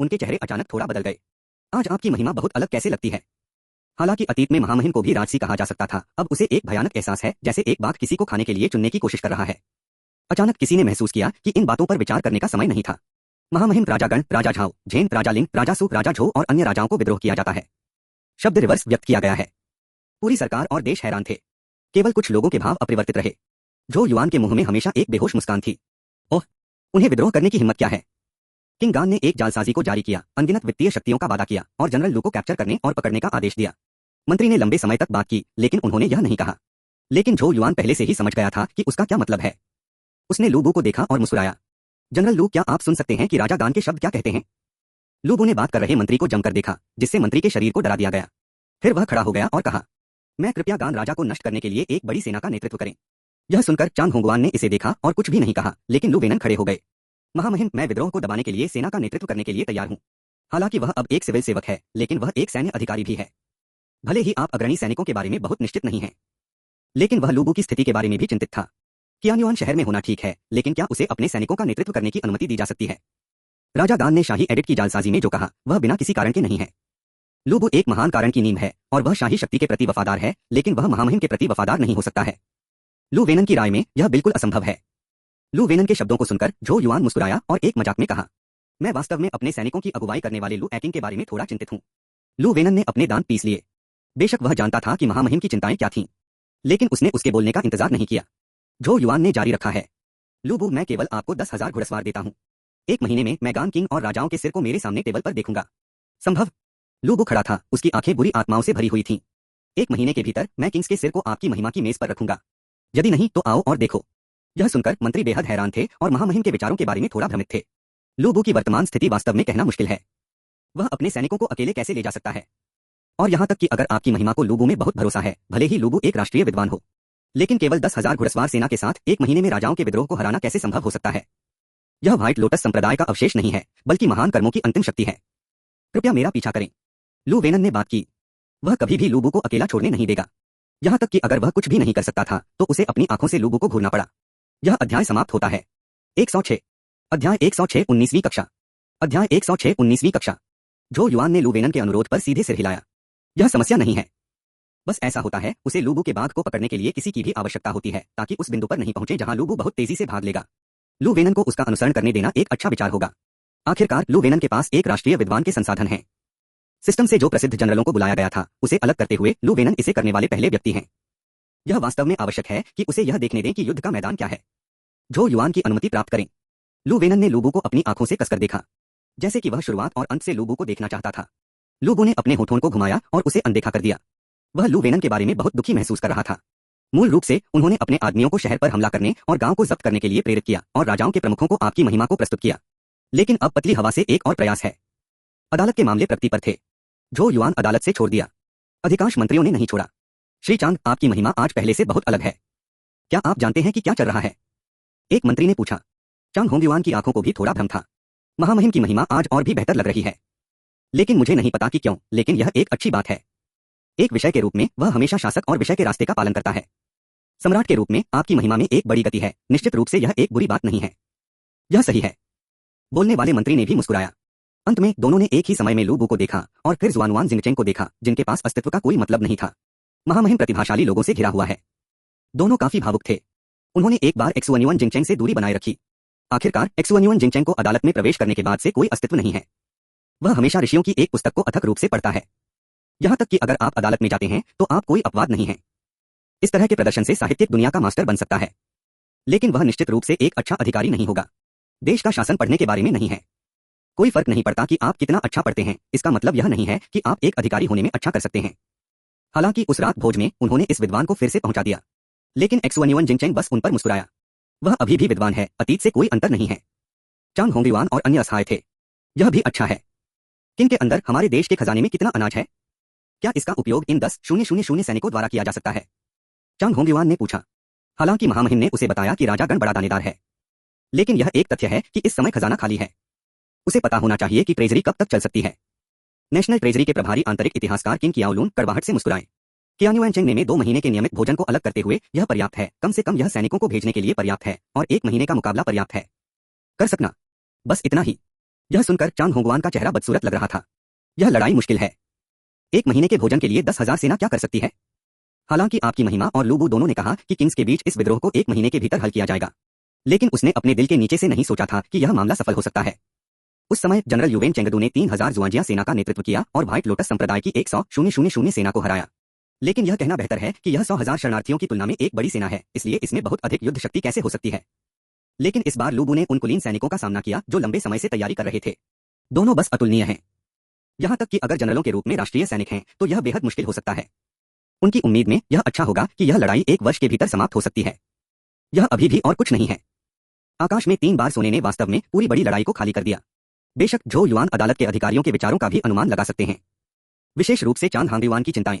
उनके चेहरे अचानक थोड़ा बदल गए। आज आपकी महिमा बहुत अलग कैसे लगती है? हालांकि अतीत में महामहिम को भी राजसी कहा जा सकता था, अब उसे एक भयानक एहसास है, जैसे एक बाघ किसी को खाने के लिए चुनने की कोशिश कर रहा है। अचानक किसी ने महसूस किया कि इन बातों पर विचार करने का समय नहीं था। महामहिम राजागण, राजा झाओ, झेन, राजा लिंग, राजा सु, राजा झो और अन्य राजाओं को विद्रोह किया जाता है। शब्द रिवर्स व्यक्त किया गया है। पूरी सरकार और देश हैरान थे। केवल कुछ लोगों के भाव अपरिवर्तित रहे। झो युआन के मुंह में हमेशा एक बेहोश मुस्कान थी। ओह, उन्हें विद्रोह करने की हिम्मत क्या है? किंग गान ने एक जालसाजी को जारी किया, अनगिनत वित्तीय शक्तियों का वादा किया और जनरल लू को कैप्चर करने और पकड़ने का आदेश दिया। मंत्री ने लंबे समय तक बात की, लेकिन उन्होंने यह नहीं कहा। लेकिन झो युआन पहले से ही समझ गया था कि उसका क्या मतलब है। उसने लूबू को देखा और मुस्कुराया। जनरल लू, क्या आप सुन सकते हैं कि राजा गान के शब्द क्या कहते हैं? लूबू ने बात कर रहे मंत्री को जमकर देखा, जिससे मंत्री के शरीर को डरा दिया गया। फिर वह खड़ा हो गया और कहा, मैं कृपया गान राजा को नष्ट करने के लिए एक बड़ी सेना का नेतृत्व करें। यह सुनकर चांग होंगवान ने इसे देखा और कुछ भी नहीं कहा, लेकिन लू वेनन खड़े हो गए। महामहिम, मैं विद्रोह को दबाने के लिए सेना का नेतृत्व करने के लिए तैयार हूं। हालांकि वह अब एक सिविल सेवक है, लेकिन वह एक सैन्य अधिकारी भी है। भले ही आप अग्रणी सैनिकों के बारे में बहुत निश्चित नहीं हैं, लेकिन वह लूबू की स्थिति के बारे में भी चिंतित था। कियान्युआन शहर में होना ठीक है, लेकिन क्या उसे अपने सैनिकों का नेतृत्व करने की अनुमति दी जा सकती है? राजा गान ने शाही एडिट की जालसाजी में जो कहा, वह बिना किसी कारण के नहीं है। लूबू एक महान कारण की नींव है और वह शाही शक्ति के प्रति वफादार है, लेकिन वह महामहिम के प्रति वफादार नहीं हो सकता है। लू वेनन की राय में यह बिल्कुल असंभव है। लू वेनन के शब्दों को सुनकर झो युआन मुस्कुराया और एक मजाक में कहा, मैं वास्तव में अपने सैनिकों की अगुवाई करने वाले लू एकिंग के बारे में थोड़ा चिंतित हूं। लू वेनन ने अपने दांत पीस लिए। बेशक वह जानता था कि महामहिम की चिंताएं क्या थीं, लेकिन उसने उसके बोलने का इंतजार नहीं किया। झो युआन ने जारी रखा है, लूबू, मैं केवल आपको 10,000 घुड़सवार देता हूं। 1 महीने में मैं गान किंग और राजाओं के सिर को मेरे सामने टेबल पर देखूंगा। संभव? लूबू खड़ा था, उसकी आंखें बुरी आत्माओं से भरी हुई थीं। 1 महीने के भीतर मैं किंग्स के सिर को आपकी महिमा की मेज पर रखूंगा। यदि नहीं तो आओ और देखो। यह सुनकर मंत्री बेहद हैरान थे और महामहिम के विचारों के बारे में थोड़ा भ्रमित थे। लूबू की वर्तमान स्थिति वास्तव में कहना मुश्किल है। वह अपने सैनिकों को अकेले कैसे ले जा सकता है? और यहां तक कि अगर आपकी महिमा को लूबू में बहुत भरोसा है, भले ही लूबू एक राष्ट्रीय विद्वान हो, लेकिन केवल 10,000 घुड़सवार सेना के साथ 1 महीने में राजाओं के विद्रोह को हराना कैसे संभव हो सकता है? यह व्हाइट लोटस संप्रदाय का अवशेष नहीं है, बल्कि महान कर्मों की अंतिम शक्ति है। कृपया मेरा पीछा करें। लू वेनन ने बात की। वह कभी भी लूबू को अकेला छोड़ने नहीं देगा। यहां तक कि अगर वह कुछ भी नहीं कर सकता था, तो उसे अपनी आंखों से लूबू को घूरना पड़ा। यह अध्याय समाप्त होता है। 106 अध्याय 106 19वीं कक्षा। अध्याय 106 19वीं कक्षा। झो युआन ने लू वेनन के अनुरोध पर सीधे सिर हिलाया। यह समस्या नहीं है। बस ऐसा होता है, उसे लूबू के बाघ को पकड़ने के लिए किसी की भी आवश्यकता होती है, ताकि उस बिंदु पर नहीं पहुंचे जहां लूबू बहुत तेजी से भाग लेगा। लू वेनन को उसका अनुसरण करने देना एक अच्छा विचार होगा। आखिरकार लू वेनन के पास एक राष्ट्रीय विद्वान के संसाधन हैं। सिस्टम से जो प्रसिद्ध जनरलों को बुलाया गया था, उसे अलग करते हुए लू वेनन इसे करने वाले पहले व्यक्ति हैं। यह वास्तव में आवश्यक है कि उसे यह देखने दें कि युद्ध का मैदान क्या है। झो युआन की अनुमति प्राप्त करें। लू वेनन ने लूबू को अपनी आंखों से कसकर देखा, जैसे कि वह शुरुआत और अंत से लूबू को देखना चाहता था। लूबू ने अपने होठों को घुमाया और उसे अनदेखा कर दिया। वह लू वेनन के बारे में बहुत दुखी महसूस कर रहा था। मूल रूप से उन्होंने अपने आदमियों को शहर पर हमला करने और गांव को जब्त करने के लिए प्रेरित किया और राजाओं के प्रमुखों को आपकी महिमा को प्रस्तुत किया। लेकिन अब पतली हवा से एक और प्रयास है। अदालत के मामले प्रगति पर थे। झो युआन अदालत से छोड़ दिया। अधिकांश मंत्रियों ने नहीं छोड़ा। श्री चांग, आपकी महिमा आज पहले से बहुत अलग है। क्या आप जानते हैं कि क्या चल रहा है? एक मंत्री ने पूछा। चांग होंगयुआन की आंखों को भी थोड़ा भ्रम था। महामहिम की महिमा आज और भी बेहतर लग रही है। लेकिन मुझे नहीं पता कि क्यों, लेकिन यह एक अच्छी बात है। एक विषय के रूप में वह हमेशा शासक और विषय के रास्ते का पालन करता है। सम्राट के रूप में आपकी महिमा में एक बड़ी गति है। निश्चित रूप से यह एक बुरी बात नहीं है। यह सही है। बोलने वाले मंत्री ने भी मुस्कुराया। अंत में दोनों ने एक ही समय में लूबू को देखा और फिर जुआनुआन जिंगचेंग को देखा, जिनके पास अस्तित्व का कोई मतलब नहीं था। महामहिम प्रतिभाशाली लोगों से घिरा हुआ है। दोनों काफी भावुक थे। उन्होंने एक बार एक्सुअनुआन जिंगचेंग से दूरी बनाए रखी। आखिरकार एक्सुअनुआन जिंगचेंग को अदालत में प्रवेश करने के बाद से कोई अस्तित्व नहीं है। वह हमेशा ऋषियों की एक पुस्तक को अथक रूप से पढ़ता है। यहां तक कि अगर आप अदालत में जाते हैं तो आप कोई अपवाद नहीं हैं। इस तरह के प्रदर्शन से साहित्यिक दुनिया का मास्टर बन सकता है, लेकिन वह निश्चित रूप से एक अच्छा अधिकारी नहीं होगा। देश का शासन पढ़ने के बारे में नहीं है। कोई फर्क नहीं पड़ता कि आप कितना अच्छा पढ़ते हैं, इसका मतलब यह नहीं है कि आप एक अधिकारी होने में अच्छा कर सकते हैं। हालांकि उस रात भोज में उन्होंने इस विद्वान को फिर से पहुंचा दिया, लेकिन एक्सुअनुआन जिंगचेंग बस उन पर मुस्कुराया। वह अभी भी विद्वान है, अतीत से कोई अंतर नहीं है। चांग होंगयुआन और अन्य असहाय थे। यह भी अच्छा है। किंग के अंदर हमारे देश के खजाने में कितना अनाज है? क्या इसका उपयोग इन 10,000 सैनिकों द्वारा किया जा सकता है? चांग होंगयुआन ने पूछा। हालांकि महामहिम ने उसे बताया कि राजागण बड़ा दानेदार है, लेकिन यह एक तथ्य है कि इस समय खजाना खाली है। उसे पता होना चाहिए कि ट्रेजरी कब तक चल सकती है। नेशनल ट्रेजरी के प्रभारी आंतरिक इतिहासकार किंग कियाओलून कड़वाहट से मुस्कुराए। कियानुआन चेंग ने 2 महीने के नियमित भोजन को अलग करते हुए, यह पर्याप्त है। कम से कम यह सैनिकों को भेजने के लिए पर्याप्त है और 1 महीने का मुकाबला पर्याप्त है। कर सकना, बस इतना ही। यह सुनकर चांग होंगवान का चेहरा बदसूरत लग रहा था। यह लड़ाई मुश्किल है। 1 महीने के भोजन के लिए 10,000 सेना क्या कर सकती है? हालांकि आपकी महिमा और लू बू दोनों ने कहा कि किंग्स के बीच इस विद्रोह को 1 महीने के भीतर हल किया जाएगा, लेकिन उसने अपने दिल के नीचे से नहीं सोचा था कि यह मामला सफल हो सकता है। उस समय जनरल युवेन चेंगडू ने 3,000 जुआंजिया सेना का नेतृत्व किया और व्हाइट लोटस संप्रदाय की 100,000 सेना को हराया। लेकिन यह कहना बेहतर है कि यह 100,000 शरणार्थियों की तुलना में एक बड़ी सेना है, इसलिए इसमें बहुत अधिक युद्ध शक्ति कैसे हो सकती है? लेकिन इस बार लू बू ने उन कुलीन सैनिकों का सामना किया जो लंबे समय से तैयारी कर रहे थे। दोनों बस अतुलनीय हैं। यहां तक कि अगर जनरलों के रूप में राष्ट्रीय सैनिक हैं तो यह बेहद मुश्किल हो सकता है। उनकी उम्मीद में यह अच्छा होगा कि यह लड़ाई 1 वर्ष के भीतर समाप्त हो सकती है। यह अभी भी और कुछ नहीं है। आकाश में 3 बार सोने ने वास्तव में पूरी बड़ी लड़ाई को खाली कर दिया। बेशक झो युआन अदालत के अधिकारियों के विचारों का भी अनुमान लगा सकते हैं, विशेष रूप से चांग हांगयुआन की चिंताएं,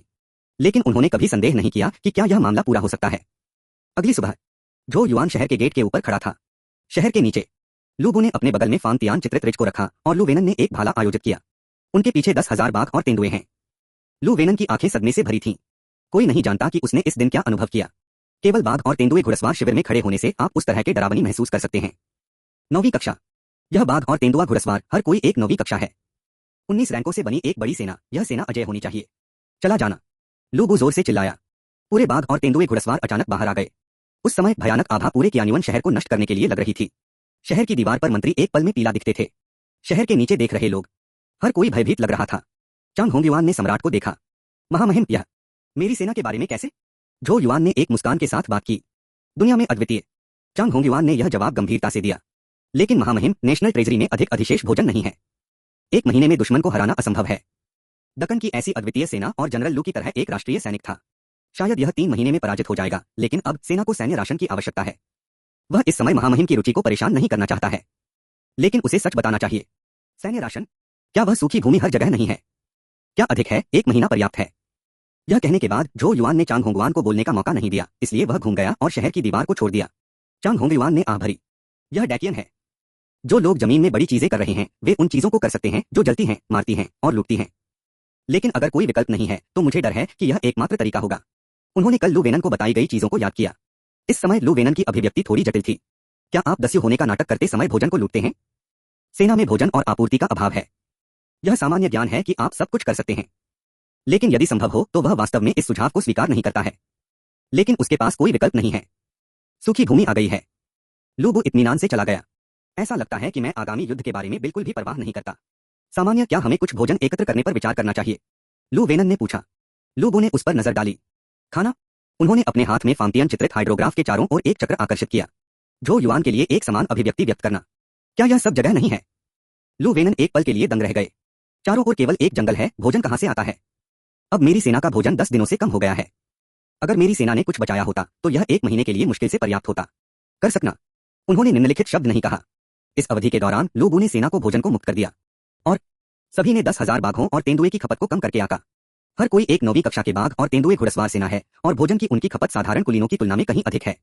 लेकिन उन्होंने कभी संदेह नहीं किया कि क्या यह मामला पूरा हो सकता है। अगली सुबह झो युआन शहर के गेट के ऊपर खड़ा था। शहर के नीचे लू बू ने अपने बगल में फान तियान चित्रित रिज को रखा और लू वेनन ने एक भाला आयोजित किया। उनके पीछे 10,000 बाघ और तेंदुए हैं। लू वेनन की आंखें सदमे से भरी थीं। कोई नहीं जानता कि उसने इस दिन क्या अनुभव किया। केवल बाघ और तेंदुए घुड़सवार शिविर में खड़े होने से आप उस तरह के डरावनी महसूस कर सकते हैं। 9वीं कक्षा। यह बाघ और तेंदुआ घुड़सवार हर कोई एक 9वीं कक्षा है। 19 रैंकों से बनी एक बड़ी सेना, यह सेना अजय होनी चाहिए। चला जाना, लू बू जोर से चिल्लाया। पूरे बाघ और तेंदुए घुड़सवार अचानक बाहर आ गए। उस समय भयानक आभा पूरे क्यान्युअन शहर को नष्ट करने के लिए लग रही थी। शहर की दीवार पर मंत्री एक पल में पीला दिखते थे। शहर के नीचे देख रहे लोग, हर कोई भयभीत लग रहा था। चांग होंगयुआन ने सम्राट को देखा। महामहिम, यह मेरी सेना के बारे में कैसे? झो युआन ने एक मुस्कान के साथ बात की। दुनिया में अद्वितीय। चांग होंगयुआन ने यह जवाब गंभीरता से दिया। लेकिन महामहिम, नेशनल ट्रेजरी में अधिक अधिशेष भोजन नहीं है। 1 महीने में दुश्मन को हराना असंभव है। दक्कन की ऐसी अद्वितीय सेना और जनरल लू की तरह एक राष्ट्रीय सैनिक था। शायद यह 3 महीने में पराजित हो जाएगा, लेकिन अब सेना को सैन्य राशन की आवश्यकता है। वह इस समय महामहिम की रुचि को परेशान नहीं करना चाहता है, लेकिन उसे सच बताना चाहिए। सैन्य राशन? क्या वह सूखी भूमि हर जगह नहीं है? क्या अधिक है? 1 महीना पर्याप्त है। यह कहने के बाद झो युआन ने चांग होंगयुआन को बोलने का मौका नहीं दिया, इसलिए वह घूम गया और शहर की दीवार को छोड़ दिया। चांग होंगयुआन ने आह भरी। यह डैकियन है। जो लोग जमीन में बड़ी चीजें कर रहे हैं वे उन चीजों को कर सकते हैं जो जलती हैं, मारती हैं और लूटती हैं। लेकिन अगर कोई विकल्प नहीं है तो मुझे डर है कि यह एकमात्र तरीका होगा। उन्होंने कल लू वेनन को बताई गई चीजों को याद किया। इस समय लू वेनन की अभिव्यक्ति थोड़ी जटिल थी। क्या आप दस्यु होने का नाटक करते समय भोजन को लूटते हैं? सेना में भोजन और आपूर्ति का अभाव है। यह सामान्य ज्ञान है कि आप सब कुछ कर सकते हैं, लेकिन यदि संभव हो तो वह वास्तव में इस सुझाव को स्वीकार नहीं करता है। लेकिन उसके पास कोई विकल्प नहीं है। सूखी भूमि आ गई है। लू बू इत्मीनान से चला गया। ऐसा लगता है कि मैं आगामी युद्ध के बारे में बिल्कुल भी परवाह नहीं करता। सामान्य, क्या हमें कुछ भोजन एकत्र करने पर विचार करना चाहिए? लू वेनन ने पूछा। लू बू ने उस पर नजर डाली। खाना? उन्होंने अपने हाथ में फांतियन चित्रित हाइड्रोग्राफ के चारों ओर एक चक्र आकर्षित किया। झो युआन के लिए एक समान अभिव्यक्ति व्यक्त करना। क्या यह सब जगह नहीं है? लू वेनन एक पल के लिए दंग रह गए। चारों ओर केवल एक जंगल है, भोजन कहां से आता है? अब मेरी सेना का भोजन 10 दिनों से कम हो गया है। अगर मेरी सेना ने कुछ बचाया होता तो यह 1 महीने के लिए मुश्किल से पर्याप्त होता। कर सकना। उन्होंने निम्नलिखित शब्द नहीं कहा। इस अवधि के दौरान लू बू ने सेना को भोजन को मुक्त कर दिया और सभी ने 10,000 बाघों और तेंदुए की खपत को कम करके आका। हर कोई एक 9वीं कक्षा के बाघ और तेंदुए घुड़सवार सेना है और भोजन की उनकी खपत साधारण कुलीनों की तुलना में कहीं अधिक है।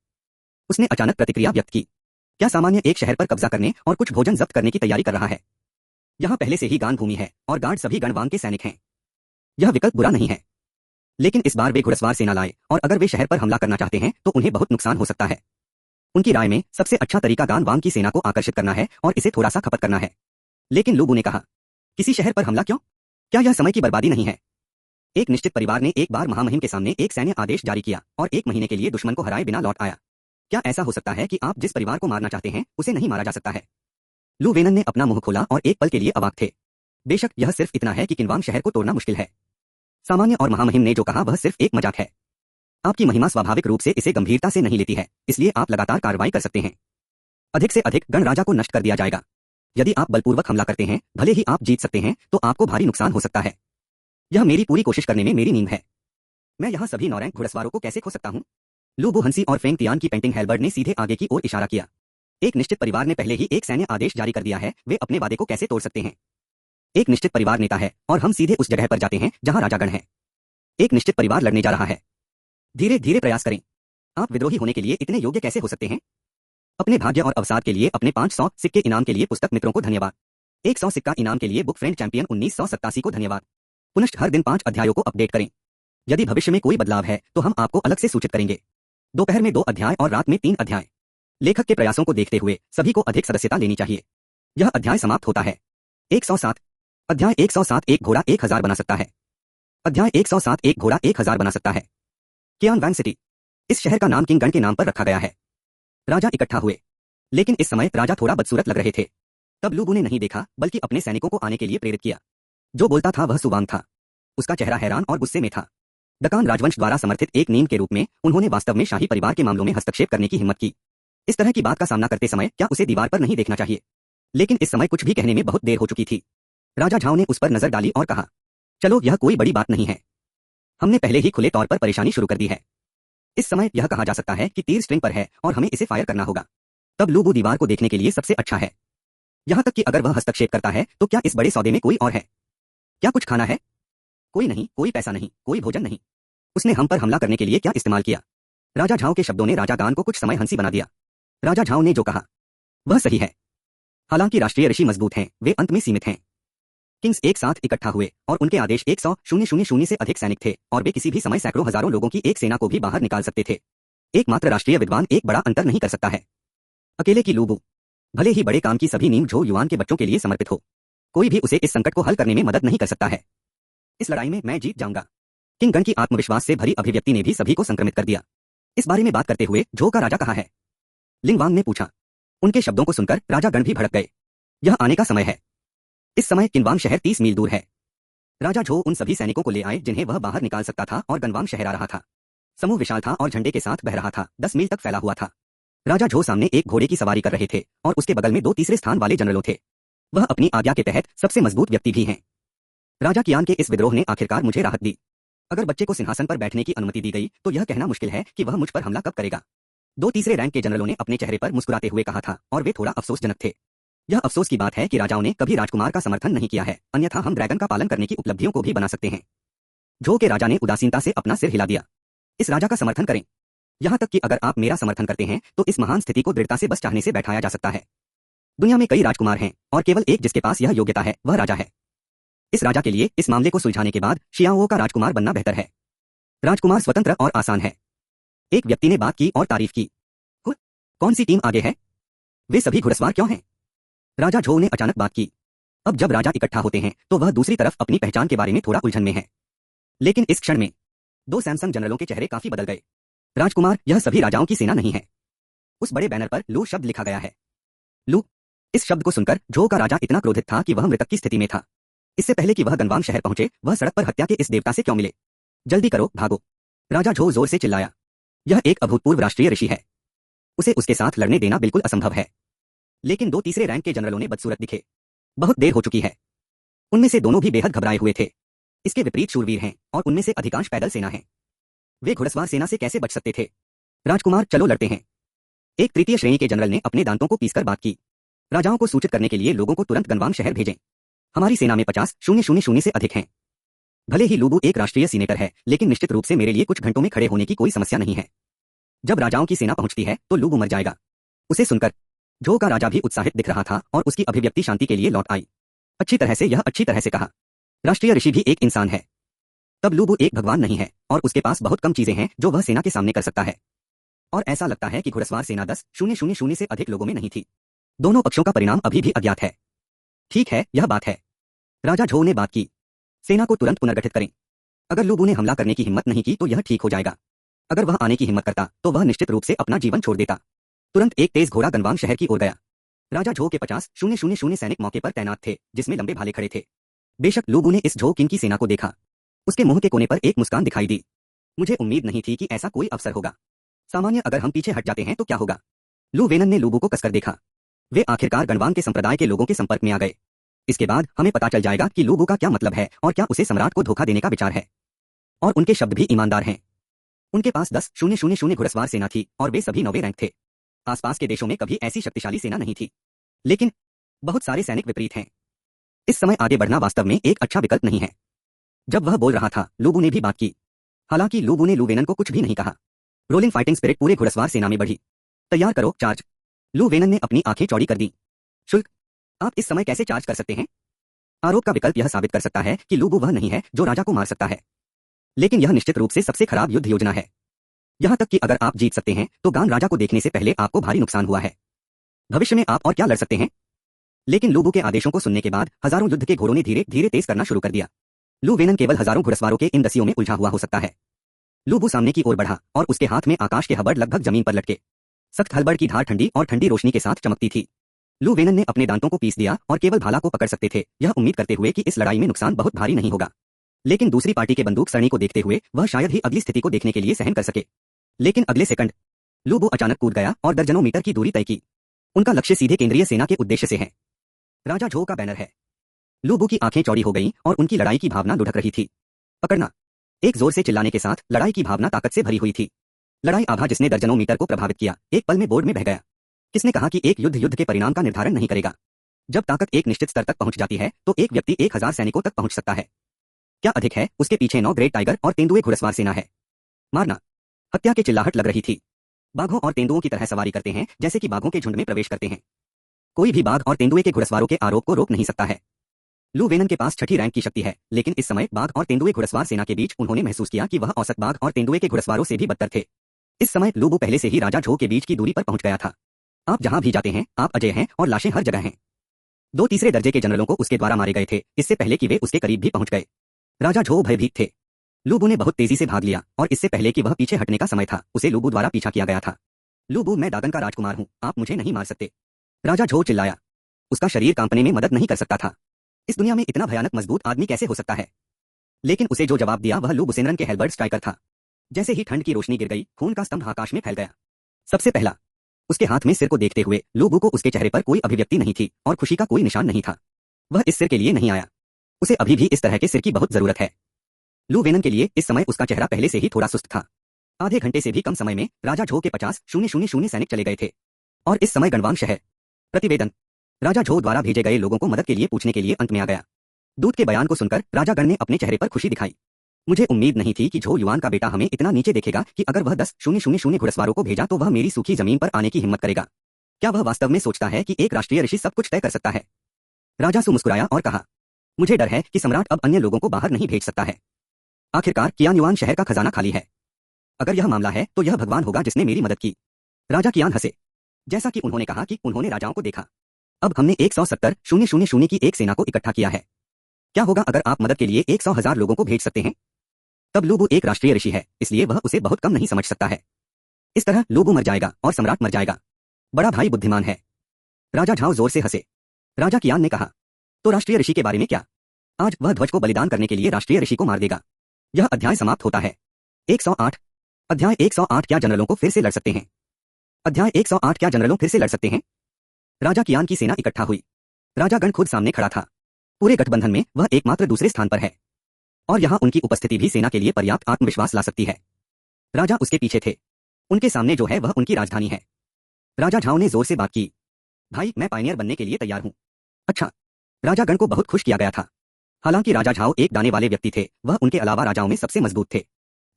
उसने अचानक प्रतिक्रिया व्यक्त की। क्या सामान्य एक शहर पर कब्जा करने और कुछ भोजन जब्त करने की तैयारी कर रहा है? यहाँ पहले से ही गान भूमि है और गार्ड सभी गणवांग के सैनिक हैं। यह विकल्प बुरा नहीं है, लेकिन इस बार वे घुड़सवार सेना लाए और अगर वे शहर पर हमला करना चाहते हैं तो उन्हें बहुत नुकसान हो सकता है। उनकी राय में सबसे अच्छा तरीका गान वांग की सेना को आकर्षित करना है और इसे थोड़ा सा खपत करना है। लेकिन लू बू ने कहा, किसी शहर पर हमला क्यों? क्या यह समय की बर्बादी नहीं है? एक निश्चित परिवार ने एक बार महामहिम के सामने एक सैन्य आदेश जारी किया और 1 महीने के लिए दुश्मन को हराए बिना लौट आया। क्या ऐसा हो सकता है कि आप जिस परिवार को मारना चाहते हैं उसे नहीं मारा जा सकता है? लू वेनन ने अपना मुंह खोला और एक पल के लिए अवाक थे। बेशक यह सिर्फ इतना है कि किन्वांग शहर को तोड़ना मुश्किल है। सामान्य और महामहिम ने जो कहा वह सिर्फ एक मजाक है। आपकी महिमा स्वाभाविक रूप से इसे गंभीरता से नहीं लेती है, इसलिए आप लगातार कार्रवाई कर सकते हैं। अधिक से अधिक गणराजा को नष्ट कर दिया जाएगा। यदि आप बलपूर्वक हमला करते हैं, भले ही आप जीत सकते हैं तो आपको भारी नुकसान हो सकता है। यह मेरी पूरी कोशिश करने में मेरी नींद है। मैं यहाँ सभी 9 रैंक घुड़सवारों को कैसे खो सकता हूँ? लू बू हंसी और फेंग तियान की पेंटिंग हेलबर्ड ने सीधे आगे की ओर इशारा किया। एक निश्चित परिवार ने पहले ही एक सैन्य आदेश जारी कर दिया है, वे अपने वादे को कैसे तोड़ सकते हैं? एक निश्चित परिवार नेता है और हम सीधे उस जगह पर जाते हैं जहां राजागण है। एक निश्चित परिवार लड़ने जा रहा है। धीरे धीरे प्रयास करें। आप विद्रोही होने के लिए इतने योग्य कैसे हो सकते हैं? अपने भाग्य और अवसाद के लिए अपने 500 सिक्के इनाम के लिए पुस्तक मित्रों को धन्यवाद। 100 सिक्का इनाम के लिए बुक फ्रेंड चैंपियन 1987 को धन्यवाद। पुनश्च हर दिन 5 अध्यायों को अपडेट करें। यदि भविष्य में कोई बदलाव है तो हम आपको अलग से सूचित करेंगे। दोपहर में 2 अध्याय और रात में 3 अध्याय। लेखक के प्रयासों को देखते हुए सभी को अधिक सदस्यता लेनी चाहिए। यह अध्याय समाप्त होता है। 107 अध्याय 107 एक घोड़ा 1000 बना सकता है। अध्याय 107 एक घोड़ा 1000 बना सकता है। कियान वैन सिटी। इस शहर का नाम किंग गण के नाम पर रखा गया है। राजा इकट्ठा हुए, लेकिन इस समय राजा थोड़ा बदसूरत लग रहे थे। तब लूबू ने नहीं देखा बल्कि अपने सैनिकों को आने के लिए प्रेरित किया। जो बोलता था वह सुवांग था। उसका चेहरा हैरान और गुस्से में था। दकान राजवंश द्वारा समर्थित एक नीम के रूप में उन्होंने वास्तव में शाही परिवार के मामलों में हस्तक्षेप करने की हिम्मत की। इस तरह की बात का सामना करते समय क्या उसे दीवार पर नहीं देखना चाहिए? लेकिन इस समय कुछ भी कहने में बहुत देर हो चुकी थी। राजा झाओ ने उस पर नजर डाली और कहा, चलो यह कोई बड़ी बात नहीं है। हमने पहले ही खुले तौर पर परेशानी शुरू कर दी है। इस समय यह कहा जा सकता है कि तीर स्ट्रिंग पर है और हमें इसे फायर करना होगा। तब लूबू दीवार को देखने के लिए सबसे अच्छा है। यहां तक कि अगर वह हस्तक्षेप करता है तो क्या इस बड़े सौदे में कोई और है? क्या कुछ खाना है? कोई नहीं, कोई पैसा नहीं, कोई भोजन नहीं। उसने हम पर हमला करने के लिए क्या इस्तेमाल किया? राजा झाओ के शब्दों ने राजा गान को कुछ समय हंसी बना दिया। राजा झाओ ने जो कहा वह सही है। हालांकि राष्ट्रीय ऋषि मजबूत हैं, वे अंत में सीमित हैं। किंग्स एक साथ इकट्ठा हुए और उनके आदेश 100,000 से अधिक सैनिक थे और वे किसी भी समय सैकड़ों हजारों लोगों की एक सेना को भी बाहर निकाल सकते थे। एकमात्र राष्ट्रीय विद्वान एक बड़ा अंतर नहीं कर सकता है। अकेले की लूबू, भले ही बड़े काम की सभी नीम झो युवान के बच्चों के लिए समर्पित हो, कोई भी उसे इस संकट को हल करने में मदद नहीं कर सकता है। इस लड़ाई में मैं जीत जाऊंगा। किंग गण की आत्मविश्वास से भरी अभिव्यक्ति ने भी सभी को संक्रमित कर दिया। इस बारे में बात करते हुए झो का राजा कहाँ है? लिंगवांग ने पूछा। उनके शब्दों को सुनकर राजा गण भी भड़क गए। यह आने का समय है। इस समय किनवांग शहर 30 मील दूर है। राजा झो उन सभी सैनिकों को ले आए जिन्हें वह बाहर निकाल सकता था और गनवांग शहर आ रहा था। समूह विशाल था और झंडे के साथ बह रहा था, 10 मील तक फैला हुआ था। राजा झो सामने एक घोड़े की सवारी कर रहे थे और उसके बगल में 2 तीसरे स्थान वाले जनरलों थे। वह अपनी आज्ञा के तहत सबसे मजबूत व्यक्ति भी हैं। राजा कियान के इस विद्रोह ने आखिरकार मुझे राहत दी। अगर बच्चे को सिंहासन पर बैठने की अनुमति दी गई तो यह कहना मुश्किल है कि वह मुझ पर हमला कब करेगा। 2 तीसरे रैंक के जनरलों ने अपने चेहरे पर मुस्कुराते हुए कहा था और वे थोड़ा अफसोसजनक थे। यह अफसोस की बात है कि राजाओं ने कभी राजकुमार का समर्थन नहीं किया है, अन्यथा हम ड्रैगन का पालन करने की उपलब्धियों को भी बना सकते हैं। झो के राजा ने उदासीनता से अपना सिर हिला दिया। इस राजा का समर्थन करें। यहां तक कि अगर आप मेरा समर्थन करते हैं तो इस महान स्थिति को दृढ़ता से बस चाहने से बैठाया जा सकता है। दुनिया में कई राजकुमार हैं और केवल एक जिसके पास यह योग्यता है वह राजा है। इस राजा के लिए इस मामले को सुलझाने के बाद शियाओ का राजकुमार बनना बेहतर है। राजकुमार स्वतंत्र और आसान है। एक व्यक्ति ने बात की और तारीफ की। कौन सी टीम आगे है? वे सभी घुड़सवार क्यों हैं? राजा झो ने अचानक बात की। अब जब राजा इकट्ठा होते हैं तो वह दूसरी तरफ अपनी पहचान के बारे में थोड़ा उलझन में है। लेकिन इस क्षण में 2 सैमसंग जनरलों के चेहरे काफी बदल गए। राजकुमार, यह सभी राजाओं की सेना नहीं है। उस बड़े बैनर पर लू शब्द लिखा गया है। लू। इस शब्द को सुनकर झो का राजा इतना क्रोधित था कि वह मृतक की स्थिति में था। इससे पहले कि वह गनवांग शहर पहुंचे वह सड़क पर हत्या के इस देवता से क्यों मिले? जल्दी करो, भागो। राजा झो जोर से चिल्लाया। यह एक अभूतपूर्व राष्ट्रीय ऋषि है। उसे उसके साथ लड़ने देना बिल्कुल असंभव है। लेकिन 2 तीसरे रैंक के जनरलों ने बदसूरत दिखे। बहुत देर हो चुकी है। उनमें से दोनों भी बेहद घबराए हुए थे। इसके विपरीत शूरवीर हैं और उनमें से अधिकांश पैदल सेना है। वे घुड़सवार सेना से कैसे बच सकते थे? राजकुमार, चलो लड़ते हैं। एक तृतीय श्रेणी के जनरल ने अपने दांतों को पीसकर बात की। राजाओं को सूचित करने के लिए लोगों को तुरंत गनवांग शहर भेजें। हमारी सेना में 50,000 से अधिक हैं। भले ही लूबू एक राष्ट्रीय सीनेटर है, लेकिन निश्चित रूप से मेरे लिए कुछ घंटों में खड़े होने की कोई समस्या नहीं है। जब राजाओं की सेना पहुंचती है तो लूबू मर जाएगा। उसे सुनकर झो का राजा भी उत्साहित दिख रहा था और उसकी अभिव्यक्ति शांति के लिए लौट आई। अच्छी तरह से कहा। राष्ट्रीय ऋषि भी एक इंसान है। तब लूबू एक भगवान नहीं है और उसके पास बहुत कम चीजें हैं जो वह सेना के सामने कर सकता है। और ऐसा लगता है कि घुड़सवार सेना 10,000 से अधिक लोगों में नहीं थी। दोनों पक्षों का परिणाम अभी भी अज्ञात है। ठीक है, यह बात है। राजा झो ने बात की। सेना को तुरंत पुनर्गठित करें। अगर लूबू ने हमला करने की हिम्मत नहीं की तो यह ठीक हो जाएगा। अगर वह आने की हिम्मत करता तो वह निश्चित रूप से अपना जीवन छोड़ देता। तुरंत एक तेज घोड़ा गनवांग शहर की ओर गया। राजा झो के 50,000 सैनिक मौके पर तैनात थे, जिसमें लंबे भाले खड़े थे। बेशक लूबू ने इस झो किंग की सेना को देखा। उसके मुंह के कोने पर एक मुस्कान दिखाई दी। मुझे उम्मीद नहीं थी कि ऐसा कोई अवसर होगा। सामान्य अगर हम पीछे हट जाते हैं तो क्या होगा? लू वेनन ने लूबू को कसकर देखा। वे आखिरकार गणवांग के संप्रदाय के लोगों के संपर्क में आ गए। इसके बाद हमें पता चल जाएगा कि लूबू का क्या मतलब है और क्या उसे सम्राट को धोखा देने का विचार है। और उनके शब्द भी ईमानदार हैं। उनके पास 10,000 घुड़सवार सेना थी और वे सभी 9वें रैंक थे। आसपास के देशों में कभी ऐसी शक्तिशाली सेना नहीं थी। लेकिन बहुत सारे सैनिक विपरीत हैं। इस समय आगे बढ़ना वास्तव में एक अच्छा विकल्प नहीं है। जब वह बोल रहा था लूबू ने भी बात की। हालांकि लूबू ने लू वेनन को कुछ भी नहीं कहा। रोलिंग फाइटिंग स्पिरिट पूरे घुड़सवार सेना में बढ़ी। तैयार करो, चार्ज। लू वेनन ने अपनी आंखें चौड़ी कर दी। शुल्क, आप इस समय कैसे चार्ज कर सकते हैं? आरोप का विकल्प यह साबित कर सकता है कि लूबू वह नहीं है जो राजा को मार सकता है। लेकिन यह निश्चित रूप से सबसे खराब युद्ध योजना है। यहां तक कि अगर आप जीत सकते हैं तो गान राजा को देखने से पहले आपको भारी नुकसान हुआ है। भविष्य में आप और क्या लड़ सकते हैं? लेकिन लू बू के आदेशों को सुनने के बाद हजारों युद्ध के घोड़ों ने धीरे धीरे तेज करना शुरू कर दिया। लू वेनन केवल हजारों घुड़सवारों के इन दसियों में उलझा हुआ हो सकता है। लू बू सामने की ओर बढ़ा और उसके हाथ में आकाश के हबड़ लगभग जमीन पर लटके। सख्त हलबड़ की धार ठंडी और ठंडी रोशनी के साथ चमकती थी। लू वेनन ने अपने दांतों को पीस दिया और केवल भाला को पकड़ सकते थे, यह उम्मीद करते हुए कि इस लड़ाई में नुकसान बहुत भारी नहीं होगा। लेकिन दूसरी पार्टी के बंदूक सरणी को देखते हुए वह शायद ही अगली स्थिति को देखने के लिए सहन कर सके। लेकिन अगले सेकंड लू बू अचानक कूद गया और दर्जनों मीटर की दूरी तय की। उनका लक्ष्य सीधे केंद्रीय सेना के उद्देश्य से है। राजा झो का बैनर है। लू बू की आंखें चौड़ी हो गईं और उनकी लड़ाई की भावना लुढ़क रही थी। पकड़ना! एक जोर से चिल्लाने के साथ लड़ाई की भावना ताकत से भरी हुई थी। लड़ाई आभा जिसने दर्जनों मीटर को प्रभावित किया, एक पल में बोर्ड में बह गया। किसने कहा कि एक युद्ध के परिणाम का निर्धारण नहीं करेगा? जब ताकत एक निश्चित स्तर तक पहुंच जाती है तो एक व्यक्ति 1000 सैनिकों तक पहुंच सकता है। क्या अधिक है, उसके पीछे 9 ग्रेट टाइगर और तेंदुए घुड़सवार सेना है। मारना! हत्या की चिल्लाहट लग रही थी। बाघों और तेंदुओं की तरह सवारी करते हैं जैसे कि बाघों के झुंड में प्रवेश करते हैं। कोई भी बाघ और तेंदुए के घुड़सवारों के आरोप को रोक नहीं सकता है। लू वेनन के पास छठी रैंक की शक्ति है, लेकिन इस समय बाघ और तेंदुए घुड़सवार सेना के बीच उन्होंने महसूस किया कि वह औसत बाघ और तेंदुए के घुड़सवारों से भी बदतर थे। इस समय लू बू पहले से ही राजा झो के बीच की दूरी पर पहुंच गया था। आप जहां भी जाते हैं आप अजय हैं और लाशें हर जगह हैं। 2 तीसरे दर्जे के जनरलों को उसके द्वारा मारे गए थे, इससे पहले कि वे उसके करीब भी पहुंच गए। राजा झो भयभीत थे। लू बू ने बहुत तेजी से भाग लिया और इससे पहले कि वह पीछे हटने का समय था, उसे लू बू द्वारा पीछा किया गया था। लू बू, मैं दागन का राजकुमार हूं, आप मुझे नहीं मार सकते। राजा झो चिल्लाया। उसका शरीर कांपने में मदद नहीं कर सकता था। इस दुनिया में इतना भयानक मजबूत आदमी कैसे हो सकता है? लेकिन उसे जो जवाब दिया वह लू बुसेनरन के हेलबर्ड स्ट्राइकर था। जैसे ही ठंड की रोशनी गिर गई, खून का स्तंभ आकाश में फैल गया। सबसे पहला, उसके हाथ में सिर को देखते हुए लू बू को उसके चेहरे पर कोई अभिव्यक्ति नहीं थी और खुशी का कोई निशान नहीं था। वह इस सिर के लिए नहीं आया। उसे अभी भी इस तरह के सिर की बहुत जरूरत है। लू वेनन के लिए इस समय उसका चेहरा पहले से ही थोड़ा सुस्त था। आधे घंटे से भी कम समय में राजा झो के 50,000 सैनिक चले गए थे और इस समय गणवांग शहर। प्रतिवेदन, राजा झो द्वारा भेजे गए लोगों को मदद के लिए पूछने के लिए अंत में आ गया। दूत के बयान को सुनकर राजागण ने अपने चेहरे पर खुशी दिखाई। मुझे उम्मीद नहीं थी कि झो युआन का बेटा हमें इतना नीचे देखेगा कि अगर वह 10,000 घुड़सवारों को भेजा तो वह मेरी सूखी जमीन पर आने की हिम्मत करेगा। क्या वह वास्तव में सोचता है कि एक राष्ट्रीय ऋषि सब कुछ तय कर सकता है? राजा सु मुस्कुराया और कहा, मुझे डर है कि सम्राट अब अन्य लोगों को बाहर नहीं भेज सकता है। आखिरकार कियान युआन शहर का खजाना खाली है। अगर यह मामला है तो यह भगवान होगा जिसने मेरी मदद की। राजा कियान हंसे। जैसा कि उन्होंने कहा कि उन्होंने राजाओं को देखा। अब हमने 170,000 की एक सेना को इकट्ठा किया है। क्या होगा अगर आप मदद के लिए 100,000 लोगों को भेज सकते हैं? तब लू बू एक राष्ट्रीय ऋषि है, इसलिए वह उसे बहुत कम नहीं समझ सकता है। इस तरह लू बू मर जाएगा और सम्राट मर जाएगा। बड़ा भाई बुद्धिमान है। राजा झाओ जोर से हंसे। राजा कियान ने कहा, तो राष्ट्रीय ऋषि के बारे में क्या? आज वह ध्वज को बलिदान करने के लिए राष्ट्रीय ऋषि को मार देगा। यह अध्याय समाप्त होता है। 108 अध्याय 108 क्या जनरलों को फिर से लड़ सकते हैं? अध्याय 108 क्या जनरलों फिर से लड़ सकते हैं? राजा कियान की सेना इकट्ठा हुई। राजागण खुद सामने खड़ा था। पूरे गठबंधन में वह एकमात्र दूसरे स्थान पर है और यहाँ उनकी उपस्थिति भी सेना के लिए पर्याप्त आत्मविश्वास ला सकती है। राजा उसके पीछे थे। उनके सामने जो है वह उनकी राजधानी है। राजा झाओ ने जोर से बात की, भाई मैं पायनियर बनने के लिए तैयार हूँ। अच्छा। राजागण को बहुत खुश किया गया था। हालांकि राजा झाओ एक दाने वाले व्यक्ति थे, वह उनके अलावा राजाओं में सबसे मजबूत थे।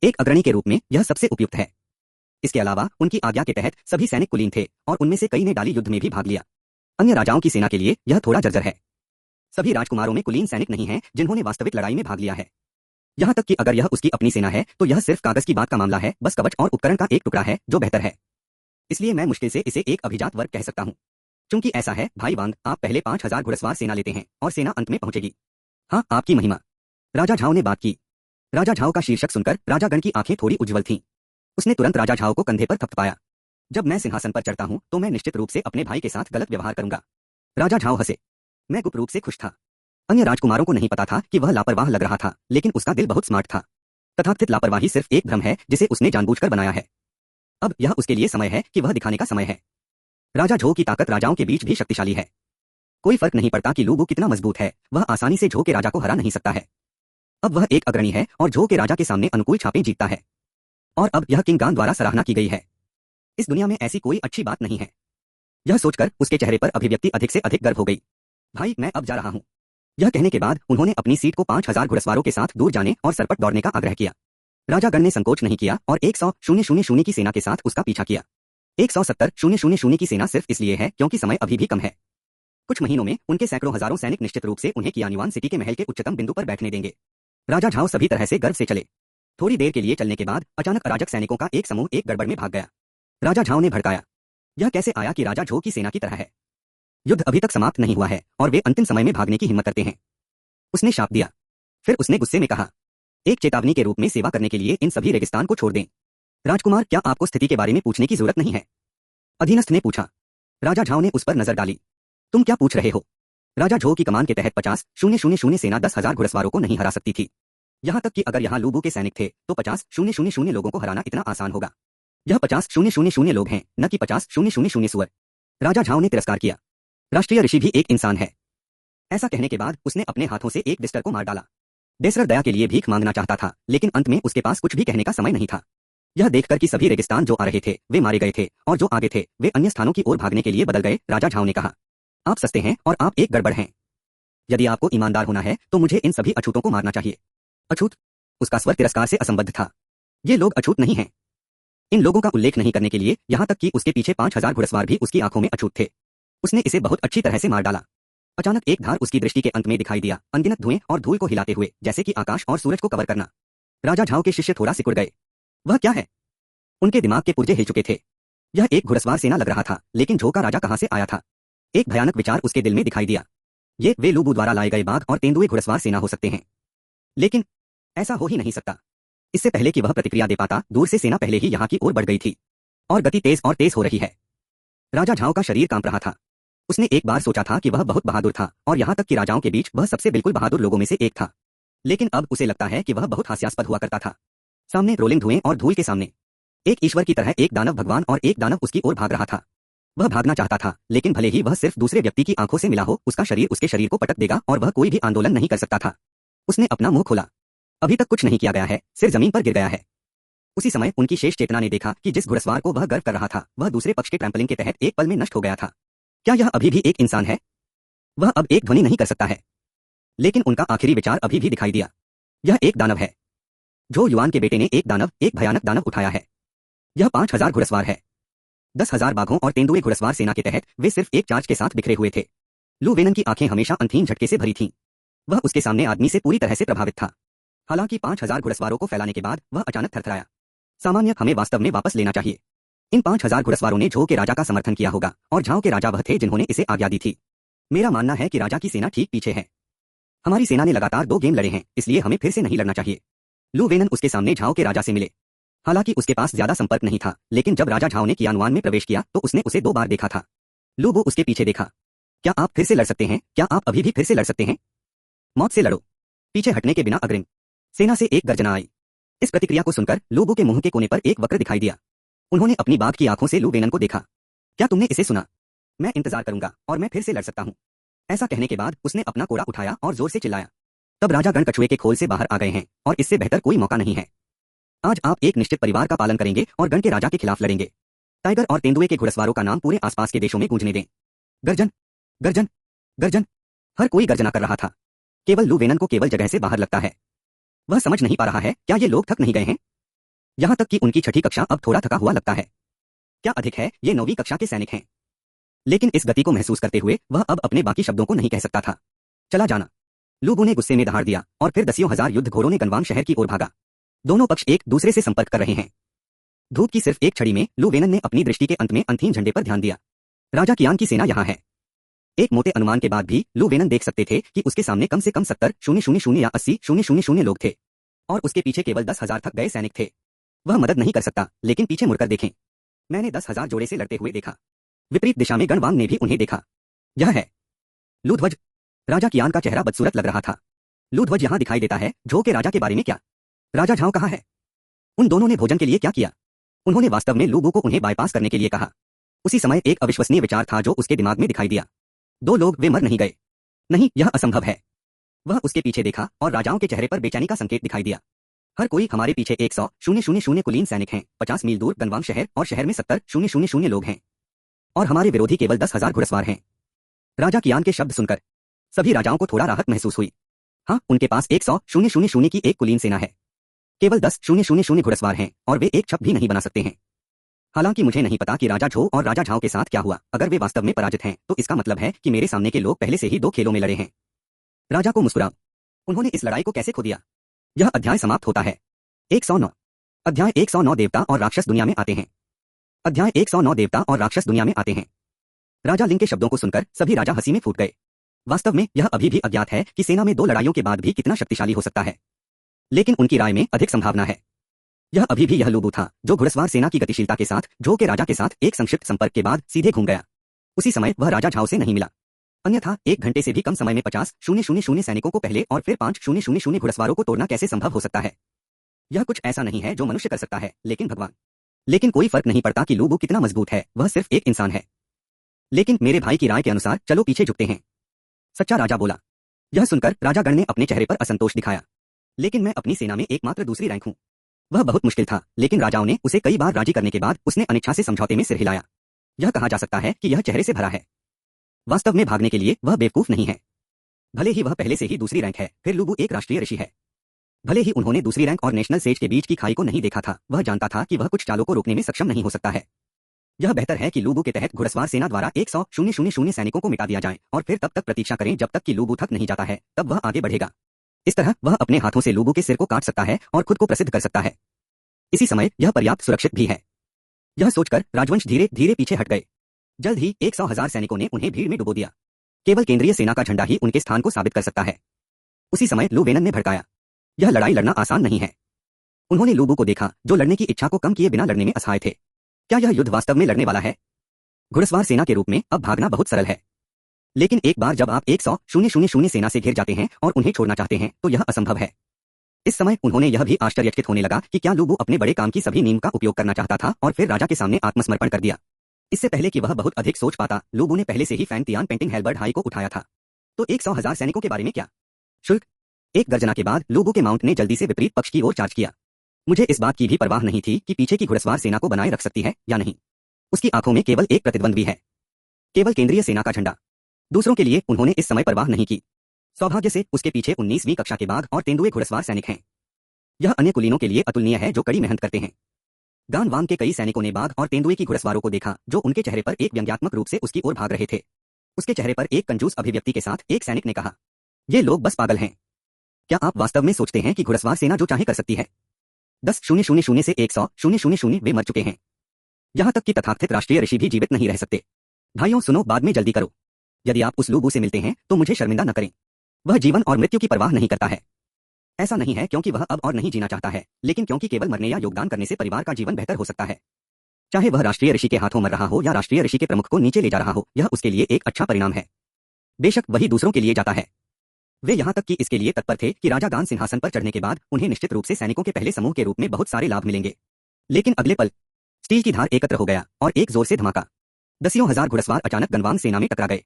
एक अग्रणी के रूप में यह सबसे उपयुक्त है। इसके अलावा उनकी आज्ञा के तहत सभी सैनिक कुलीन थे और उनमें से कई ने डाली युद्ध में भी भाग लिया। अन्य राजाओं की सेना के लिए यह थोड़ा जर्जर है। सभी राजकुमारों में कुलीन सैनिक नहीं हैं जिन्होंने वास्तविक लड़ाई में भाग लिया है। यहाँ तक कि अगर यह उसकी अपनी सेना है तो यह सिर्फ कागज की बात का मामला है, बस कवच और उपकरण का एक टुकड़ा है जो बेहतर है। इसलिए मैं मुश्किल से इसे एक अभिजात वर्ग कह सकता हूँ। चूंकि ऐसा है भाई वांग, आप पहले 5,000 घुड़सवार सेना लेते हैं और सेना अंत में पहुंचेगी। हाँ, आपकी महिमा। राजा झाओ ने बात की। राजा झाओ का शीर्षक सुनकर राजागण की आंखें थोड़ी उज्ज्वल थीं। उसने तुरंत राजा झाओ को कंधे पर थपथपाया। जब मैं सिंहासन पर चढ़ता हूं तो मैं निश्चित रूप से अपने भाई के साथ गलत व्यवहार करूंगा। राजा झाओ हंसे। मैं गुप्त रूप से खुश था। अन्य राजकुमारों को नहीं पता था कि वह लापरवाह लग रहा था, लेकिन उसका दिल बहुत स्मार्ट था। तथाकथित लापरवाही सिर्फ एक भ्रम है जिसे उसने जानबूझकर बनाया है। अब यह उसके लिए समय है कि वह दिखाने का समय है। राजा झो की ताकत राजाओं के बीच भी शक्तिशाली है। कोई फर्क नहीं पड़ता कि लू बू कितना मजबूत है, वह आसानी से झो के राजा को हरा नहीं सकता है। अब वह एक अग्रणी है और झो के राजा के सामने अनुकूल छापें जीतता है। और अब यह किंग गान द्वारा सराहना की गई है। इस दुनिया में ऐसी कोई अच्छी बात नहीं है। यह सोचकर उसके चेहरे पर अभिव्यक्ति अधिक से अधिक गर्व हो गई। भाई मैं अब जा रहा हूँ। यह कहने के बाद उन्होंने अपनी सीट को 5,000 घुड़सवारों के साथ दूर जाने और सरपट दौड़ने का आग्रह किया। राजागण ने संकोच नहीं किया और 100,000 की सेना के साथ उसका पीछा किया। 170,000 की सेना सिर्फ इसलिए है क्योंकि समय अभी भी कम है। कुछ महीनों में उनके सैकड़ों हजारों सैनिक निश्चित रूप से उन्हें कियानयुआन सिटी के महल के उच्चतम बिंदु पर बैठने देंगे। राजा झाओ सभी तरह से गर्व से चले। थोड़ी देर के लिए चलने के बाद अचानक अराजक सैनिकों का एक समूह एक गड़बड़ में भाग गया। राजा झाओ ने भड़काया, यह कैसे आया कि राजा झो की सेना की तरह है? युद्ध अभी तक समाप्त नहीं हुआ है और वे अंतिम समय में भागने की हिम्मत करते हैं। उसने शाप दिया। फिर उसने गुस्से में कहा, एक चेतावनी के रूप में सेवा करने के लिए इन सभी रेगिस्तान को छोड़ दें। राजकुमार, क्या आपको स्थिति के बारे में पूछने की जरूरत नहीं है? अधीनस्थ ने पूछा। राजा झाओ ने उस पर नजर डाली। तुम क्या पूछ रहे हो? राजा झो की कमान के तहत 50,000 सेना 10,000 घुड़सवारों को नहीं हरा सकती थी। यहाँ तक कि अगर यहाँ लूबू के सैनिक थे तो 50,000 लोगों को हराना इतना आसान होगा। यह 50,000 लोग हैं, न कि 50,000 सुअर। राजा झाओ ने तिरस्कार किया। राष्ट्रीय ऋषि भी एक इंसान है। ऐसा कहने के बाद उसने अपने हाथों से एक डिस्टर को मार डाला। डेसरर दया के लिए भीख मांगना चाहता था, लेकिन अंत में उसके पास कुछ भी कहने का समय नहीं था। यह देखकर कि सभी रेगिस्तान जो आ रहे थे वे मारे गए थे और जो आगे थे वे अन्य स्थानों की ओर भागने के लिए बदल गए, राजा झाओ ने कहा, आप सस्ते हैं और आप एक गड़बड़ हैं। यदि आपको ईमानदार होना है तो मुझे इन सभी अछूतों को मारना चाहिए। अछूत? उसका स्वर तिरस्कार से असंबद्ध था। ये लोग अछूत नहीं हैं। इन लोगों का उल्लेख नहीं करने के लिए यहाँ तक कि उसके पीछे 5,000 घुड़सवार भी उसकी आंखों में अछूत थे। उसने इसे बहुत अच्छी तरह से मार डाला। अचानक एक धार उसकी दृष्टि के अंत में दिखाई दिया, अनगिनत धुएं और धूल को हिलाते हुए, जैसे कि आकाश और सूरज को कवर करना। राजा झाओ के शिष्य थोड़ा सिकुड़ गए। वह क्या है? उनके दिमाग के पुर्जे हिल चुके थे। यह एक घुड़सवार सेना लग रहा था, लेकिन झो का राजा कहां से आया था? एक भयानक विचार उसके दिल में दिखाई दिया। ये वे लूबू द्वारा लाए गए बाघ और तेंदुए घुड़सवार सेना हो सकते हैं। लेकिन ऐसा हो ही नहीं सकता। इससे पहले कि वह प्रतिक्रिया दे पाता, दूर से सेना पहले ही यहाँ की ओर बढ़ गई थी और गति तेज और तेज हो रही है। राजा झाओ का शरीर कांप रहा था। उसने एक बार सोचा था कि वह बहुत बहादुर था और यहाँ तक कि राजाओं के बीच वह सबसे बिल्कुल बहादुर लोगों में से एक था। लेकिन अब उसे लगता है कि वह बहुत हास्यास्पद हुआ करता था। सामने रोलिंग धुएं और धूल के सामने एक ईश्वर की तरह एक दानव भगवान और एक दानव उसकी ओर भाग रहा था। वह भागना चाहता था, लेकिन भले ही वह सिर्फ दूसरे व्यक्ति की आंखों से मिला हो, उसका शरीर उसके शरीर को पटक देगा और वह कोई भी आंदोलन नहीं कर सकता था। उसने अपना मुंह खोला। अभी तक कुछ नहीं किया गया है, सिर जमीन पर गिर गया है। उसी समय उनकी शेष चेतना ने देखा कि जिस घुड़सवार को वह गर्व कर रहा था वह दूसरे पक्ष के ट्रैम्पलिंग के तहत एक पल में नष्ट हो गया था। क्या यह अभी भी एक इंसान है? वह अब एक ध्वनि नहीं कर सकता है। लेकिन उनका आखिरी विचार अभी भी दिखाई दिया। यह एक दानव है। जो युआन के बेटे ने एक भयानक दानव उठाया है। यह 5,000 घुड़सवार है। 10,000 बाघों और तेंदुए घुड़सवार सेना के तहत वे सिर्फ एक चार्ज के साथ बिखरे हुए थे। लू वेनन की आंखें हमेशा अंतहीन झटके से भरी थीं। वह उसके सामने आदमी से पूरी तरह से प्रभावित था। हालांकि 5,000 घुड़सवारों को फैलाने के बाद वह अचानक थरथराया। सामान्य हमें वास्तव में वापस लेना चाहिए। इन 5,000 घुड़सवारों ने झो के राजा का समर्थन किया होगा और झाओ के राजा वह थे जिन्होंने इसे आज्ञा दी थी। मेरा मानना है कि राजा की सेना ठीक पीछे है। हमारी सेना ने लगातार 2 गेम लड़े हैं, इसलिए हमें फिर से नहीं लड़ना चाहिए। लू वेनन उसके सामने झाओ के राजा से मिले। हालांकि उसके पास ज्यादा संपर्क नहीं था, लेकिन जब राजा झाओ ने कियानुआन में प्रवेश किया तो उसने उसे 2 बार देखा था। लू वो उसके पीछे देखा। क्या आप फिर से लड़ सकते हैं? क्या आप अभी भी फिर से लड़ सकते हैं? मौत से लड़ो। पीछे हटने के बिना अग्रिम। सेना से एक गर्जना आई। इस प्रतिक्रिया को सुनकर लूबू के मुंह के कोने पर एक वक्र दिखाई दिया। उन्होंने अपनी बाघ की आंखों से लू वेनन को देखा। क्या तुमने इसे सुना? मैं इंतजार करूंगा और मैं फिर से लड़ सकता हूं। ऐसा कहने के बाद उसने अपना कोड़ा उठाया और जोर से चिल्लाया। तब राजा गण कछुए के खोल से बाहर आ गए हैं और इससे बेहतर कोई मौका नहीं है। आज आप एक निश्चित परिवार का पालन करेंगे और गण के राजा के खिलाफ लड़ेंगे। टाइगर और तेंदुए के घुड़सवारों का नाम पूरे आसपास के देशों में गूंजने दें। गर्जन, गर्जन, गर्जन। हर कोई गर्जना कर रहा था। केवल लू वेनन को केवल जगह से बाहर लगता है। वह समझ नहीं पा रहा है, क्या ये लोग थक नहीं गए हैं? यहाँ तक कि उनकी छठी कक्षा अब थोड़ा थका हुआ लगता है। क्या अधिक है, ये 9वीं कक्षा के सैनिक हैं। लेकिन इस गति को महसूस करते हुए वह अब अपने बाकी शब्दों को नहीं कह सकता था। चला जाना। लूबू ने गुस्से में दहाड़ दिया और फिर 10,000 युद्ध घोड़ों ने गनवांग शहर की ओर भागा। दोनों पक्ष एक दूसरे से संपर्क कर रहे हैं। धूप की सिर्फ एक छड़ी में लू वेनन ने अपनी दृष्टि के अंत में अंतिम झंडे पर ध्यान दिया। राजा कियान की सेना यहाँ है। एक मोटे अनुमान के बाद भी लू वेनन देख सकते थे कि उसके सामने कम से कम 70,000 या 80,000 लोग थे और उसके पीछे केवल 10,000 थक गए सैनिक थे। वह मदद नहीं कर सकता, लेकिन पीछे मुड़कर देखें। मैंने 10,000 जोड़े से लड़ते हुए देखा। विपरीत दिशा में गणवांग ने भी उन्हें देखा। यह है लूध्वज। राजा कियान का चेहरा बदसूरत लग रहा था। लूध्वज यहाँ दिखाई देता है। झो के राजा के बारे में क्या? राजा झाओ कहाँ है? उन दोनों ने भोजन के लिए क्या किया? उन्होंने वास्तव में लूबू को उन्हें बाईपास करने के लिए कहा। उसी समय एक अविश्वसनीय विचार था जो उसके दिमाग में दिखाई दिया। 2 लोग, वे मर नहीं गए। नहीं, यह असंभव है। वह उसके पीछे देखा और राजाओं के चेहरे पर बेचैनी का संकेत दिखाई दिया। हर कोई हमारे पीछे 100,000 कुलीन सैनिक हैं। 50 मील दूर गनवांग शहर और शहर में 70,000 लोग हैं और हमारे विरोधी केवल 10,000 घुड़सवार हैं। राजा कियान के शब्द सुनकर सभी राजाओं को थोड़ा राहत महसूस हुई। हाँ, उनके पास 100,000 की एक कुलीन सेना है। केवल 10,000 घुड़सवार हैं और वे एक छप भी नहीं बना सकते हैं। हालांकि मुझे नहीं पता कि राजा झो और राजा झाओ के साथ क्या हुआ। अगर वे वास्तव में पराजित हैं तो इसका मतलब है कि मेरे सामने के लोग पहले से ही 2 खेलों में लड़े हैं। राजा को मुस्कुराओ। उन्होंने इस लड़ाई को कैसे खो दिया? यह अध्याय समाप्त होता है। 109। अध्याय 109 देवता और राक्षस दुनिया में आते हैं। अध्याय 109 देवता और राक्षस दुनिया में आते हैं। राजा लिंग के शब्दों को सुनकर सभी राजा हंसी में फूट गए। वास्तव में यह अभी भी अज्ञात है कि सेना में 2 लड़ाइयों के बाद भी कितना शक्तिशाली हो सकता है, लेकिन उनकी राय में अधिक संभावना है। यह अभी भी यह लूबू था जो घुड़सवार सेना की गतिशीलता के साथ झो के राजा के साथ एक संक्षिप्त संपर्क के बाद सीधे घूम गया। उसी समय वह राजा झाओ से नहीं मिला, अन्यथा 1 घंटे से भी कम समय में 50,000 सैनिकों को पहले और फिर 5,000 घुड़सवारों को तोड़ना कैसे संभव हो सकता है। यह कुछ ऐसा नहीं है जो मनुष्य कर सकता है, लेकिन भगवान। लेकिन कोई फर्क नहीं पड़ता कि लूबू कितना मजबूत है, वह सिर्फ एक इंसान है। लेकिन मेरे भाई की राय के अनुसार चलो पीछे झुकते हैं, सच्चा राजा बोला। यह सुनकर राजागण ने अपने चेहरे पर असंतोष दिखाया। लेकिन मैं अपनी सेना में एकमात्र दूसरी रैंक हूं। वह बहुत मुश्किल था, लेकिन राजाओं ने उसे कई बार राजी करने के बाद उसने अनिच्छा से समझौते में सिर हिलाया। यह कहा जा सकता है कि यह चेहरे से भरा है। वास्तव में भागने के लिए वह बेवकूफ नहीं है। भले ही वह पहले से ही दूसरी रैंक है, फिर लूबू एक राष्ट्रीय ऋषि है। भले ही उन्होंने दूसरी रैंक और नेशनल सेज के बीच की खाई को नहीं देखा था, वह जानता था कि वह कुछ चालों को रोकने में सक्षम नहीं हो सकता है। यह बेहतर है कि लूबू के तहत घुड़सवार सेना द्वारा 100,000 सैनिकों को मिटा दिया जाए और फिर तब तक प्रतीक्षा करें जब तक कि लूबू थक नहीं जाता है, तब वह आगे बढ़ेगा। इस तरह वह अपने हाथों से लूबू के सिर को काट सकता है और खुद को प्रसिद्ध कर सकता है। इसी समय यह पर्याप्त सुरक्षित भी है। यह सोचकर राजवंश धीरे धीरे पीछे हट गए। जल्द ही 100,000 सैनिकों ने उन्हें भीड़ में डुबो दिया। केवल केंद्रीय सेना का झंडा ही उनके स्थान को साबित कर सकता है। उसी समय लू वेनन ने भड़काया, यह लड़ाई लड़ना आसान नहीं है। उन्होंने लूबू को देखा जो लड़ने की इच्छा को कम किए बिना लड़ने में असहाय थे। क्या यह युद्ध वास्तव में लड़ने वाला है? घुड़सवार सेना के रूप में अब भागना बहुत सरल है, लेकिन एक बार जब आप 100,000 सेना से घिर जाते हैं और उन्हें छोड़ना चाहते हैं तो यह असंभव है। इस समय उन्होंने यह भी आश्चर्यचकित होने लगा कि क्या लूबू अपने बड़े काम की सभी नींव का उपयोग करना चाहता था और फिर राजा के सामने आत्मसमर्पण कर दिया। इससे पहले कि वह बहुत अधिक सोच पाता, लूबू ने पहले से ही फैंग तियान पेंटिंग हेल्बर्ड हाई को उठाया था। तो 100,000 सैनिकों के बारे में क्या? शुल्क। एक गर्जना के बाद लूबू के माउंट ने जल्दी से विपरीत पक्ष की ओर चार्ज किया। मुझे इस बात की भी परवाह नहीं थी कि पीछे की घुड़सवार सेना को बनाए रख सकती है या नहीं। उसकी आंखों में केवल एक प्रतिद्वंद भी है, केवल केंद्रीय सेना का झंडा। दूसरों के लिए उन्होंने इस समय परवाह नहीं की। सौभाग्य से उसके पीछे 19वीं कक्षा के बाघ और तेंदुए घुड़सवार सैनिक हैं। यह अन्य कुलीनों के लिए अतुलनीय है जो कड़ी मेहनत करते हैं। गान वांग के कई सैनिकों ने बाघ और तेंदुए की घुड़सवारों को देखा जो उनके चेहरे पर एक व्यंग्यात्मक रूप से उसकी ओर भाग रहे थे। उसके चेहरे पर एक कंजूस अभिव्यक्ति के साथ एक सैनिक ने कहा, ये लोग बस पागल हैं। क्या आप वास्तव में सोचते हैं कि घुड़सवार सेना जो चाहे कर सकती है? 10,000 से 100,000 वे मर चुके हैं। यहां तक कि तथाकथित राष्ट्रीय ऋषि भी जीवित नहीं रह सकते। भाइयों सुनो, बाद में जल्दी करो। यदि आप उस लूबू से मिलते हैं तो मुझे शर्मिंदा न करें। वह जीवन और मृत्यु की परवाह नहीं करता है। ऐसा नहीं है क्योंकि वह अब और नहीं जीना चाहता है, लेकिन क्योंकि केवल मरने या योगदान करने से परिवार का जीवन बेहतर हो सकता है। चाहे वह राष्ट्रीय ऋषि के हाथों मर रहा हो या राष्ट्रीय ऋषि के प्रमुख को नीचे ले जा रहा हो, यह उसके लिए एक अच्छा परिणाम है। बेशक वही दूसरों के लिए जाता है। वे यहाँ तक कि इसके लिए तत्पर थे कि राजा गान सिंहासन पर चढ़ने के बाद उन्हें निश्चित रूप से सैनिकों के पहले समूह के रूप में बहुत सारे लाभ मिलेंगे। लेकिन अगले पल स्टील की धार एकत्र हो गया और एक जोर से धमाका। 10,000 घुड़सवार अचानक गणवांग सेना में टकरा गए।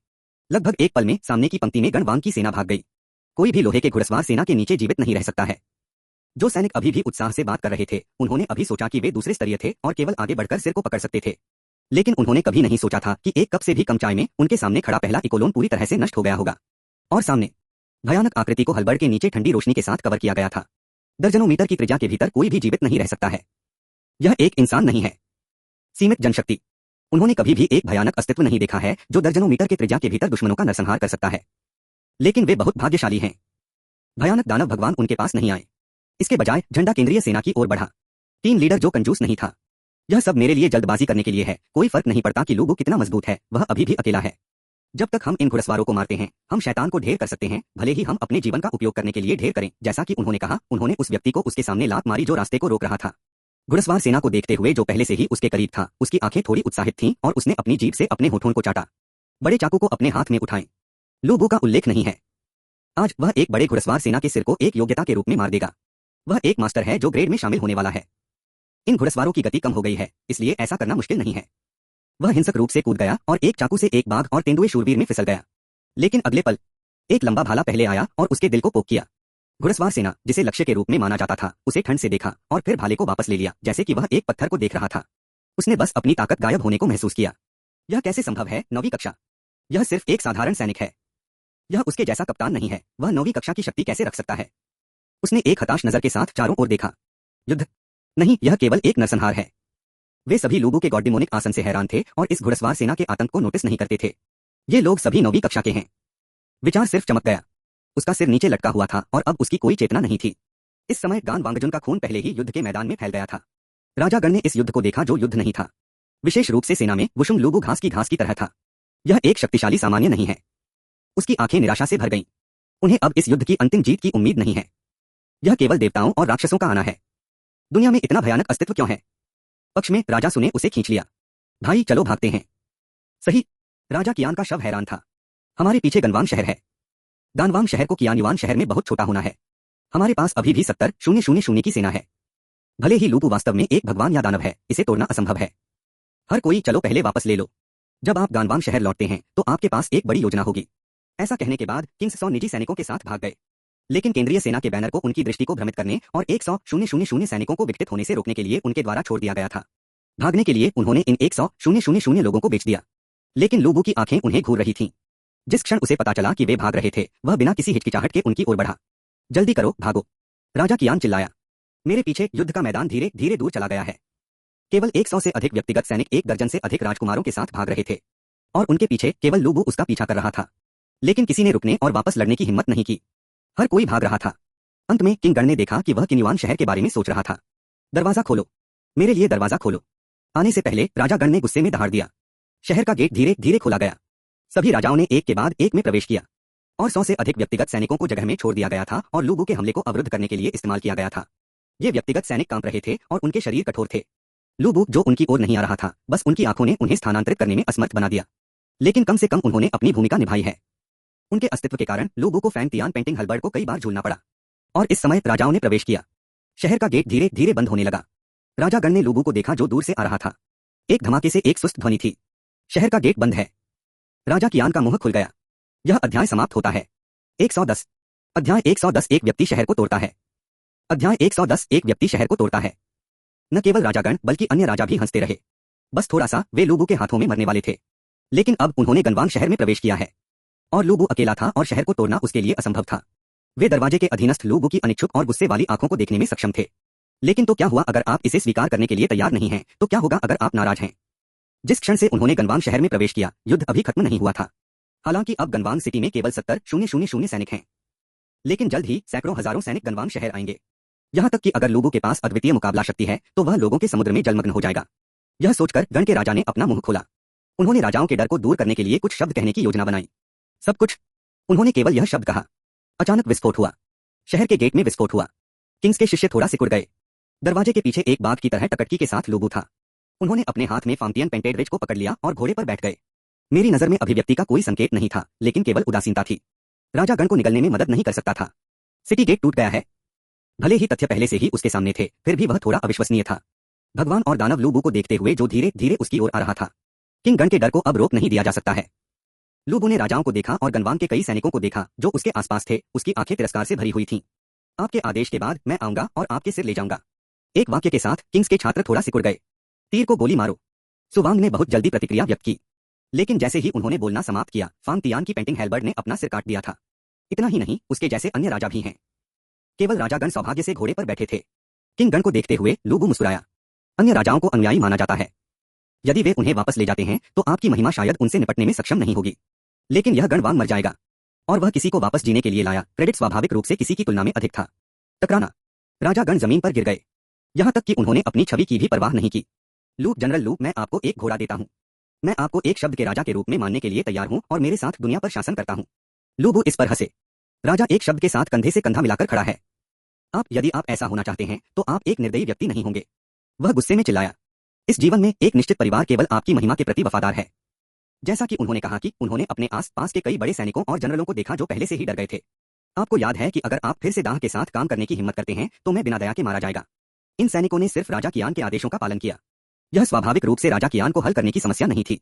लगभग एक पल में सामने की पंक्ति में गणवांग की सेना भाग गई। कोई भी लोहे के घुड़सवार सेना के नीचे जीवित नहीं रह सकता है। जो सैनिक अभी भी उत्साह से बात कर रहे थे, उन्होंने अभी सोचा कि वे दूसरे स्तरीय थे और केवल आगे बढ़कर सिर को पकड़ सकते थे। लेकिन उन्होंने कभी नहीं सोचा था कि एक कप से भी कम चाय में उनके सामने खड़ा पहला इकोलोन पूरी तरह से नष्ट हो गया होगा। और सामने भयानक आकृति को हलबड़ के नीचे ठंडी रोशनी के साथ कवर किया गया था। दर्जनों मीटर की त्रिज्या के भीतर कोई भी जीवित नहीं रह सकता है। यह एक इंसान नहीं है, सीमित जनशक्ति। उन्होंने कभी भी एक भयानक अस्तित्व नहीं देखा है जो दर्जनों मीटर के त्रिज्या के भीतर दुश्मनों का नरसंहार कर सकता है। लेकिन वे बहुत भाग्यशाली हैं। भयानक दानव भगवान उनके पास नहीं आए। इसके बजाय झंडा केंद्रीय सेना की ओर बढ़ा। टीम लीडर जो कंजूस नहीं था। यह सब मेरे लिए जल्दबाजी करने के लिए है। कोई फर्क नहीं पड़ता कि लूबू कितना मजबूत है, वह अभी भी अकेला है। जब तक हम इन घुड़सवारों को मारते हैं, हम शैतान को ढेर कर सकते हैं, भले ही हम अपने जीवन का उपयोग करने के लिए ढेर करें। जैसा कि उन्होंने कहा, उन्होंने उस व्यक्ति को उसके सामने लात मारी जो रास्ते को रोक रहा था। घुड़सवार सेना को देखते हुए जो पहले से ही उसके करीब था, उसकी आंखें थोड़ी उत्साहित थीं और उसने अपनी जीभ से अपने होठों को चाटा। बड़े चाकू को अपने हाथ में उठाएं। लूबू का उल्लेख नहीं है। आज वह एक बड़े घुड़सवार सेना के सिर को एक योग्यता के रूप में मार देगा। वह एक मास्टर है जो ग्रेड में शामिल होने वाला है। इन घुड़सवारों की गति कम हो गई है, इसलिए ऐसा करना मुश्किल नहीं है। वह हिंसक रूप से कूद गया और एक चाकू से एक बाघ और तेंदुए शूरवीर में फिसल गया। लेकिन अगले पल एक लंबा भाला पहले आया और उसके दिल को पोक किया। घुड़सवार सेना, जिसे लक्ष्य के रूप में माना जाता था, उसे ठंड से देखा और फिर भाले को वापस ले लिया, जैसे कि वह एक पत्थर को देख रहा था। उसने बस अपनी ताकत गायब होने को महसूस किया। यह कैसे संभव है? 9वीं कक्षा। यह सिर्फ एक साधारण सैनिक है। यह उसके जैसा कप्तान नहीं है। वह 9वीं कक्षा की शक्ति कैसे रख सकता है? उसने एक हताश नजर के साथ चारों ओर देखा। युद्ध नहीं, यह केवल एक नरसंहार है। वे सभी लूबू के गॉड-डिमोनिक आसन से हैरान थे और इस घुड़सवार सेना के आतंक को नोटिस नहीं करते थे। ये लोग सभी 9वीं कक्षा के हैं। विचार सिर्फ चमक गया। उसका सिर नीचे लटका हुआ था और अब उसकी कोई चेतना नहीं थी। इस समय गान वांगजुन का खून पहले ही युद्ध के मैदान में फैल गया था। राजागण ने इस युद्ध को देखा जो युद्ध नहीं था। विशेष रूप से सेना में वुशुंग लूबू घास की तरह था। यह एक शक्तिशाली सामान्य नहीं है। उसकी आंखें निराशा से भर गईं। उन्हें अब इस युद्ध की अंतिम जीत की उम्मीद नहीं है। यह केवल देवताओं और राक्षसों का आना है। दुनिया में इतना भयानक अस्तित्व क्यों है? पक्ष में राजा सुने उसे खींच लिया। भाई चलो भागते हैं। सही। राजा कियान का शव हैरान था। हमारे पीछे गनवांग शहर है। गानवांग शहर को कियानयुआन शहर में बहुत छोटा होना है। हमारे पास अभी भी 70,000 की सेना है। भले ही लूबू वास्तव में एक भगवान या दानव है, इसे तोड़ना असंभव है। हर कोई चलो पहले वापस ले लो। जब आप गानवांग शहर लौटते हैं तो आपके पास एक बड़ी योजना होगी। ऐसा कहने के बाद किंग्स 100 निजी सैनिकों के साथ भाग गए। लेकिन केंद्रीय सेना के बैनर को उनकी दृष्टि को भ्रमित करने और 100,000 सैनिकों को विकसित होने से रोकने के लिए उनके द्वारा छोड़ दिया गया था। भागने के लिए उन्होंने इन 100,000 लोगों को बेच दिया। लेकिन लूबू की आंखें उन्हें घूर रही थीं। जिस क्षण उसे पता चला कि वे भाग रहे थे, वह बिना किसी हिचकिचाहट के उनकी ओर बढ़ा। जल्दी करो, भागो। राजा कियान चिल्लाया। मेरे पीछे युद्ध का मैदान धीरे धीरे दूर चला गया है। केवल 100 से अधिक व्यक्तिगत सैनिक 1 दर्जन से अधिक राजकुमारों के साथ भाग रहे थे और उनके पीछे केवल लूबू उसका पीछा कर रहा था। लेकिन किसी ने रुकने और वापस लड़ने की हिम्मत नहीं की। हर कोई भाग रहा था। अंत में किंगगण ने देखा कि वह किन्युआन शहर के बारे में सोच रहा था। दरवाजा खोलो, मेरे लिए दरवाजा खोलो। आने से पहले राजागण ने गुस्से में दहाड़ दिया। शहर का गेट धीरे धीरे खोला गया। सभी राजाओं ने एक के बाद एक में प्रवेश किया और 100 से अधिक व्यक्तिगत सैनिकों को जगह में छोड़ दिया गया था और लूबू के हमले को अवरुद्ध करने के लिए इस्तेमाल किया गया था। ये व्यक्तिगत सैनिक कांप रहे थे और उनके शरीर कठोर थे। लूबू जो उनकी ओर नहीं आ रहा था, बस उनकी आंखों ने उन्हें स्थानांतरित करने में असमर्थ बना दिया। लेकिन कम से कम उन्होंने अपनी भूमिका निभाई है। उनके अस्तित्व के कारण लूबू को फैंग तियान पेंटिंग हलबर्ड को कई बार झूलना पड़ा। और इस समय राजाओं ने प्रवेश किया। शहर का गेट धीरे धीरे बंद होने लगा। राजागण ने लूबू को देखा जो दूर से आ रहा था। एक धमाके से एक सुस्त ध्वनि थी। शहर का गेट बंद है। राजा कियान का मुंह खुल गया। यह अध्याय समाप्त होता है। 110। अध्याय 110 एक व्यक्ति शहर को तोड़ता है। अध्याय 110 एक व्यक्ति शहर को तोड़ता है। न केवल राजागण बल्कि अन्य राजा भी हंसते रहे। बस थोड़ा सा वे लूबू के हाथों में मरने वाले थे। लेकिन अब उन्होंने गनवांग शहर में प्रवेश किया है और लूबू अकेला था और शहर को तोड़ना उसके लिए असंभव था। वे दरवाजे के अधीनस्थ लूबू की अनिच्छुक और गुस्से वाली आंखों को देखने में सक्षम थे। लेकिन तो क्या हुआ अगर आप इसे स्वीकार करने के लिए तैयार नहीं हैं? तो क्या होगा अगर आप नाराज हैं? जिस क्षण से उन्होंने गनवांग शहर में प्रवेश किया, युद्ध अभी खत्म नहीं हुआ था। हालांकि अब गनवांग सिटी में केवल 70,000 सैनिक हैं। लेकिन जल्द ही सैकड़ों हजारों सैनिक गनवांग शहर आएंगे। यहां तक कि अगर लूबू के पास अद्वितीय मुकाबला शक्ति है तो वह लोगों के समुद्र में जलमग्न हो जाएगा। यह सोचकर गण के राजा ने अपना मुंह खोला। उन्होंने राजाओं के डर को दूर करने के लिए कुछ शब्द कहने की योजना बनाई। सब कुछ। उन्होंने केवल यह शब्द कहा। अचानक विस्फोट हुआ। शहर के गेट में विस्फोट हुआ। किंग्स के शिष्य थोड़ा सिकुड़ गए। दरवाजे के पीछे एक बाघ की तरह टकटकी के साथ लूबू था। उन्होंने अपने हाथ में फांतियन पेंटेड रिच को पकड़ लिया और घोड़े पर बैठ गए। मेरी नजर में अभिव्यक्ति का कोई संकेत नहीं था, लेकिन केवल उदासीनता थी। राजागण को निकलने में मदद नहीं कर सकता था। सिटी गेट टूट गया है। भले ही तथ्य पहले से ही उसके सामने थे, फिर भी वह थोड़ा अविश्वसनीय था। भगवान और दानव लूबू को देखते हुए जो धीरे धीरे उसकी ओर आ रहा था। किंगगण के डर को अब रोक नहीं दिया जा सकता है। लूबू ने राजाओं को देखा और गनवांग के कई सैनिकों को देखा जो उसके आसपास थे। उसकी आंखें तिरस्कार से भरी हुई थीं। आपके आदेश के बाद मैं आऊंगा और आपके सिर ले जाऊंगा। एक वाक्य के साथ किंग्स के छात्र थोड़ा सिकुड़ गए। तीर को गोली मारो। सुवांग ने बहुत जल्दी प्रतिक्रिया व्यक्त की। लेकिन जैसे ही उन्होंने बोलना समाप्त किया, फांग तियान की पेंटिंग हेलबर्ड ने अपना सिर काट दिया था। इतना ही नहीं, उसके जैसे अन्य राजा भी हैं। केवल राजागण सौभाग्य से घोड़े पर बैठे थे। किंगगण को देखते हुए लूबू मुस्कुराया। अन्य राजाओं को अनुयायी माना जाता है। यदि वे उन्हें वापस ले जाते हैं तो आपकी महिमा शायद उनसे निपटने में सक्षम नहीं होगी। लेकिन यह गणवांग मर जाएगा और वह किसी को वापस जीने के लिए लाया। क्रेडिट स्वाभाविक रूप से किसी की तुलना में अधिक था। टकराना। राजागण जमीन पर गिर गए। यहां तक कि उन्होंने अपनी छवि की भी परवाह नहीं की। लूप जनरल लूप, मैं आपको एक घोड़ा देता हूं। मैं आपको एक शब्द के राजा के रूप में मानने के लिए तैयार हूं और मेरे साथ दुनिया पर शासन करता हूं। लूबू इस पर हंसे। राजा एक शब्द के साथ कंधे से कंधा मिलाकर खड़ा है। यदि आप ऐसा होना चाहते हैं तो आप एक निर्दयी व्यक्ति नहीं होंगे। वह गुस्से में चिल्लाया। इस जीवन में एक निश्चित परिवार केवल आपकी महिमा के प्रति वफादार है। जैसा कि उन्होंने कहा कि उन्होंने अपने आस पास के कई बड़े सैनिकों और जनरलों को देखा जो पहले से ही डर गए थे। आपको याद है कि अगर आप फिर से दाह के साथ काम करने की हिम्मत करते हैं तो मैं बिना दया के मारा जाएगा। इन सैनिकों ने सिर्फ राजा कियान के आदेशों का पालन किया। यह स्वाभाविक रूप से राजा कियान को हल करने की समस्या नहीं थी,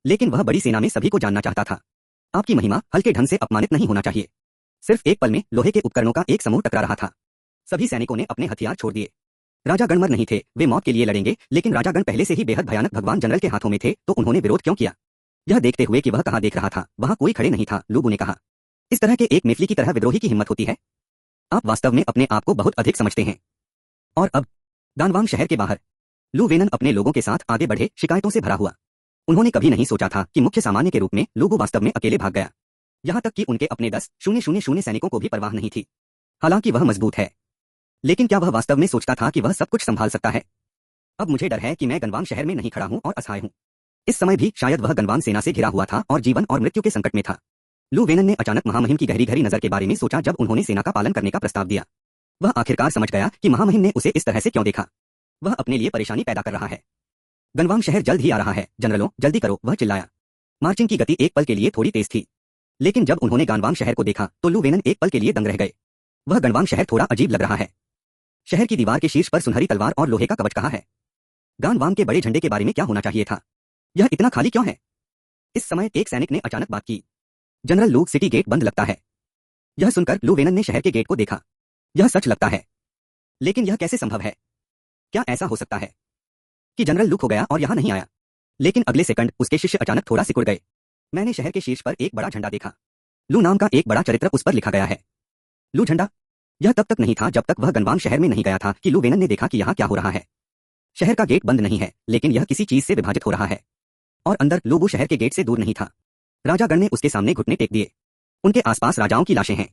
लेकिन वह बड़ी सेना में सभी को जानना चाहता था। आपकी महिमा हल्के ढंग से अपमानित नहीं होना चाहिए। सिर्फ एक पल में लोहे के उपकरणों का एक समूह टकरा रहा था। सभी सैनिकों ने अपने हथियार छोड़ दिए। राजागण मर नहीं थे, वे मौत के लिए लड़ेंगे, लेकिन राजागण पहले से ही बेहद भयानक भगवान जनरल के हाथों में थे, तो उन्होंने विरोध क्यों किया? यह देखते हुए कि वह कहां देख रहा था, वहां कोई खड़े नहीं था, लूबू ने कहा। इस तरह के एक मेफली की तरह विद्रोही की हिम्मत होती है? आप वास्तव में अपने आप को बहुत अधिक समझते हैं। और अब गानवांग शहर के बाहर लू वेनन अपने लोगों के साथ आगे बढ़े, शिकायतों से भरा हुआ। उन्होंने कभी नहीं सोचा था कि मुख्य सामान्य के रूप में लूबू वास्तव में अकेले भाग गया। यहां तक कि उनके अपने 10,000 सैनिकों को भी परवाह नहीं थी। हालांकि वह मजबूत है, लेकिन क्या वह वास्तव में सोचता था कि वह सब कुछ संभाल सकता है? अब मुझे डर है कि मैं गनवांग शहर में नहीं खड़ा हूं और असहाय हूं। इस समय भी शायद वह गनवान सेना से घिरा हुआ था और जीवन और मृत्यु के संकट में था। लू वेनन ने अचानक महामहिम की गहरी गहरी नजर के बारे में सोचा जब उन्होंने सेना का पालन करने का प्रस्ताव दिया। वह आखिरकार समझ गया कि महामहिम ने उसे इस तरह से क्यों देखा। वह अपने लिए परेशानी पैदा कर रहा है। गनवांग शहर जल्द ही आ रहा है, जनरलों जल्दी करो, वह चिल्लाया। मार्चिंग की गति एक पल के लिए थोड़ी तेज थी, लेकिन जब उन्होंने गानवांग शहर को देखा तो लू वेनन एक पल के लिए दंग रह गए। वह गनवांग शहर थोड़ा अजीब लग रहा है। शहर की दीवार के शीर्ष पर सुनहरी तलवार और लोहे का कवच कहाँ है? गानवांग के बड़े झंडे के बारे में क्या होना चाहिए था? यह इतना खाली क्यों है? इस समय एक सैनिक ने अचानक बात की। जनरल लू, सिटी गेट बंद लगता है। यह सुनकर लू वेनन ने शहर के गेट को देखा। यह सच लगता है, लेकिन यह कैसे संभव है? क्या ऐसा हो सकता है कि जनरल लू खो गया और यहां नहीं आया? लेकिन अगले सेकंड उसके शिष्य अचानक थोड़ा सिकुड़ गए। मैंने शहर के शीर्ष पर एक बड़ा झंडा देखा। लू नाम का एक बड़ा चरित्र उस पर लिखा गया है। लू झंडा? यह तब तक नहीं था जब तक वह गनवांग शहर में नहीं गया था कि लू वेनन ने देखा कि यहाँ क्या हो रहा है। शहर का गेट बंद नहीं है, लेकिन यह किसी चीज से विभाजित हो रहा है। और अंदर लू शहर के गेट से दूर नहीं था। राजागण ने उसके सामने घुटने टेक दिए। उनके आसपास राजाओं की लाशें हैं।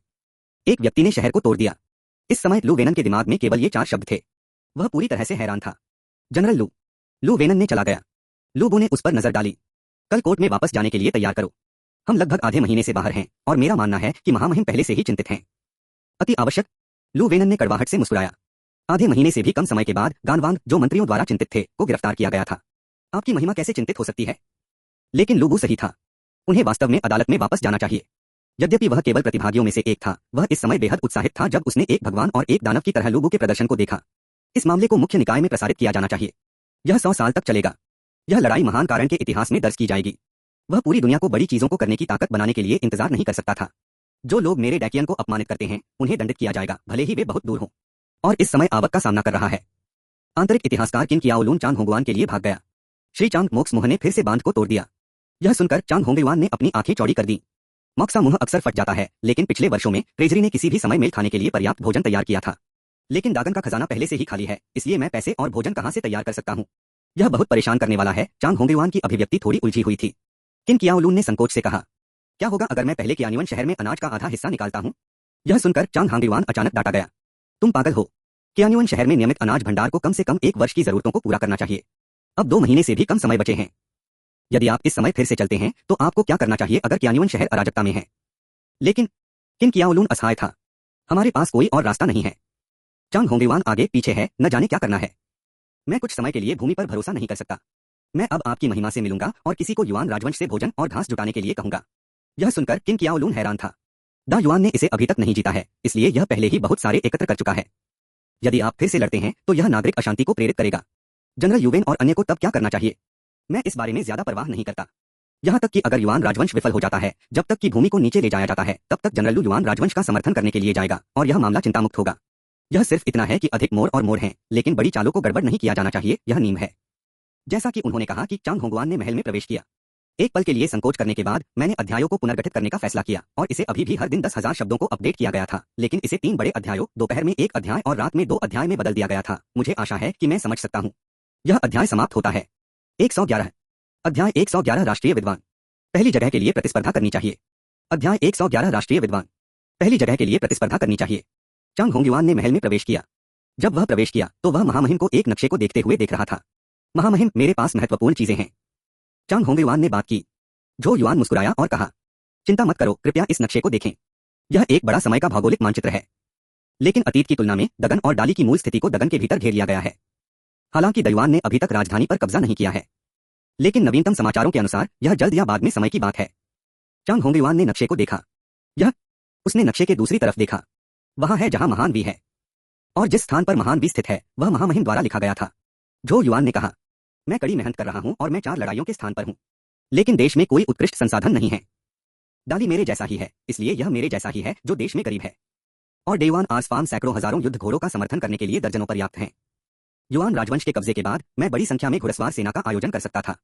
एक व्यक्ति ने शहर को तोड़ दिया। इस समय लू वेनन के दिमाग में केवल ये 4 शब्द थे। वह पूरी तरह से हैरान था। जनरल लू। लू वेनन ने चला गया। लू ने उस पर नजर डाली। कल कोर्ट में वापस जाने के लिए तैयार करो। हम लगभग आधे महीने से बाहर हैं और मेरा मानना है कि महामहिम पहले से ही चिंतित हैं। अति आवश्यक? लू वेनन ने कड़वाहट से मुस्कुराया। आधे महीने से भी कम समय के बाद गानवांग, जो मंत्रियों द्वारा चिंतित थे, को गिरफ्तार किया गया था। आपकी महिमा कैसे चिंतित हो सकती है? लेकिन लू सही था। उन्हें वास्तव में अदालत में वापस जाना चाहिए। यद्यपि वह केवल प्रतिभागियों में से एक था, वह इस समय बेहद उत्साहित था जब उसने एक भगवान और एक दानव की तरह लू के प्रदर्शन को देखा। इस मामले को मुख्य निकाय में प्रसारित किया जाना चाहिए। यह 100 साल तक चलेगा। यह लड़ाई महान कारण के इतिहास में दर्ज की जाएगी। वह पूरी दुनिया को बड़ी चीजों को करने की ताकत बनाने के लिए इंतजार नहीं कर सकता था। जो लोग मेरे डैकियन को अपमानित करते हैं, उन्हें दंडित किया जाएगा, भले ही वे बहुत दूर हों। और इस समय आवक का सामना कर रहा है। आंतरिक इतिहासकार किन कियाओलून चांग होंगवान के लिए भाग गया। श्री चांग मोक्समुह ने फिर से बांध को तोड़ दिया। यह सुनकर चांग होंगवान ने अपनी आंखें चौड़ी कर दी। मोक्सा मुंह अक्सर फट जाता है, लेकिन पिछले वर्षों में ट्रेजरी ने किसी भी समय मेल खाने के लिए पर्याप्त भोजन तैयार किया था। लेकिन दागन का खजाना पहले से ही खाली है, इसलिए मैं पैसे और भोजन कहां से तैयार कर सकता हूं? यह बहुत परेशान करने वाला है। चांग होंगवान की अभिव्यक्ति थोड़ी उलझी हुई थी। किन कियाओलून ने संकोच से कहा, क्या होगा अगर मैं पहले कियानिवन शहर में अनाज का आधा हिस्सा निकालता हूं? यह सुनकर चांग होंगवान अचानक डांटा गया। तुम पागल हो। कियानिवन शहर में नियमित अनाज भंडार को कम से कम 1 वर्ष की जरूरतों को पूरा करना चाहिए। अब 2 महीने से भी कम समय बचे हैं। यदि आप इस समय फिर से चलते हैं तो आपको क्या करना चाहिए अगर कियानिवन शहर अराजकता में है? लेकिन किन कियाओलून असहाय था। हमारे पास कोई और रास्ता नहीं है। चांग होंगवान आगे पीछे है, न जाने क्या करना है। मैं कुछ समय के लिए भूमि पर भरोसा नहीं कर सकता। मैं अब आपकी महिमा से मिलूंगा और किसी को युआन राजवंश से भोजन और घास जुटाने के लिए कहूंगा। यह सुनकर किन कियाओलून हैरान था। दा युआन ने इसे अभी तक नहीं जीता है, इसलिए यह पहले ही बहुत सारे एकत्र कर चुका है। यदि आप फिर से लड़ते हैं तो यह नागरिक अशांति को प्रेरित करेगा। जनरल युवेन और अन्य को तब क्या करना चाहिए? मैं इस बारे में ज्यादा परवाह नहीं करता। यहां तक कि अगर युआन राजवंश विफल हो जाता है, जब तक कि भूमि को नीचे ले जाया जाता है, तब तक जनरल लू युआन राजवंश का समर्थन करने के लिए जाएगा और यह मामला चिंतामुक्त होगा। यह सिर्फ इतना है कि अधिक मोड़ और मोड़ हैं, लेकिन बड़ी चालों को गड़बड़ नहीं किया जाना चाहिए, यह नीम है। जैसा कि उन्होंने कहा कि चांग होंगवान ने महल में प्रवेश किया। एक पल के लिए संकोच करने के बाद मैंने अध्यायों को पुनर्गठित करने का फैसला किया और इसे अभी भी हर दिन 10,000 शब्दों को अपडेट किया गया था, लेकिन इसे 3 बड़े अध्यायों, दोपहर में 1 अध्याय और रात में 2 अध्याय में बदल दिया गया था। मुझे आशा है कि मैं समझ सकता हूँ। यह अध्याय समाप्त होता है। 111 अध्याय 111 राष्ट्रीय विद्वान पहली जगह के लिए प्रतिस्पर्धा करनी चाहिए। अध्याय 111 राष्ट्रीय विद्वान पहली जगह के लिए प्रतिस्पर्धा करनी चाहिए। चांग होंगवान ने महल में प्रवेश किया। जब वह प्रवेश किया तो वह महामहिम को एक नक्शे को देखते हुए देख रहा था। महामहिम, मेरे पास महत्वपूर्ण चीजें हैं। चांग होंगवान ने बात की। झो युआन मुस्कुराया और कहा, चिंता मत करो, कृपया इस नक्शे को देखें। यह एक बड़ा समय का भौगोलिक मानचित्र है, लेकिन अतीत की तुलना में दगन और डाली की मूल स्थिति को दगन के भीतर घेर लिया गया है। हालांकि दयुआन ने अभी तक राजधानी पर कब्जा नहीं किया है, लेकिन नवीनतम समाचारों के अनुसार यह जल्द या बाद में समय की बात है। चांग होंगवान ने नक्शे को देखा। उसने नक्शे के दूसरी तरफ देखा। वहां है जहां महान वी है, और जिस स्थान पर महान वी स्थित है वह महामहिम द्वारा लिखा गया था। झो युआन ने कहा, मैं कड़ी मेहनत कर रहा हूं और मैं 4 लड़ाइयों के स्थान पर हूं, लेकिन देश में कोई उत्कृष्ट संसाधन नहीं है। डाली मेरे जैसा ही है, इसलिए यह मेरे जैसा ही है जो देश में गरीब है। और डेवान आसफाम सैकड़ों हजारों युद्ध घोड़ों का समर्थन करने के लिए दर्जनों पर्याप्त हैं। युआन राजवंश के कब्जे के बाद मैं बड़ी संख्या में घुड़सवार सेना का आयोजन कर सकता था,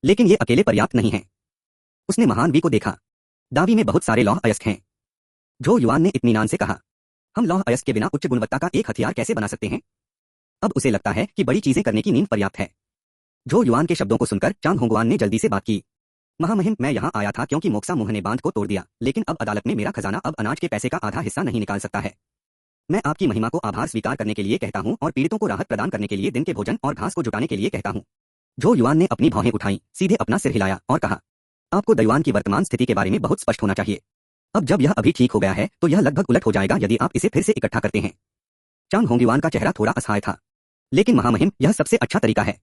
लेकिन ये अकेले पर्याप्त नहीं है। उसने महान वी को देखा। दावी में बहुत सारे लौह अयस्क हैं। झो युआन ने इत्मीनान से कहा, हम लौह अयस्क के बिना उच्च गुणवत्ता का एक हथियार कैसे बना सकते हैं? अब उसे लगता है कि बड़ी चीजें करने की नींद पर्याप्त है। झो युआन के शब्दों को सुनकर चांग होंगवान ने जल्दी से बात की। महामहिम, मैं यहाँ आया था क्योंकि मोक्सा मुंह ने बांध को तोड़ दिया, लेकिन अब अदालत में मेरा खजाना अब अनाज के पैसे का आधा हिस्सा नहीं निकाल सकता है। मैं आपकी महिमा को आभार स्वीकार करने के लिए कहता हूँ और पीड़ितों को राहत प्रदान करने के लिए दिन के भोजन और घास को जुटाने के लिए कहता हूँ। झो युआन ने अपनी भौहें उठाई, सीधे अपना सिर हिलाया और कहा, आपको दयुआन की वर्तमान स्थिति के बारे में बहुत स्पष्ट होना चाहिए। अब जब यह अभी ठीक हो गया है तो यह लगभग उलट हो जाएगा यदि आप इसे फिर से इकट्ठा करते हैं। चांग होंगयुआन का चेहरा थोड़ा असहाय था। लेकिन महामहिम, यह सबसे अच्छा तरीका है।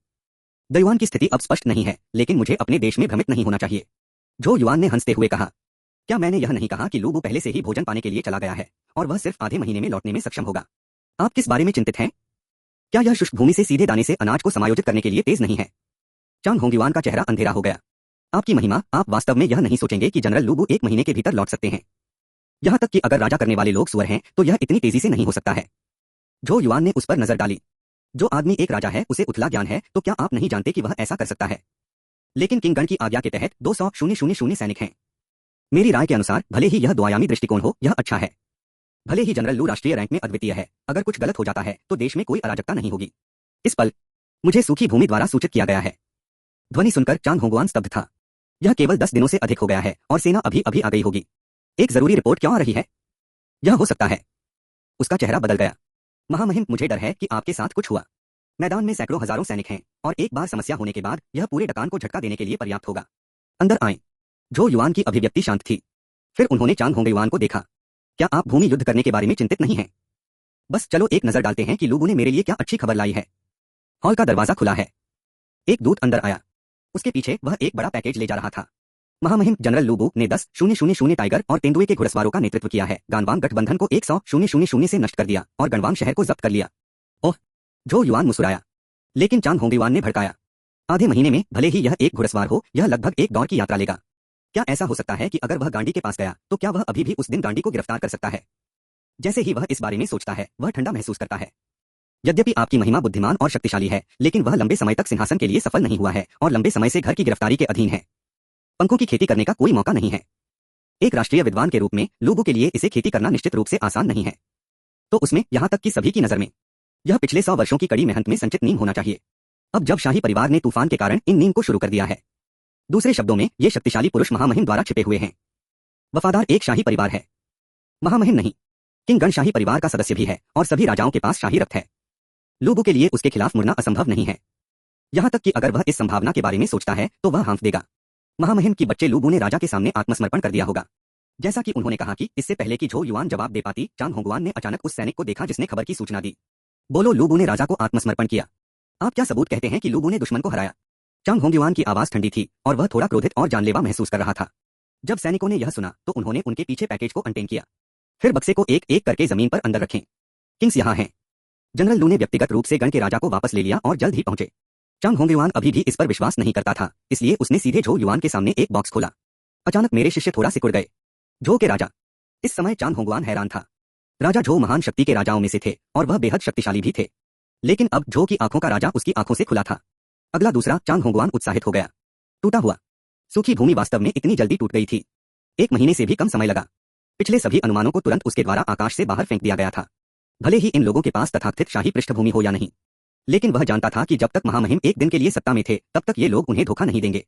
दयुआन की स्थिति अब स्पष्ट नहीं है, लेकिन मुझे अपने देश में भ्रमित नहीं होना चाहिए। झो युआन ने हंसते हुए कहा, क्या मैंने यह नहीं कहा कि लू बू पहले से ही भोजन पाने के लिए चला गया है और वह सिर्फ आधे महीने में लौटने में सक्षम होगा? आप किस बारे में चिंतित हैं? क्या यह शुष्क भूमि से सीधे दाने से अनाज को समायोजित करने के लिए तेज नहीं है? चांग होंगयुआन का चेहरा अंधेरा हो गया। आपकी महिमा, आप वास्तव में यह नहीं सोचेंगे कि जनरल लू बू 1 महीने के भीतर लौट सकते हैं। यहां तक कि अगर राजा करने वाले लोग सुअर हैं तो यह इतनी तेजी से नहीं हो सकता है। झो युआन ने उस पर नजर डाली। जो आदमी एक राजा है उसे उथला ज्ञान है, तो क्या आप नहीं जानते कि वह ऐसा कर सकता है? लेकिन किंगगण की आज्ञा के तहत 200,000 सैनिक हैं। मेरी राय के अनुसार भले ही यह द्वयामी दृष्टिकोण हो, यह अच्छा है। भले ही जनरल लू राष्ट्रीय रैंक में अद्वितीय है, अगर कुछ गलत हो जाता है तो देश में कोई अराजकता नहीं होगी। इस पल मुझे सूखी भूमि द्वारा सूचित किया गया है। ध्वनि सुनकर चांग होंगुआन स्तब्ध था। यह केवल 10 दिनों से अधिक हो गया है और सेना अभी अभी आ गई होगी। एक जरूरी रिपोर्ट क्यों आ रही है? यह हो सकता है। उसका चेहरा बदल गया। महामहिम, मुझे डर है कि आपके साथ कुछ हुआ। मैदान में सैकड़ों हजारों सैनिक हैं और एक बार समस्या होने के बाद यह पूरे डकान को झटका देने के लिए पर्याप्त होगा। अंदर आएं। झो युआन की अभिव्यक्ति शांत थी। फिर उन्होंने चांग होंगयुआन को देखा। क्या आप भूमि युद्ध करने के बारे में चिंतित नहीं हैं? बस चलो एक नजर डालते हैं कि लू बू ने मेरे लिए क्या अच्छी खबर लाई है। हॉल का दरवाजा खुला है। एक दूत अंदर आया। उसके पीछे वह एक बड़ा पैकेज ले जा रहा था। महामहिम, जनरल लू बू ने 10,000 टाइगर और तेंदुए के घुड़सवारों का नेतृत्व किया है। गानवांग गठबंधन को 100,000 से नष्ट कर दिया और गणवांग शहर को जब्त कर लिया। ओह! झो युआन मुस्कुराया। लेकिन चांग होंगयुआन ने भड़काया। आधे महीने में भले ही यह एक घुड़सवार हो, यह लगभग एक दौर की यात्रा लेगा। क्या ऐसा हो सकता है कि अगर वह गांडी के पास गया तो क्या वह अभी भी उस दिन गांडी को गिरफ्तार कर सकता है? जैसे ही वह इस बारे में सोचता है वह ठंडा महसूस करता है। यद्यपि आपकी महिमा बुद्धिमान और शक्तिशाली है, लेकिन वह लंबे समय तक सिंहासन के लिए सफल नहीं हुआ है और लंबे समय से घर की गिरफ्तारी के अधीन है। पंखों की खेती करने का कोई मौका नहीं है। एक राष्ट्रीय विद्वान के रूप में लू बू के लिए इसे खेती करना निश्चित रूप से आसान नहीं है। तो उसमें, यहां तक कि सभी की नजर में, यह पिछले 100 वर्षों की कड़ी मेहनत में संचित नींव होना चाहिए। अब जब शाही परिवार ने तूफान के कारण इन नींव को शुरू कर दिया है। दूसरे शब्दों में, ये शक्तिशाली पुरुष महामहिम द्वारा छिपे हुए हैं। वफादार एक शाही परिवार है। महामहिम नहीं, किंगगण शाही परिवार का सदस्य भी है और सभी राजाओं के पास शाही रक्त है। लू बू के लिए उसके खिलाफ मुड़ना असंभव नहीं है। यहां तक कि अगर वह इस संभावना के बारे में सोचता है तो वह हाँफ देगा। महामहिम की बच्चे लू बू ने राजा के सामने आत्मसमर्पण कर दिया होगा। जैसा कि उन्होंने कहा कि इससे पहले कि झो युआन जवाब दे पाती, चांग होंगुआन ने अचानक उस सैनिक को देखा जिसने खबर की सूचना दी। बोलो, लू बू ने राजा को आत्मसमर्पण किया। आप क्या सबूत कहते हैं कि लू बू ने दुश्मन को हराया? चांग होंगयुआन की आवाज ठंडी थी और वह थोड़ा क्रोधित और जानलेवा महसूस कर रहा था। जब सैनिकों ने यह सुना तो उन्होंने उनके पीछे पैकेज को अनटेन किया। फिर बक्से को एक एक करके जमीन पर अंदर रखें। किंग्स यहाँ हैं। जनरल लू ने व्यक्तिगत रूप से गण के राजा को वापस ले लिया और जल्द ही पहुंचे। चांग होंगयुआन अभी भी इस पर विश्वास नहीं करता था, इसलिए उसने सीधे झो युआन के सामने एक बॉक्स खोला। अचानक मेरे शिष्य थोड़ा सिकुड़ गए। झो के राजा। इस समय चांग होंगुआन हैरान था। राजा झो महान शक्ति के राजाओं में से थे और वह बेहद शक्तिशाली भी थे। लेकिन अब झो की आंखों का राजा उसकी आंखों से खुला था। अगला दूसरा, चांग होंगुआन उत्साहित हो गया। टूटा हुआ सूखी भूमि वास्तव में इतनी जल्दी टूट गई थी। 1 महीने से भी कम समय लगा। पिछले सभी अनुमानों को तुरंत उसके द्वारा आकाश से बाहर फेंक दिया गया था। भले ही इन लोगों के पास तथाकथित शाही पृष्ठभूमि हो या नहीं, लेकिन वह जानता था कि जब तक महामहिम एक दिन के लिए सत्ता में थे तब तक ये लोग उन्हें धोखा नहीं देंगे।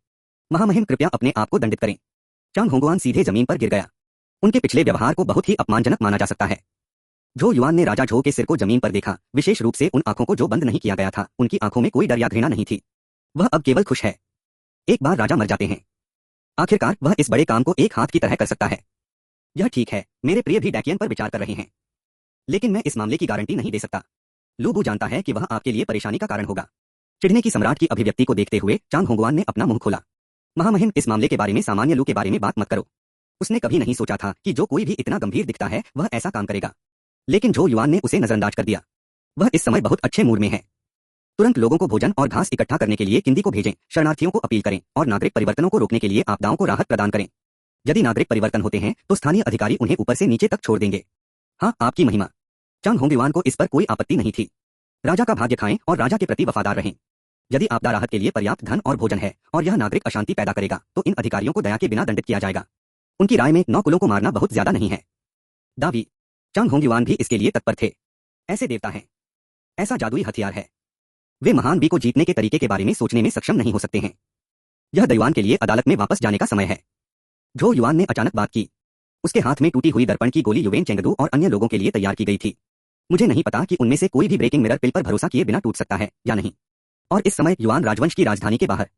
महामहिम, कृपया अपने आप को दंडित करें। चांग होंगुआन सीधे जमीन पर गिर गया। उनके पिछले व्यवहार को बहुत ही अपमानजनक माना जा सकता है। झो युआन ने राजा झो के सिर को जमीन पर देखा, विशेष रूप से उन आंखों को जो बंद नहीं किया गया था। उनकी आंखों में कोई डर या घृणा नहीं थी। वह अब केवल खुश है। एक बार राजा मर जाते हैं, आखिरकार वह इस बड़े काम को एक हाथ की तरह कर सकता है। यह ठीक है, मेरे प्रिय भी डैकियन पर विचार कर रहे हैं, लेकिन मैं इस मामले की गारंटी नहीं दे सकता। लू बू जानता है कि वह आपके लिए परेशानी का कारण होगा। चिढ़ने की सम्राट की अभिव्यक्ति को देखते हुए चांग होंगुआन ने अपना मुंह खोला। महामहिम, इस मामले के बारे में, सामान्य लू के बारे में बात मत करो। उसने कभी नहीं सोचा था कि जो कोई भी इतना गंभीर दिखता है वह ऐसा काम करेगा। लेकिन झो युआन ने उसे नजरअंदाज कर दिया। वह इस समय बहुत अच्छे मूड में है। तुरंत लोगों को भोजन और घास इकट्ठा करने के लिए किंदी को भेजें, शरणार्थियों को अपील करें और नागरिक परिवर्तनों को रोकने के लिए आपदाओं को राहत प्रदान करें। यदि नागरिक परिवर्तन होते हैं तो स्थानीय अधिकारी उन्हें ऊपर से नीचे तक छोड़ देंगे। हाँ, आपकी महिमा। चांग होंगयुआन को इस पर कोई आपत्ति नहीं थी। राजा का भाग्य खाएं और राजा के प्रति वफादार रहें। यदि आपदा राहत के लिए पर्याप्त धन और भोजन है और यह नागरिक अशांति पैदा करेगा तो इन अधिकारियों को दया के बिना दंडित किया जाएगा। उनकी राय में 9 कुलों को मारना बहुत ज्यादा नहीं है। दावी। चांग होंगयुआन भी इसके लिए तत्पर थे। ऐसे देवता हैं, ऐसा जादुई हथियार है। वे महान बी को जीतने के तरीके के बारे में सोचने में सक्षम नहीं हो सकते हैं। यह दयुआन के लिए अदालत में वापस जाने का समय है। झो युआन ने अचानक बात की। उसके हाथ में टूटी हुई दर्पण की गोली युवेन चेंगदू और अन्य लोगों के लिए तैयार की गई थी। मुझे नहीं पता कि उनमें से कोई भी ब्रेकिंग मिरर पिल पर भरोसा किए बिना टूट सकता है या नहीं। और इस समय युआन राजवंश की राजधानी के बाहर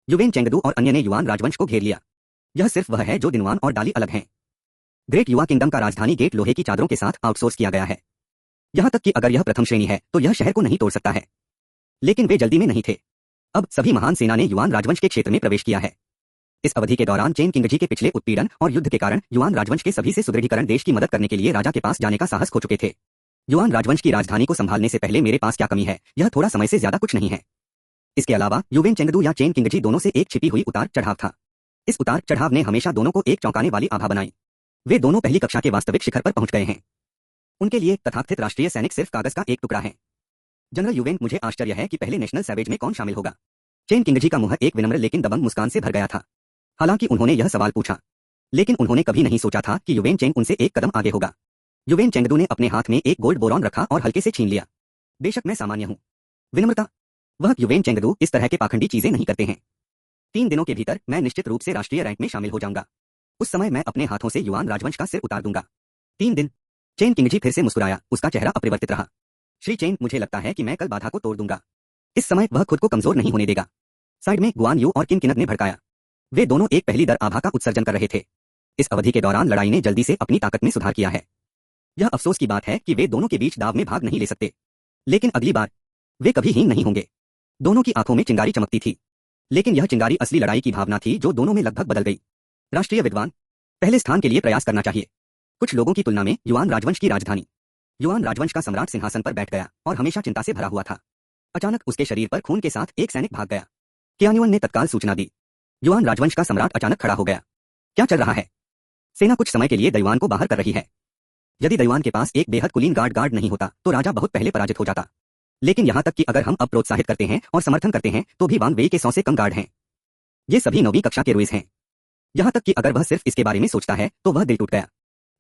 युवेन चेंगदू और अन्य ने युआन राजवंश को घेर लिया। यह सिर्फ वह है जो दिनवान और डाली अलग हैं। ग्रेट युवा किंगडम का राजधानी गेट लोहे की चादरों के साथ आउटसोर्स किया गया है। यहां तक कि अगर यह प्रथम श्रेणी है तो यह शहर को नहीं तोड़ सकता है। लेकिन वे जल्दी में नहीं थे। अब सभी महान सेना ने युआन राजवंश के क्षेत्र में प्रवेश किया है। इस अवधि के दौरान चेन किंगजी के पिछले उत्पीड़न और युद्ध के कारण युआन राजवंश के सभी से सुदृढ़ीकरण देश की मदद करने के लिए राजा के पास जाने का साहस खो चुके थे। युआन राजवंश की राजधानी को संभालने से पहले मेरे पास क्या कमी है, यह थोड़ा समय से ज्यादा कुछ नहीं है। इसके अलावा युवेन चेंगदू या चेन किंगजी दोनों से एक छिपी हुई उतार चढ़ाव था। इस उतार चढ़ाव ने हमेशा दोनों को एक चौंकाने वाली आभा बनाई। वे दोनों पहली कक्षा के वास्तविक शिखर पर पहुंच गए हैं। उनके लिए तथाकथित राष्ट्रीय सैनिक सिर्फ कागज का एक टुकड़ा है। जनरल युवेन, मुझे आश्चर्य है कि पहले नेशनल सैवेज में कौन शामिल होगा। चेन किंगजी का मुंह एक विनम्र लेकिन दबंग मुस्कान से भर गया था। हालांकि उन्होंने यह सवाल पूछा, लेकिन उन्होंने कभी नहीं सोचा था कि युवेन चेंग उनसे एक कदम आगे होगा। युवेन चेंगदू ने अपने हाथ में एक गोल्ड बोरॉन रखा और हल्के से छीन लिया। बेशक मैं सामान्य हूं। विनम्रता। वह युवेन चेंगदू इस तरह के पाखंडी चीजें नहीं करते हैं। 3 दिनों के भीतर मैं निश्चित रूप से राष्ट्रीय रैंक में शामिल हो जाऊंगा। उस समय मैं अपने हाथों से युआन राजवंश का सिर उतार दूंगा। 3 दिन। चेन किंगजी फिर से मुस्कुराया, उसका चेहरा अपरिवर्तित रहा। श्री चेन, मुझे लगता है कि मैं कल बाधा को तोड़ दूंगा। इस समय वह खुद को कमजोर नहीं होने देगा। साइड में गुआन यू और किम किनग ने भड़काया। वे दोनों एक पहली दर आभा का उत्सर्जन कर रहे थे। इस अवधि के दौरान लड़ाई ने जल्दी से अपनी ताकत में सुधार किया है। यह अफसोस की बात है कि वे दोनों के बीच दाव में भाग नहीं ले सकते। लेकिन अगली बार वे कभी हीन नहीं होंगे। दोनों की आंखों में चिंगारी चमकती थी। लेकिन यह चिंगारी असली लड़ाई की भावना थी जो दोनों में लगभग बदल गई। राष्ट्रीय विद्वान, पहले स्थान के लिए प्रयास करना चाहिए। कुछ लोगों की तुलना में युआन राजवंश की राजधानी। युआन राजवंश का सम्राट सिंहासन पर बैठ गया और हमेशा चिंता से भरा हुआ था। अचानक उसके शरीर पर खून के साथ एक सैनिक भाग गया। कियान्युअन ने तत्काल सूचना दी। युआन राजवंश का सम्राट अचानक खड़ा हो गया। क्या चल रहा है? सेना कुछ समय के लिए दयुआन को बाहर कर रही है। यदि दयुआन के पास एक बेहद कुलीन गार्ड नहीं होता तो राजा बहुत पहले पराजित हो जाता। लेकिन यहां तक कि अगर हम अब प्रोत्साहित करते हैं और समर्थन करते हैं तो भी वांग वेई के 100 से कम गार्ड हैं। ये सभी 9वीं कक्षा के रुइस हैं। यहां तक कि अगर वह सिर्फ इसके बारे में सोचता है तो वह दिल टूट गया।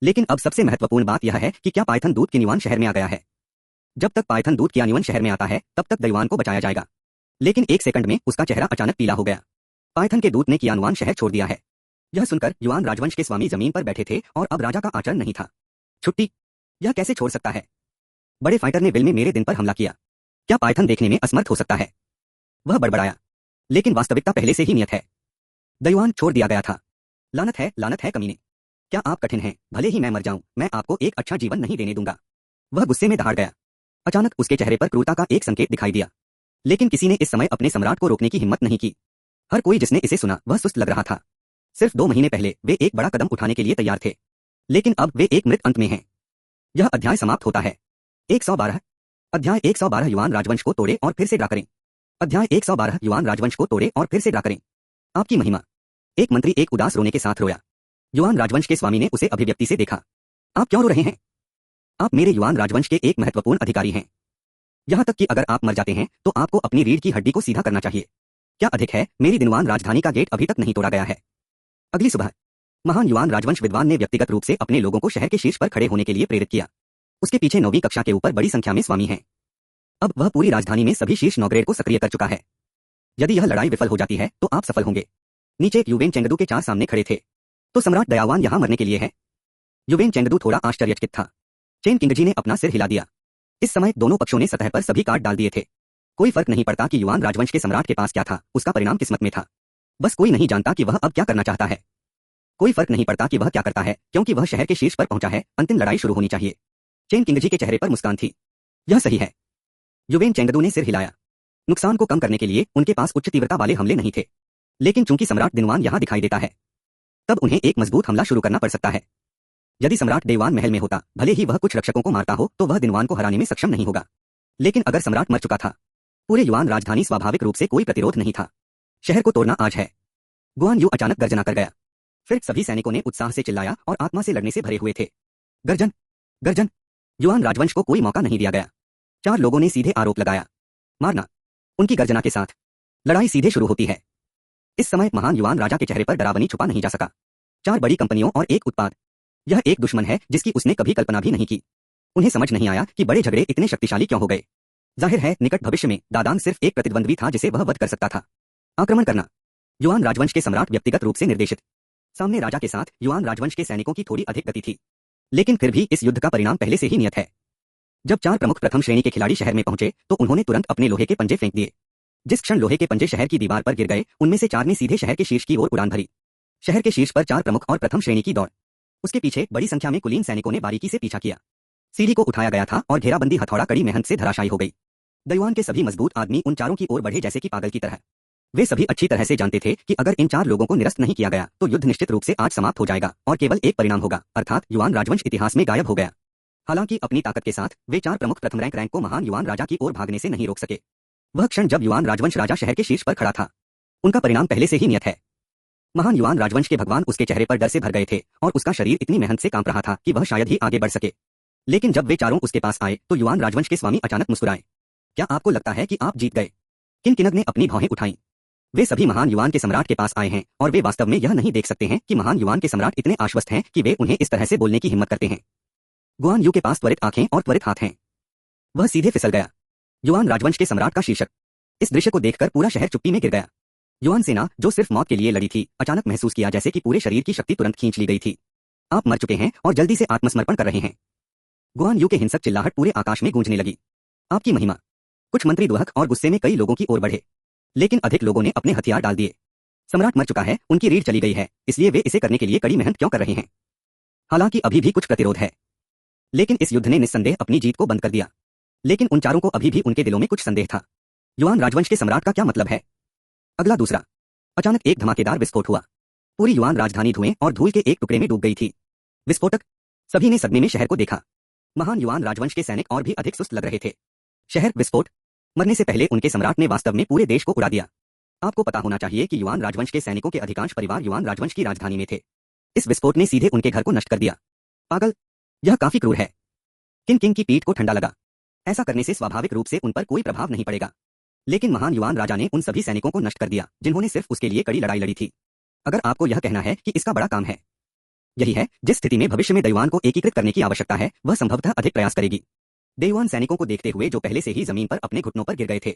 लेकिन अब सबसे महत्वपूर्ण बात यह है कि क्या पाइथन दूत कियान्युअन शहर में आ गया है। जब तक पाइथन दूत कियान्युअन शहर में आता है तब तक दयुआन को बचाया जाएगा। लेकिन 1 सेकंड में उसका चेहरा अचानक पीला हो गया। पाइथन के दूत ने कियान्युअन शहर छोड़ दिया है। यह सुनकर युआन राजवंश के स्वामी जमीन पर बैठे थे और अब राजा का आचरण नहीं था। छुट्टी? यह कैसे छोड़ सकता है? बड़े फाइटर ने विल में मेरे दिन पर हमला किया। क्या पाइथन देखने में असमर्थ हो सकता है? वह बड़बड़ाया। लेकिन वास्तविकता पहले से ही नियत है। दयुआन छोड़ दिया गया था। लानत है कमीने। क्या आप कठिन हैं? भले ही मैं मर जाऊं, मैं आपको एक अच्छा जीवन नहीं देने दूंगा। वह गुस्से में दहाड़ गया। अचानक उसके चेहरे पर क्रूरता का एक संकेत दिखाई दिया। लेकिन किसी ने इस समय अपने सम्राट को रोकने की हिम्मत नहीं की। हर कोई जिसने इसे सुना वह सुस्त लग रहा था। सिर्फ 2 महीने पहले वे एक बड़ा कदम उठाने के लिए तैयार थे। लेकिन अब वे एक मृत अंत में हैं। यह अध्याय समाप्त होता है। 112। अध्याय 112 युआन राजवंश को तोड़े और फिर से ड्रा करें। अध्याय 112 युआन राजवंश को तोड़े और फिर से ड्रा करें। आपकी महिमा। एक मंत्री एक उदास रोने के साथ रोया। युआन राजवंश के स्वामी ने उसे अभिव्यक्ति से देखा। आप क्यों रो रहे हैं? आप मेरे युआन राजवंश के एक महत्वपूर्ण अधिकारी हैं। यहां तक कि अगर आप मर जाते हैं तो आपको अपनी रीढ़ की हड्डी को सीधा करना चाहिए। क्या अधिक है, मेरी दिनवान राजधानी का गेट अभी तक नहीं तोड़ा गया है। अगली सुबह महान युआन राजवंश विद्वान ने व्यक्तिगत रूप से अपने लोगों को शहर के शीर्ष पर खड़े होने के लिए प्रेरित किया। उसके पीछे 9वीं कक्षा के ऊपर बड़ी संख्या में स्वामी हैं। अब वह पूरी राजधानी में सभी शीर्ष 9 ग्रेड को सक्रिय कर चुका है। यदि यह लड़ाई विफल हो जाती है तो आप सफल होंगे। नीचे युवेन चेंगदू के 4 सामने खड़े थे। तो सम्राट दयावान यहां मरने के लिए है? युवेन चेंगदू थोड़ा आश्चर्यचकित था। चेन किंगजी ने अपना सिर हिला दिया। इस समय दोनों पक्षों ने सतह पर सभी कार्ड डाल दिए थे। कोई फर्क नहीं पड़ता कि युआन राजवंश के सम्राट के पास क्या था, उसका परिणाम किस्मत में था। बस कोई नहीं जानता कि वह अब क्या करना चाहता है। कोई फर्क नहीं पड़ता कि वह क्या करता है, क्योंकि वह शहर के शीर्ष पर पहुंचा है। अंतिम लड़ाई शुरू होनी चाहिए। चेन किंगजी के चेहरे पर मुस्कान थी। यह सही है। युवेन चेंगदू ने सिर हिलाया। नुकसान को कम करने के लिए उनके पास उच्च तीव्रता वाले हमले नहीं थे। लेकिन चूंकि सम्राट दिनवान यहां दिखाई देता है, तब उन्हें एक मजबूत हमला शुरू करना पड़ सकता है। यदि सम्राट देवान महल में होता, भले ही वह कुछ रक्षकों को मारता हो, तो वह दिनवान को हराने में सक्षम नहीं होगा। लेकिन अगर सम्राट मर चुका था, पूरे युआन राजधानी स्वाभाविक रूप से कोई प्रतिरोध नहीं था। शहर को तोड़ना आज है। गुआन यू अचानक गर्जना कर गया। फिर सभी सैनिकों ने उत्साह से चिल्लाया और आत्मा से लड़ने से भरे हुए थे। गर्जन, गर्जन। युआन राजवंश को कोई मौका नहीं दिया गया। 4 लोगों ने सीधे आरोप लगाया। मारना। उनकी गर्जना के साथ लड़ाई सीधे शुरू होती है। इस समय महान युआन राजा के चेहरे पर डरावनी छुपा नहीं जा सका। 4 बड़ी कंपनियों और एक उत्पाद। यह एक दुश्मन है जिसकी उसने कभी कल्पना भी नहीं की। उन्हें समझ नहीं आया कि बड़े झगड़े इतने शक्तिशाली क्यों हो गए। जाहिर है निकट भविष्य में दादांग सिर्फ एक प्रतिद्वंद्वी था जिसे वह वध कर सकता था। आक्रमण करना। युआन राजवंश के सम्राट व्यक्तिगत रूप से निर्देशित। सामने राजा के साथ युआन राजवंश के सैनिकों की थोड़ी अधिक गति थी। लेकिन फिर भी इस युद्ध का परिणाम पहले से ही नियत है। जब 4 प्रमुख प्रथम श्रेणी के खिलाड़ी शहर में पहुंचे तो उन्होंने तुरंत अपने लोहे के पंजे फेंक दिए। जिस क्षण लोहे के पंजे शहर की दीवार पर गिर गए, उनमें से 4 ने सीधे शहर के शीर्ष की ओर उड़ान भरी। शहर के शीर्ष पर 4 प्रमुख और प्रथम श्रेणी की दौड़। उसके पीछे बड़ी संख्या में कुलीन सैनिकों ने बारीकी से पीछा किया। सीढ़ी को उठाया गया था और घेराबंदी हथौड़ा कड़ी मेहनत से धराशायी हो गई। दयुआन के सभी मजबूत आदमी उन चारों की ओर बढ़े जैसे कि पागल की तरह। वे सभी अच्छी तरह से जानते थे कि अगर इन 4 लोगों को निरस्त नहीं किया गया तो युद्ध निश्चित रूप से आज समाप्त हो जाएगा और केवल एक परिणाम होगा, अर्थात युआन राजवंश इतिहास में गायब हो गया। हालांकि अपनी ताकत के साथ वे 4 प्रमुख प्रथम रैंक को महान युआन राजा की ओर भागने से नहीं रोक सके। वह क्षण जब युआन राजवंश राजा शहर के शीर्ष पर खड़ा था, उनका परिणाम पहले से ही नियत है। महान युआन राजवंश के भगवान उसके चेहरे पर डर से भर गए थे और उसका शरीर इतनी मेहनत से कांप रहा था कि वह शायद ही आगे बढ़ सके। लेकिन जब वे चारों उसके पास आए तो युआन राजवंश के स्वामी अचानक मुस्कुराए। क्या आपको लगता है कि आप जीत गए? किनकिनक ने अपनी भौहें उठाईं। वे सभी महान युआन के सम्राट के पास आए हैं और वे वास्तव में यह नहीं देख सकते हैं कि महान युआन के सम्राट इतने आश्वस्त हैं कि वे उन्हें इस तरह से बोलने की हिम्मत करते हैं। गुआन यू के पास त्वरित आंखें और त्वरित हाथ हैं। वह सीधे फिसल गया। युआन राजवंश के सम्राट का शीर्षक। इस दृश्य को देखकर पूरा शहर चुप्पी में गिर गया। युआन सेना, जो सिर्फ मौत के लिए लड़ी थी, अचानक महसूस किया जैसे कि पूरे शरीर की शक्ति तुरंत खींच ली गई थी। आप मर चुके हैं और जल्दी से आत्मसमर्पण कर रहे हैं। गुआन यू के हिंसक चिल्लाहट पूरे आकाश में गूंजने लगी। आपकी महिमा। कुछ मंत्री दुहक और गुस्से में कई लोगों की ओर बढ़े, लेकिन अधिक लोगों ने अपने हथियार डाल दिए। सम्राट मर चुका है, उनकी रीढ़ चली गई है, इसलिए वे इसे करने के लिए कड़ी मेहनत क्यों कर रहे हैं? हालांकि अभी भी कुछ प्रतिरोध है, लेकिन इस युद्ध ने निस्संदेह अपनी जीत को बंद कर दिया। लेकिन उन चारों को अभी भी उनके दिलों में कुछ संदेह था। युआन राजवंश के सम्राट का क्या मतलब है? अगला दूसरा। अचानक एक धमाकेदार विस्फोट हुआ। पूरी युआन राजधानी धुएं और धूल के एक टुकड़े में डूब गई थी। विस्फोटक। सभी ने सदमे में शहर को देखा। महान युआन राजवंश के सैनिक और भी अधिक सुस्त लग रहे थे। शहर विस्फोट। मरने से पहले उनके सम्राट ने वास्तव में पूरे देश को उड़ा दिया। आपको पता होना चाहिए कि युआन राजवंश के सैनिकों के अधिकांश परिवार युआन राजवंश की राजधानी में थे। इस विस्फोट ने सीधे उनके घर को नष्ट कर दिया। पागल, यह काफी क्रूर है। किंग की पीठ को ठंडा लगा। ऐसा करने से स्वाभाविक रूप से उन पर कोई प्रभाव नहीं पड़ेगा, लेकिन महान युआन राजा ने उन सभी सैनिकों को नष्ट कर दिया जिन्होंने सिर्फ उसके लिए कड़ी लड़ाई लड़ी थी। अगर आपको यह कहना है कि इसका बड़ा काम है, यही है जिस स्थिति में भविष्य में दयुआन को एकीकृत करने की आवश्यकता है, वह संभवतः अधिक प्रयास करेगी। दयुआन सैनिकों को देखते हुए जो पहले से ही जमीन पर अपने घुटनों पर गिर गए थे,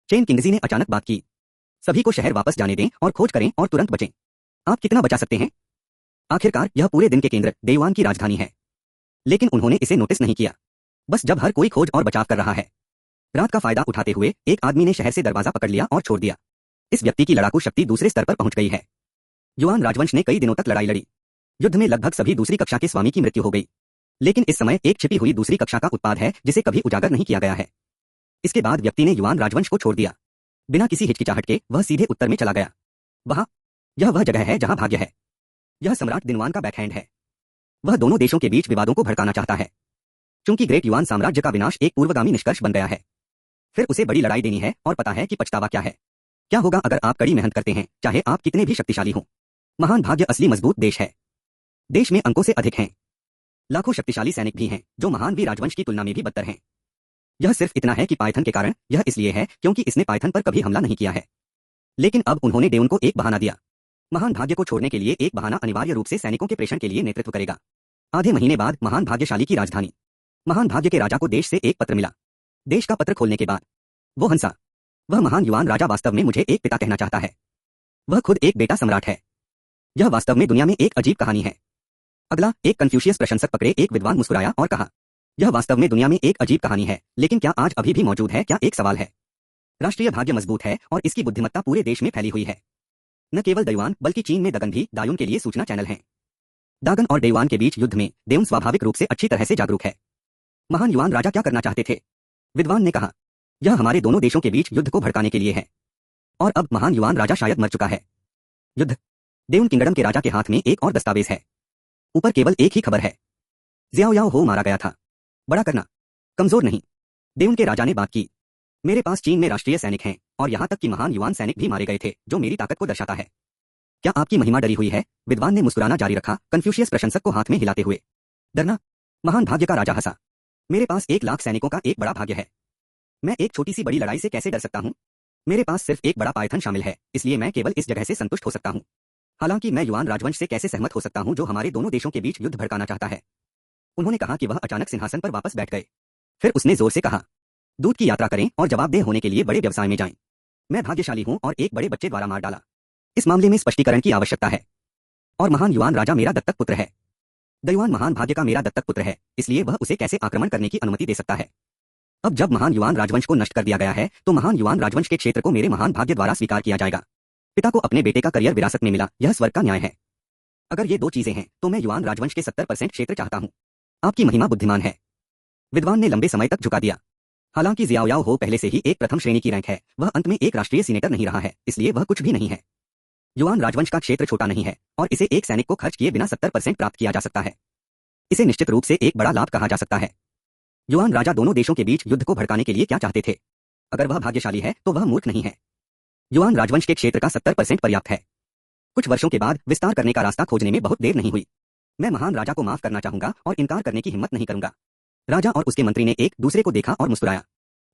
चेन किंगजी ने अचानक बात की। सभी को शहर वापस जाने दें और खोज करें और तुरंत बचें। आप कितना बचा सकते हैं? आखिरकार यह पूरे दिन के केंद्र दयुआन की राजधानी है, लेकिन उन्होंने इसे नोटिस नहीं किया। बस जब हर कोई खोज और बचाव कर रहा है। रात का फायदा उठाते हुए एक आदमी ने शहर से दरवाजा पकड़ लिया और छोड़ दिया। इस व्यक्ति की लड़ाकू शक्ति दूसरे स्तर पर पहुंच गई है। युआन राजवंश ने कई दिनों तक लड़ाई लड़ी। युद्ध में लगभग सभी दूसरी कक्षा के स्वामी की मृत्यु हो गई, लेकिन इस समय एक छिपी हुई दूसरी कक्षा का उत्पाद है जिसे कभी उजागर नहीं किया गया है। इसके बाद व्यक्ति ने युआन राजवंश को छोड़ दिया। बिना किसी हिचकिचाहट के वह सीधे उत्तर में चला गया। यह वह जगह है जहां भाग्य है। यह सम्राट दिनवान का बैकहैंड है। वह दोनों देशों के बीच विवादों को भड़काना चाहता है। चूंकि ग्रेट युआन साम्राज्य का विनाश एक पूर्वगामी निष्कर्ष बन गया है, फिर उसे बड़ी लड़ाई देनी है और पता है कि पछतावा क्या है। क्या होगा अगर आप कड़ी मेहनत करते हैं, चाहे आप कितने भी शक्तिशाली हों? महान भाग्य असली मजबूत देश है। देश में अंकों से अधिक हैं। लाखों शक्तिशाली सैनिक भी हैं जो महान वीर राजवंश की तुलना में भी बदतर हैं। यह सिर्फ इतना है कि पाइथन के कारण, यह इसलिए है क्योंकि इसने पाइथन पर कभी हमला नहीं किया है। लेकिन अब उन्होंने डेवन को एक बहाना दिया। महान भाग्य को छोड़ने के लिए एक बहाना अनिवार्य रूप से सैनिकों के प्रेषण के लिए नेतृत्व करेगा। आधे महीने बाद महान भाग्यशाली की राजधानी। महान भाग्य के राजा को देश से एक पत्र मिला। देश का पत्र खोलने के बाद वो हंसा। वह महान युआन राजा वास्तव में मुझे एक पिता कहना चाहता है। वह खुद एक बेटा सम्राट है। यह वास्तव में दुनिया में एक अजीब कहानी है। अगला, एक कन्फ्यूशियस प्रशंसक पकड़े एक विद्वान मुस्कुराया और कहा, यह वास्तव में दुनिया में एक अजीब कहानी है, लेकिन क्या आज अभी भी मौजूद है? क्या एक सवाल है। राष्ट्रीय भाग्य मजबूत है और इसकी बुद्धिमत्ता पूरे देश में फैली हुई है। न केवल दयुआन बल्कि चीन में दगन भी दायुन के लिए सूचना चैनल है। दागन और दयुआन के बीच युद्ध में देउन स्वाभाविक रूप से अच्छी तरह से जागरूक है। महान युआन राजा क्या करना चाहते थे? विद्वान ने कहा, यह हमारे दोनों देशों के बीच युद्ध को भड़काने के लिए है। और अब महान युआन राजा शायद मर चुका है। युद्ध। देउन किंगडम के राजा के हाथ में एक और दस्तावेज है। ऊपर केवल एक ही खबर है, ज़ियाओ याओ हो मारा गया था। बड़ा करना, कमजोर नहीं। देउन के राजा ने बात की, मेरे पास चीन में राष्ट्रीय सैनिक हैं और यहां तक कि महान युआन सैनिक भी मारे गए थे, जो मेरी ताकत को दर्शाता है। क्या आपकी महिमा डरी हुई है? विद्वान ने मुस्कुराना जारी रखा, कन्फ्यूशियस प्रशंसक को हाथ में हिलाते हुए। डरना? महान भाग्य का राजा हंसा। मेरे पास 1,00,000 सैनिकों का एक बड़ा भाग्य है। मैं एक छोटी सी बड़ी लड़ाई से कैसे डर सकता हूँ? मेरे पास सिर्फ एक बड़ा पायथन शामिल है, इसलिए मैं केवल इस जगह से संतुष्ट हो सकता हूँ। हालांकि मैं युआन राजवंश से कैसे सहमत हो सकता हूँ जो हमारे दोनों देशों के बीच युद्ध भड़काना चाहता है। उन्होंने कहा कि वह अचानक सिंहासन पर वापस बैठ गए। फिर उसने जोर से कहा, दूत की यात्रा करें और जवाबदेह होने के लिए बड़े व्यवसाय में जाएं। मैं भाग्यशाली हूँ और एक बड़े बच्चे द्वारा मार डाला। इस मामले में स्पष्टीकरण की आवश्यकता है। और महान युआन राजा मेरा दत्तक पुत्र है। दयुआन महान भाग्य का मेरा दत्तक पुत्र है, इसलिए वह उसे कैसे आक्रमण करने की अनुमति दे सकता है? अब जब महान युआन राजवंश को नष्ट कर दिया गया है तो महान युआन राजवंश के क्षेत्र को मेरे महान भाग्य द्वारा स्वीकार किया जाएगा। पिता को अपने बेटे का करियर विरासत में मिला, यह स्वर्ग का न्याय है। अगर ये दो चीजें हैं तो मैं युआन राजवंश के 70% क्षेत्र चाहता हूँ। आपकी महिमा बुद्धिमान है। विद्वान ने लंबे समय तक झुका दिया। हालांकि जियाओ हो पहले से ही एक प्रथम श्रेणी की रैंक है, वह अंत में एक राष्ट्रीय सीनेटर नहीं रहा है, इसलिए वह कुछ भी नहीं है। युआन राजवंश का क्षेत्र छोटा नहीं है और इसे एक सैनिक को खर्च किए बिना 70% प्राप्त किया जा सकता है। इसे निश्चित रूप से एक बड़ा लाभ कहा जा सकता है। युआन राजा दोनों देशों के बीच युद्ध को भड़काने के लिए क्या चाहते थे? अगर वह भाग्यशाली है तो वह मूर्ख नहीं है। युआन राजवंश के क्षेत्र का 70% पर्याप्त है। कुछ वर्षों के बाद विस्तार करने का रास्ता खोजने में बहुत देर नहीं हुई। मैं महान राजा को माफ करना चाहूंगा और इनकार करने की हिम्मत नहीं करूंगा। राजा और उसके मंत्री ने एक दूसरे को देखा और मुस्कुराया।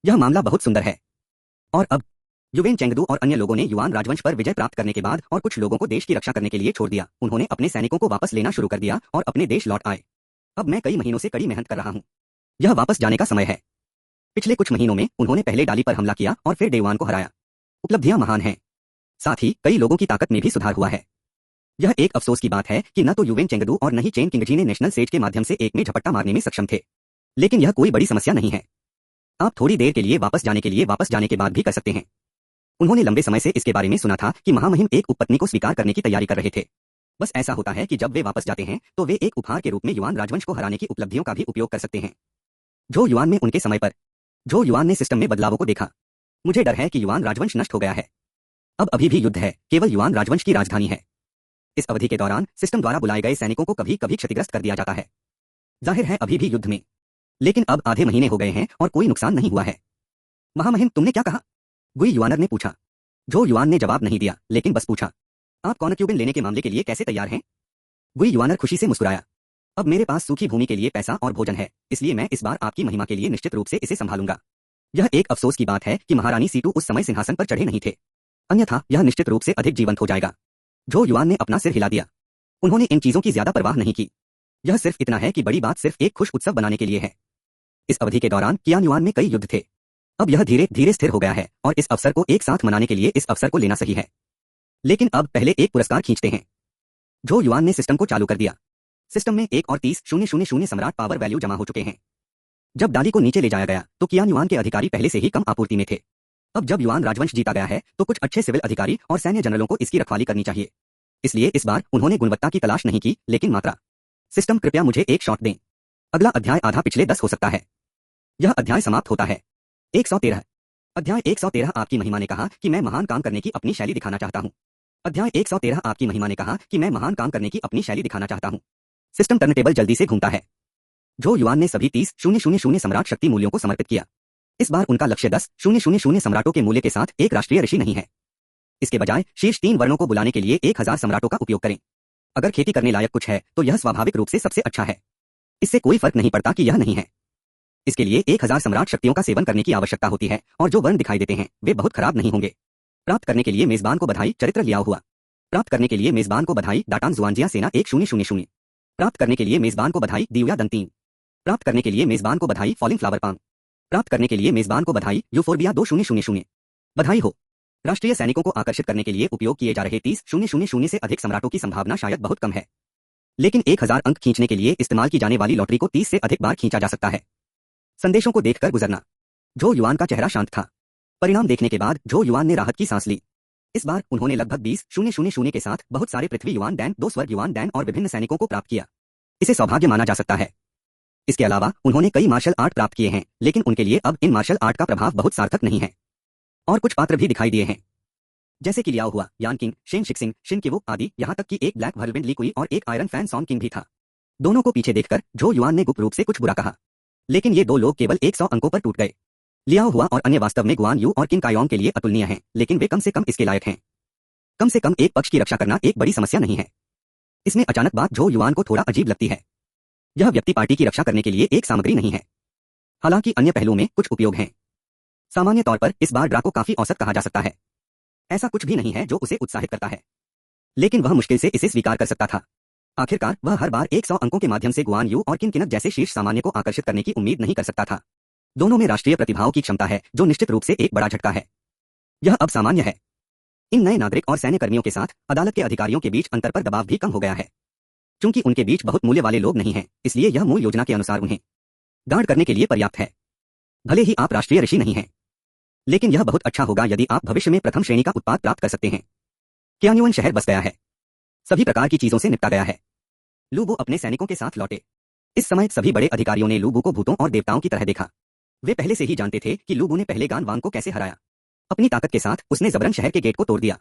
यह मामला बहुत सुंदर है। और अब युवेन चेंगदू और अन्य लोगों ने युआन राजवंश पर विजय प्राप्त करने के बाद और कुछ लोगों को देश की रक्षा करने के लिए छोड़ दिया। उन्होंने अपने सैनिकों को वापस लेना शुरू कर दिया और अपने देश लौट आए। अब मैं कई महीनों से कड़ी मेहनत कर रहा हूँ। यह वापस जाने का समय है। पिछले कुछ महीनों में उन्होंने पहले डाली पर हमला किया और फिर डेवान को हराया। उपलब्धियां महान हैं। साथ ही कई लोगों की ताकत में भी सुधार हुआ है। यह एक अफसोस की बात है कि न तो युवेन चेंगदू और न ही चेन किंगजी ने नेशनल स्टेज के माध्यम से एक में झपट्टा मारने में सक्षम थे। लेकिन यह कोई बड़ी समस्या नहीं है। आप थोड़ी देर के लिए वापस जाने के बाद भी कर सकते हैं। उन्होंने लंबे समय से इसके बारे में सुना था कि महामहिम एक उपपत्नी को स्वीकार करने की तैयारी कर रहे थे। बस ऐसा होता है कि जब वे वापस जाते हैं तो वे एक उपहार के रूप में युआन राजवंश को हराने की उपलब्धियों का भी उपयोग कर सकते हैं। जो युआन में उनके समय पर जो युआन ने सिस्टम में बदलावों को देखा। मुझे डर है कि युआन राजवंश नष्ट हो गया है। अब अभी भी युद्ध है, केवल युआन राजवंश की राजधानी है। इस अवधि के दौरान सिस्टम द्वारा बुलाए गए सैनिकों को कभी कभी क्षतिग्रस्त कर दिया जाता है। जाहिर है अभी भी युद्ध में, लेकिन अब आधे महीने हो गए हैं और कोई नुकसान नहीं हुआ है। महामहिम तुमने क्या कहा? गुई युआनर ने पूछा। जो युआन ने जवाब नहीं दिया, लेकिन बस पूछा, आप कॉनक्यूबिन लेने के मामले के लिए कैसे तैयार हैं? गुई युआनर खुशी से मुस्कुराया। अब मेरे पास सूखी भूमि के लिए पैसा और भोजन है, इसलिए मैं इस बार आपकी महिमा के लिए निश्चित रूप से इसे संभालूंगा। यह एक अफसोस की बात है कि महारानी सीटू उस समय सिंहासन पर चढ़े नहीं थे, अन्यथा यह निश्चित रूप से अधिक जीवंत हो जाएगा। जो युआन ने अपना सिर हिला दिया। उन्होंने इन चीजों की ज्यादा परवाह नहीं की। यह सिर्फ इतना है कि बड़ी बात सिर्फ एक खुश उत्सव बनाने के लिए है। इस अवधि के दौरान कियान युआन में कई युद्ध थे। अब यह धीरे धीरे स्थिर हो गया है और इस अवसर को एक साथ मनाने के लिए इस अवसर को लेना सही है। लेकिन अब पहले एक पुरस्कार खींचते हैं। जो युआन ने सिस्टम को चालू कर दिया। सिस्टम में 1 और 30,000 सम्राट पावर वैल्यू जमा हो चुके हैं। जब डाली को नीचे ले जाया गया तो कियान युआन के अधिकारी पहले से ही कम आपूर्ति में थे। अब जब युआन राजवंश जीता गया है तो कुछ अच्छे सिविल अधिकारी और सैन्य जनरलों को इसकी रखवाली करनी चाहिए। इसलिए इस बार उन्होंने गुणवत्ता की तलाश नहीं की, लेकिन मात्रा। सिस्टम कृपया मुझे एक शॉट दें। अगला अध्याय आधा पिछले 10 हो सकता है। यह अध्याय समाप्त होता है। 113 अध्याय 113 आपकी महिमा ने कहा कि मैं महान काम करने की अपनी शैली दिखाना चाहता हूँ। अध्याय 113 आपकी महिमा ने कहा कि मैं महान काम करने की अपनी शैली दिखाना चाहता हूँ। सिस्टम टर्नटेबल जल्दी से घूमता है। जो युआन ने सभी 30,000 सम्राट शक्ति मूल्यों को समर्पित किया। इस बार उनका लक्ष्य 10,000 सम्राटों के मूल्य के साथ एक राष्ट्रीय ऋषि नहीं है। इसके बजाय शीर्ष 3 वर्णों को बुलाने के लिए 1000 सम्राटों का उपयोग करें। अगर खेती करने लायक कुछ है तो यह स्वाभाविक रूप से सबसे अच्छा है। इससे कोई फर्क नहीं पड़ता कि यह नहीं है। इसके लिए 1000 सम्राट शक्तियों का सेवन करने की आवश्यकता होती है और जो वर्ण दिखाई देते हैं वे बहुत खराब नहीं होंगे। प्राप्त करने के लिए मेजबान को बधाई, चरित्र लिया हुआ। प्राप्त करने के लिए मेजबान को बधाई, डाटान जुआनजिया सेना 1000। प्राप्त करने के लिए मेजबान को बधाई, दिव्या दंतीन। प्राप्त करने के लिए मेजबान को बधाई, फॉलिंग फ्लावर पाम। प्राप्त करने के लिए मेजबान को बधाई, यूफोर्बिया 2000। बधाई हो। राष्ट्रीय सैनिकों को आकर्षित करने के लिए उपयोग किए जा रहे 30,000 से अधिक सम्राटों की संभावना शायद बहुत कम है, लेकिन 1000 अंक खींचने के लिए इस्तेमाल की जाने वाली लॉटरी को 30 से अधिक बार खींचा जा सकता है। संदेशों को देखकर गुजरना। जो युआन का चेहरा शांत था। परिणाम देखने के बाद जो युआन ने राहत की सांस ली। इस बार उन्होंने लगभग 20,000 के साथ बहुत सारे पृथ्वी युआन डैन, 2 स्वर्ग युआन डैन और विभिन्न सैनिकों को प्राप्त किया। इसे सौभाग्य माना जा सकता है। इसके अलावा उन्होंने कई मार्शल आर्ट प्राप्त किए हैं, लेकिन उनके लिए अब इन मार्शल आर्ट का प्रभाव बहुत सार्थक नहीं है। और कुछ पात्र भी दिखाई दिए हैं, जैसे कि लियाओ हुआ, यान किंग, शेन शिक्सिंग, शिन किवो आदि, यहाँ तक कि एक ब्लैक व्हर्लविंड ली कुई और एक आयरन फैन सॉन किंग भी था। दोनों को पीछे देखकर जो युआन ने गुप्त रूप से कुछ बुरा कहा, लेकिन ये 2 लोग केवल 100 अंकों पर टूट गए। लियाओ हुआ और अन्य वास्तव में गुआन यू और किन कायोंग के लिए अतुलनीय हैं, लेकिन वे कम से कम इसके लायक हैं। कम से कम एक पक्ष की रक्षा करना एक बड़ी समस्या नहीं है। इसमें अचानक बात जो युआन को थोड़ा अजीब लगती है। यह व्यक्ति पार्टी की रक्षा करने के लिए एक सामग्री नहीं है, हालांकि अन्य पहलुओं में कुछ उपयोग हैं। सामान्य तौर पर इस बार ड्राको काफी औसत कहा जा सकता है। ऐसा कुछ भी नहीं है जो उसे उत्साहित करता है, लेकिन वह मुश्किल से इसे स्वीकार कर सकता था। आखिरकार वह हर बार 100 अंकों के माध्यम से गुआन यू और किनकिनक जैसे शीर्ष सामान्य को आकर्षित करने की उम्मीद नहीं कर सकता था। दोनों में राष्ट्रीय प्रतिभाओं की क्षमता है, जो निश्चित रूप से एक बड़ा झटका है। यह अब सामान्य है। इन नए नागरिक और सैन्य कर्मियों के साथ अदालत के अधिकारियों के बीच अंतर पर दबाव भी कम हो गया है। चूंकि उनके बीच बहुत मूल्य वाले लोग नहीं हैं, इसलिए यह मूल योजना के अनुसार उन्हें गार्ड करने के लिए पर्याप्त है। भले ही आप राष्ट्रीय ऋषि नहीं हैं, लेकिन यह बहुत अच्छा होगा यदि आप भविष्य में प्रथम श्रेणी का उत्पाद प्राप्त कर सकते हैं। क्यान्युअन शहर बस गया है। सभी प्रकार की चीजों से निपटा गया है। लू बू अपने सैनिकों के साथ लौटे। इस समय सभी बड़े अधिकारियों ने लू बू को भूतों और देवताओं की तरह देखा। वे पहले से ही जानते थे कि लू बू ने पहले गान वांग को कैसे हराया। अपनी ताकत के साथ उसने जबरन शहर के गेट को तोड़ दिया।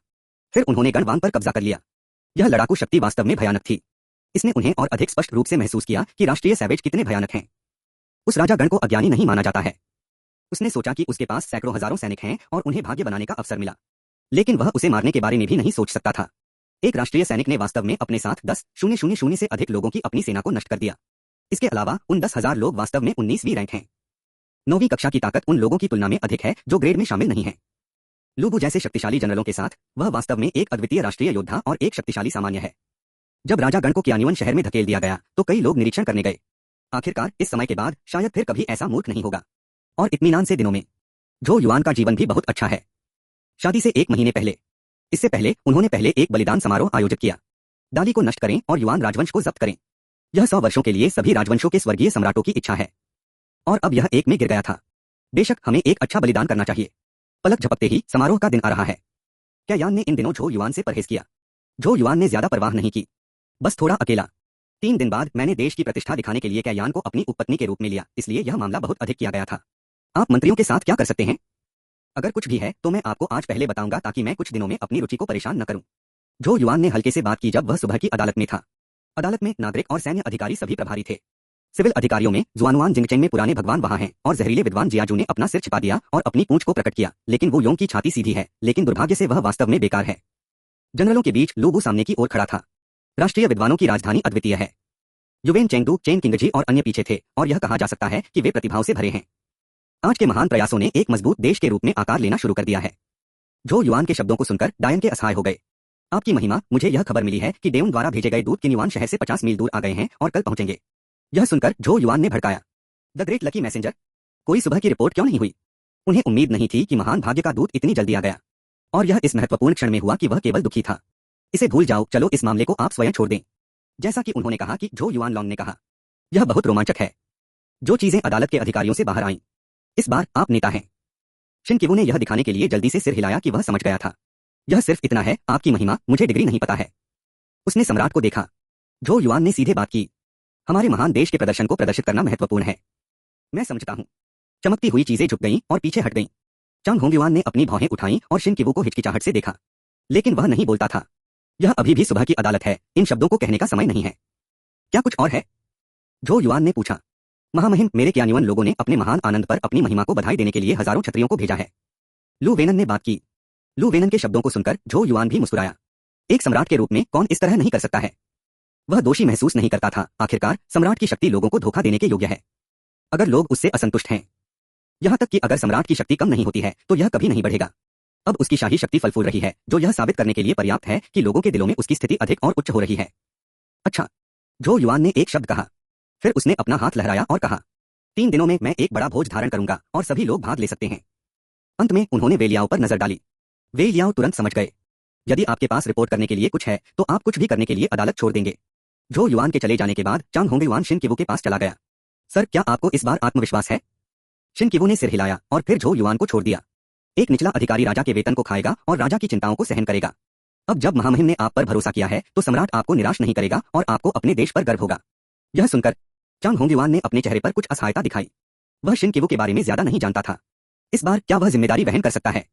फिर उन्होंने गण वांग पर कब्जा कर लिया। यह लड़ाकू शक्ति वास्तव में भयानक थी। इसने उन्हें और अधिक स्पष्ट रूप से महसूस किया कि राष्ट्रीय सैवेज कितने भयानक हैं। उस राजा गण को अज्ञानी नहीं माना जाता है। उसने सोचा कि उसके पास सैकड़ों हजारों सैनिक हैं और उन्हें भाग्य बनाने का अवसर मिला, लेकिन वह उसे मारने के बारे में भी नहीं सोच सकता था। एक राष्ट्रीय सैनिक ने वास्तव में अपने साथ 10,000 से अधिक लोगों की अपनी सेना को नष्ट कर दिया। इसके अलावा उन 10,000 लोग वास्तव में 19वीं रैंक हैं। 9वीं कक्षा की ताकत उन लोगों की तुलना में अधिक है जो ग्रेड में शामिल नहीं है। लू बू जैसे शक्तिशाली जनरलों के साथ वह वास्तव में एक अद्वितीय राष्ट्रीय योद्धा और एक शक्तिशाली सामान्य है। जब राजा गण को क्यान्युअन शहर में धकेल दिया गया तो कई लोग निरीक्षण करने गए। आखिरकार इस समय के बाद शायद फिर कभी ऐसा मूर्ख नहीं होगा। और इत्मीनान से दिनों में झो युआन का जीवन भी बहुत अच्छा है। शादी से 1 महीने पहले, इससे पहले उन्होंने पहले एक बलिदान समारोह आयोजित किया। दाली को नष्ट करें और युआन राजवंश को जब्त करें। यह 100 वर्षों के लिए सभी राजवंशों के स्वर्गीय सम्राटों की इच्छा है। और अब यह एक में गिर गया था। बेशक हमें एक अच्छा बलिदान करना चाहिए। पलक झपकते ही समारोह का दिन आ रहा है। क्या यान ने इन दिनों झो युआन से परहेज किया? झो युआन ने ज्यादा परवाह नहीं की, बस थोड़ा अकेला। 3 दिन बाद मैंने देश की प्रतिष्ठा दिखाने के लिए क्या यान को अपनी उपपत्नी के रूप में लिया, इसलिए यह मामला बहुत अधिक किया गया था। आप मंत्रियों के साथ क्या कर सकते हैं? अगर कुछ भी है तो मैं आपको आज पहले बताऊंगा ताकि मैं कुछ दिनों में अपनी रुचि को परेशान न करूं। झो युआन ने हल्के से बात की जब वह सुबह की अदालत में था। अदालत में नागरिक और सैन्य अधिकारी सभी प्रभारी थे। सिविल अधिकारियों में जुआनुआन जिंगचेंग में पुराने भगवान वहां हैं और जहरीले विद्वान जियाजू ने अपना सिर छिपा दिया और अपनी पूंछ को प्रकट किया, लेकिन वो योंग की छाती सीधी है, लेकिन दुर्भाग्य से वह वास्तव में बेकार है। जनरलों के बीच लू बू सामने की ओर खड़ा था। राष्ट्रीय विद्वानों की राजधानी अद्वितीय है। युवेन चेंगदू, चेन किंगजी और अन्य पीछे थे और यह कहा जा सकता है कि वे प्रतिभाओं से भरे हैं। आज के महान प्रयासों ने एक मजबूत देश के रूप में आकार लेना शुरू कर दिया है। झो युआन के शब्दों को सुनकर डायन के असहाय हो गए। आपकी महिमा, मुझे यह खबर मिली है कि डेउन द्वारा भेजे गए दूत क्यान्युआन शहर से 50 मील दूर आ गए हैं और कल पहुंचेंगे। यह सुनकर झो युआन ने भड़काया, द ग्रेट लकी मैसेंजर, कोई सुबह की रिपोर्ट क्यों नहीं हुई? उन्हें उम्मीद नहीं थी कि महान भाग्य का दूत इतनी जल्दी आ गया। और यह इस महत्वपूर्ण क्षण में हुआ कि वह केवल दुखी था। इसे भूल जाओ, चलो इस मामले को आप स्वयं छोड़ दें। जैसा कि उन्होंने कहा कि झो युआन लॉन्ग ने कहा, यह बहुत रोमांचक है। जो चीजें अदालत के अधिकारियों से बाहर आईं। इस बार आप नेता हैं। शिन किवू ने यह दिखाने के लिए जल्दी से सिर हिलाया कि वह समझ गया था। यह सिर्फ इतना है, आपकी महिमा, मुझे डिग्री नहीं पता है। उसने सम्राट को देखा। झो युआन ने सीधे बात की, हमारे महान देश के प्रदर्शन को प्रदर्शित करना महत्वपूर्ण है। मैं समझता हूँ। चमकती हुई चीजें झुक गईं और पीछे हट गईं। चांग होंगयुआन ने अपनी भौहें उठाईं और शिन किवू को हिचकिचाहट से देखा, लेकिन वह नहीं बोलता था। यह अभी भी सुबह की अदालत है, इन शब्दों को कहने का समय नहीं है। क्या कुछ और है? झो युआन ने पूछा। महामहिम, मेरे क्यान्युआन लोगों ने अपने महान आनंद पर अपनी महिमा को बधाई देने के लिए हजारों क्षत्रियों को भेजा है। लू वेनन ने बात की। लू वेनन के शब्दों को सुनकर झो युआन भी मुस्कुराया। एक सम्राट के रूप में कौन इस तरह नहीं कर सकता है? वह दोषी महसूस नहीं करता था। आखिरकार सम्राट की शक्ति लोगों को धोखा देने के योग्य है। अगर लोग उससे असंतुष्ट हैं, यहां तक कि अगर सम्राट की शक्ति कम नहीं होती है तो यह कभी नहीं बढ़ेगा। अब उसकी शाही शक्ति फल फूल रही है, जो यह साबित करने के लिए पर्याप्त है कि लोगों के दिलों में उसकी स्थिति अधिक और उच्च हो रही है। अच्छा, झो युआन ने एक शब्द कहा। फिर उसने अपना हाथ लहराया और कहा, 3 दिनों में मैं एक बड़ा भोज धारण करूंगा और सभी लोग भाग ले सकते हैं। अंत में उन्होंने वेलियाओ पर नजर डाली। वेलियाओ तुरंत समझ गए, यदि आपके पास रिपोर्ट करने के लिए कुछ है तो आप कुछ भी करने के लिए अदालत छोड़ देंगे। झो युआन के चले जाने के बाद चांग होंगयुआन शिन किवू के पास चला गया। सर, क्या आपको इस बार आत्मविश्वास है? शिन किवू ने सिर हिलाया और फिर झो युआन को छोड़ दिया। एक निचला अधिकारी राजा के वेतन को खाएगा और राजा की चिंताओं को सहन करेगा। अब जब महामहिम ने आप पर भरोसा किया है तो सम्राट आपको निराश नहीं करेगा और आपको अपने देश पर गर्व होगा। यह सुनकर चांग होंगयुआन ने अपने चेहरे पर कुछ असहायता दिखाई। वह शिन किवू के बारे में ज्यादा नहीं जानता था। इस बार क्या वह जिम्मेदारी वहन कर सकता है?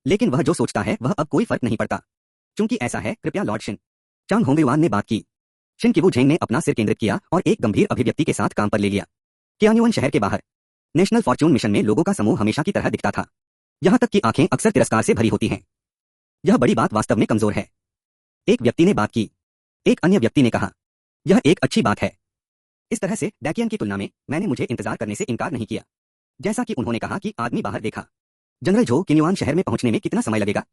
लेकिन वह जो सोचता है वह अब कोई फर्क नहीं पड़ता। चूंकि ऐसा है, कृपया लॉर्ड शिन। चांग होंगयुआन ने बात की। शिन किवू झेंग ने अपना सिर केंद्रित किया और एक गंभीर अभिव्यक्ति के साथ काम पर ले लिया। क्यान्युआन शहर के बाहर नेशनल फॉर्च्यून मिशन में लोगों का समूह हमेशा की तरह दिखता था। यहां तक कि आंखें अक्सर तिरस्कार से भरी होती हैं। यह बड़ी बात वास्तव में कमजोर है। एक व्यक्ति ने बात की। एक अन्य व्यक्ति ने कहा, यह एक अच्छी बात है। इस तरह से डैकियन की तुलना में मैंने मुझे इंतजार करने से इनकार नहीं किया। जैसा कि उन्होंने कहा कि आदमी बाहर देखा। जनरल झो, क्यान्युआन शहर में पहुंचने में कितना समय लगेगा?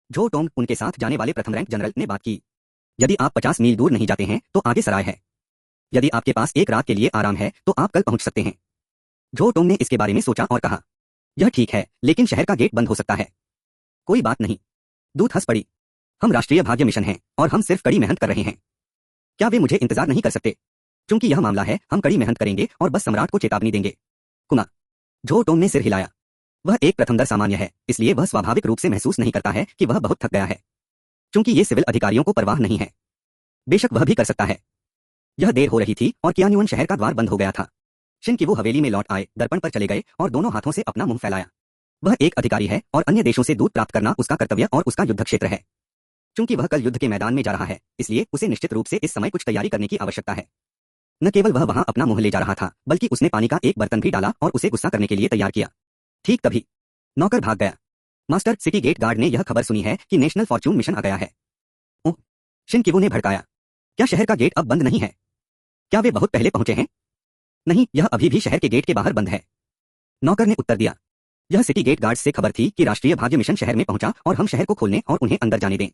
झो टोंग, उनके साथ जाने वाले प्रथम रैंक जनरल, ने बात की। यदि आप 50 मील दूर नहीं जाते हैं तो आगे सराय है। यदि आपके पास एक रात के लिए आराम है तो आप कल पहुंच सकते हैं। झो टोंग ने इसके बारे में सोचा और कहा, यह ठीक है, लेकिन शहर का गेट बंद हो सकता है। कोई बात नहीं। दूत हंस पड़ी। हम राष्ट्रीय भाग्य मिशन हैं और हम सिर्फ कड़ी मेहनत कर रहे हैं। क्या वे मुझे इंतजार नहीं कर सकते? क्योंकि यह मामला है, हम कड़ी मेहनत करेंगे और बस सम्राट को चेतावनी देंगे। कुमा, झो टोंग ने सिर हिलाया। वह एक प्रथमदर सामान्य है, इसलिए वह स्वाभाविक रूप से महसूस नहीं करता है कि वह बहुत थक गया है। चूंकि ये सिविल अधिकारियों को परवाह नहीं है। बेशक वह भी कर सकता है। यह देर हो रही थी और कियान्युअन शहर का द्वार बंद हो गया था। शिन की वो हवेली में लौट आए, दर्पण पर चले गए और दोनों हाथों से अपना मुंह फैलाया। वह एक अधिकारी है और अन्य देशों से दूत प्राप्त करना उसका कर्तव्य और उसका युद्ध क्षेत्र है। चूंकि वह कल युद्ध के मैदान में जा रहा है, इसलिए उसे निश्चित रूप से इस समय कुछ तैयारी करने की आवश्यकता है। न केवल वह वहां अपना मुंह ले जा रहा था, बल्कि उसने पानी का एक बर्तन भी डाला और उसे गुस्सा करने के लिए तैयार किया। ठीक तभी नौकर भाग गया। मास्टर, सिटी गेट गार्ड ने यह खबर सुनी है कि नेशनल फॉर्च्यून मिशन आ गया है। ओह! शिन किवू ने भड़काया। क्या शहर का गेट अब बंद नहीं है? क्या वे बहुत पहले पहुंचे हैं? नहीं, यह अभी भी शहर के गेट के बाहर बंद है। नौकर ने उत्तर दिया। यह सिटी गेट गार्ड से खबर थी कि राष्ट्रीय भाग्य मिशन शहर में पहुंचा और हम शहर को खोलने और उन्हें अंदर जाने दें।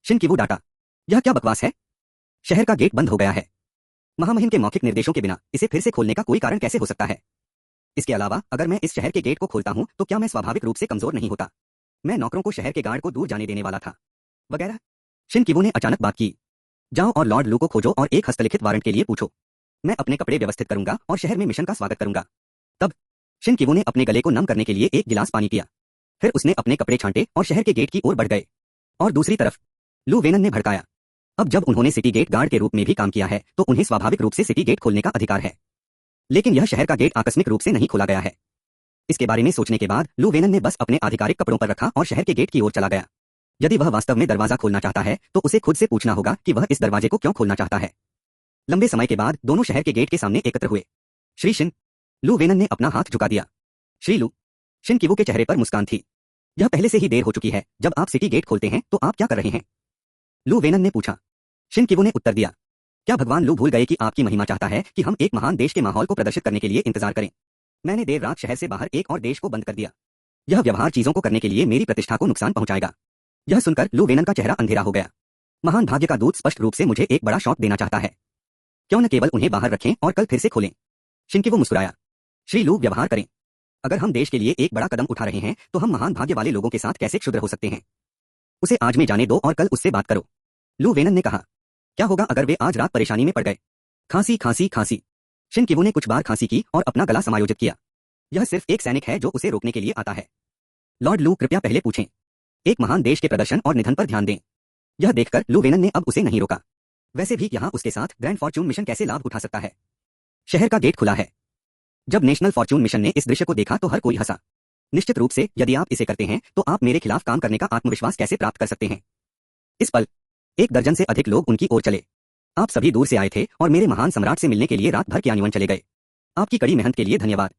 शिन किवू डांटा। यह क्या बकवास है? शहर का गेट बंद हो गया है। महामहिम के मौखिक निर्देशों के बिना इसे फिर से खोलने का कोई कारण कैसे हो सकता है? इसके अलावा अगर मैं इस शहर के गेट को खोलता हूं तो क्या मैं स्वाभाविक रूप से कमजोर नहीं होता? मैं नौकरों को शहर के गार्ड को दूर जाने देने वाला था, वगैरह। शिन किवू ने अचानक बात की। जाओ और लॉर्ड लू को खोजो और एक हस्तलिखित वारंट के लिए पूछो। मैं अपने कपड़े व्यवस्थित करूंगा और शहर में मिशन का स्वागत करूंगा। तब शिन किवू ने अपने गले को नम करने के लिए एक गिलास पानी पिया। फिर उसने अपने कपड़े छांटे और शहर के गेट की ओर बढ़ गए। और दूसरी तरफ लू वेनन ने भड़काया। अब जब उन्होंने सिटी गेट गार्ड के रूप में भी काम किया है तो उन्हें स्वाभाविक रूप से सिटी गेट खोलने का अधिकार है। लेकिन यह शहर का गेट आकस्मिक रूप से नहीं खोला गया है। इसके बारे में सोचने के बाद लू वेनन ने बस अपने आधिकारिक कपड़ों पर रखा और शहर के गेट की ओर चला गया। यदि वह वास्तव में दरवाजा खोलना चाहता है तो उसे खुद से पूछना होगा कि वह इस दरवाजे को क्यों खोलना चाहता है। लंबे समय के बाद दोनों शहर के गेट के सामने एकत्र हुए। श्री शिन, लू वेनन ने अपना हाथ झुका दिया। श्री लू। शिन किवू के चेहरे पर मुस्कान थी। यह पहले से ही देर हो चुकी है। जब आप सिटी गेट खोलते हैं तो आप क्या कर रहे हैं? लू वेनन ने पूछा। शिन किवू ने उत्तर दिया। क्या भगवान लू भूल गए कि आपकी महिमा चाहता है कि हम एक महान देश के माहौल को प्रदर्शित करने के लिए इंतजार करें? मैंने देर रात शहर से बाहर एक और देश को बंद कर दिया। यह व्यवहार चीजों को करने के लिए मेरी प्रतिष्ठा को नुकसान पहुंचाएगा। यह सुनकर लू वेनन का चेहरा अंधेरा हो गया। महान भाग्य का दूत स्पष्ट रूप से मुझे एक बड़ा शॉक देना चाहता है। क्यों न केवल उन्हें बाहर रखें और कल फिर से खोलें? शिन किवू मुस्कुराया। श्री लू, व्यवहार करें। अगर हम देश के लिए एक बड़ा कदम उठा रहे हैं तो हम महान भाग्य वाले लोगों के साथ कैसे क्षुद्र हो सकते हैं? उसे आज में जाने दो और कल उससे बात करो। लू वेनन ने कहा। क्या होगा अगर वे आज रात परेशानी में पड़ गए? खांसी खांसी खांसी। शिन किवू ने कुछ बार खांसी की और अपना गला समायोजित किया। यह सिर्फ एक सैनिक है जो उसे रोकने के लिए आता है। लॉर्ड लू, कृपया पहले पूछें। एक महान देश के प्रदर्शन और निधन पर ध्यान दें। यह देखकर लू वेनन ने अब उसे नहीं रोका। वैसे भी यहाँ उसके साथ ग्रैंड फॉर्च्यून मिशन कैसे लाभ उठा सकता है? शहर का गेट खुला है। जब नेशनल फॉर्च्यून मिशन ने इस दृश्य को देखा तो हर कोई हंसा। निश्चित रूप से यदि आप इसे करते हैं तो आप मेरे खिलाफ काम करने का आत्मविश्वास कैसे प्राप्त कर सकते हैं? इस पल एक दर्जन से अधिक लोग उनकी ओर चले। आप सभी दूर से आए थे और मेरे महान सम्राट से मिलने के लिए रात भर कियान्युअन चले गए। आपकी कड़ी मेहनत के लिए धन्यवाद।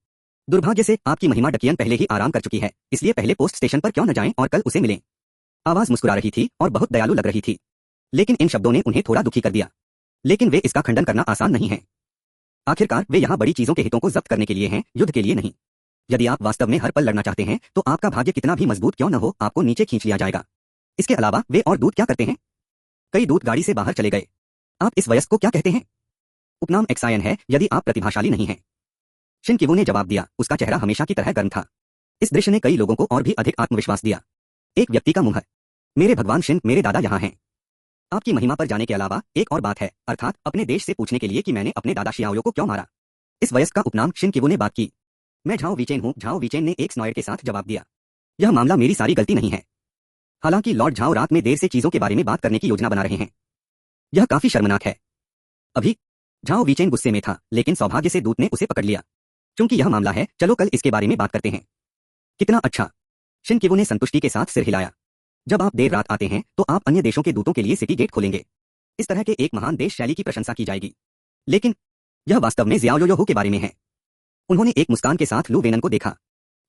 दुर्भाग्य से आपकी महिमा डकियन पहले ही आराम कर चुकी है, इसलिए पहले पोस्ट स्टेशन पर क्यों न जाएं और कल उसे मिलें। आवाज मुस्कुरा रही थी और बहुत दयालु लग रही थी। लेकिन इन शब्दों ने उन्हें थोड़ा दुखी कर दिया। लेकिन वे इसका खंडन करना आसान नहीं है। आखिरकार वे यहाँ बड़ी चीजों के हितों को जब्त करने के लिए हैं, युद्ध के लिए नहीं। यदि आप वास्तव में हर पल लड़ना चाहते हैं तो आपका भाग्य कितना भी मजबूत क्यों न हो, आपको नीचे खींच लिया जाएगा। इसके अलावा वे और दूत क्या करते हैं? कई दूत गाड़ी से बाहर चले गए। आप इस वयस्क को क्या कहते हैं? उपनाम एक्सायन है यदि आप प्रतिभाशाली नहीं हैं। शिन किवू ने जवाब दिया। उसका चेहरा हमेशा की तरह गर्म था। इस दृश्य ने कई लोगों को और भी अधिक आत्मविश्वास दिया। एक व्यक्ति का मुंह है। मेरे भगवान शिन, मेरे दादा यहाँ हैं। आपकी महिमा पर जाने के अलावा एक और बात है, अर्थात अपने देश से पूछने के लिए कि मैंने अपने दादा शियाओयो को क्यों मारा। इस वयस्क का उपनाम शिन किवू ने बात की। मैं झाओ वीचेन हूँ। झाओ वीचेन ने एक स्नॉयर के साथ जवाब दिया। यह मामला मेरी सारी गलती नहीं है। हालांकि लॉर्ड झाओ रात में देर से चीजों के बारे में बात करने की योजना बना रहे हैं। यह काफी शर्मनाक है। अभी झाओ वीचेन गुस्से में था, लेकिन सौभाग्य से दूत ने उसे पकड़ लिया। क्योंकि यह मामला है, चलो कल इसके बारे में बात करते हैं। कितना अच्छा। शिन किवू ने संतुष्टि के साथ सिर हिलाया। जब आप देर रात आते हैं तो आप अन्य देशों के दूतों के लिए सिटी गेट खोलेंगे। इस तरह के एक महान देश शैली की प्रशंसा की जाएगी। लेकिन यह वास्तव में ज़ियाओयोहो के बारे में है। उन्होंने एक मुस्कान के साथ लू वेनन को देखा।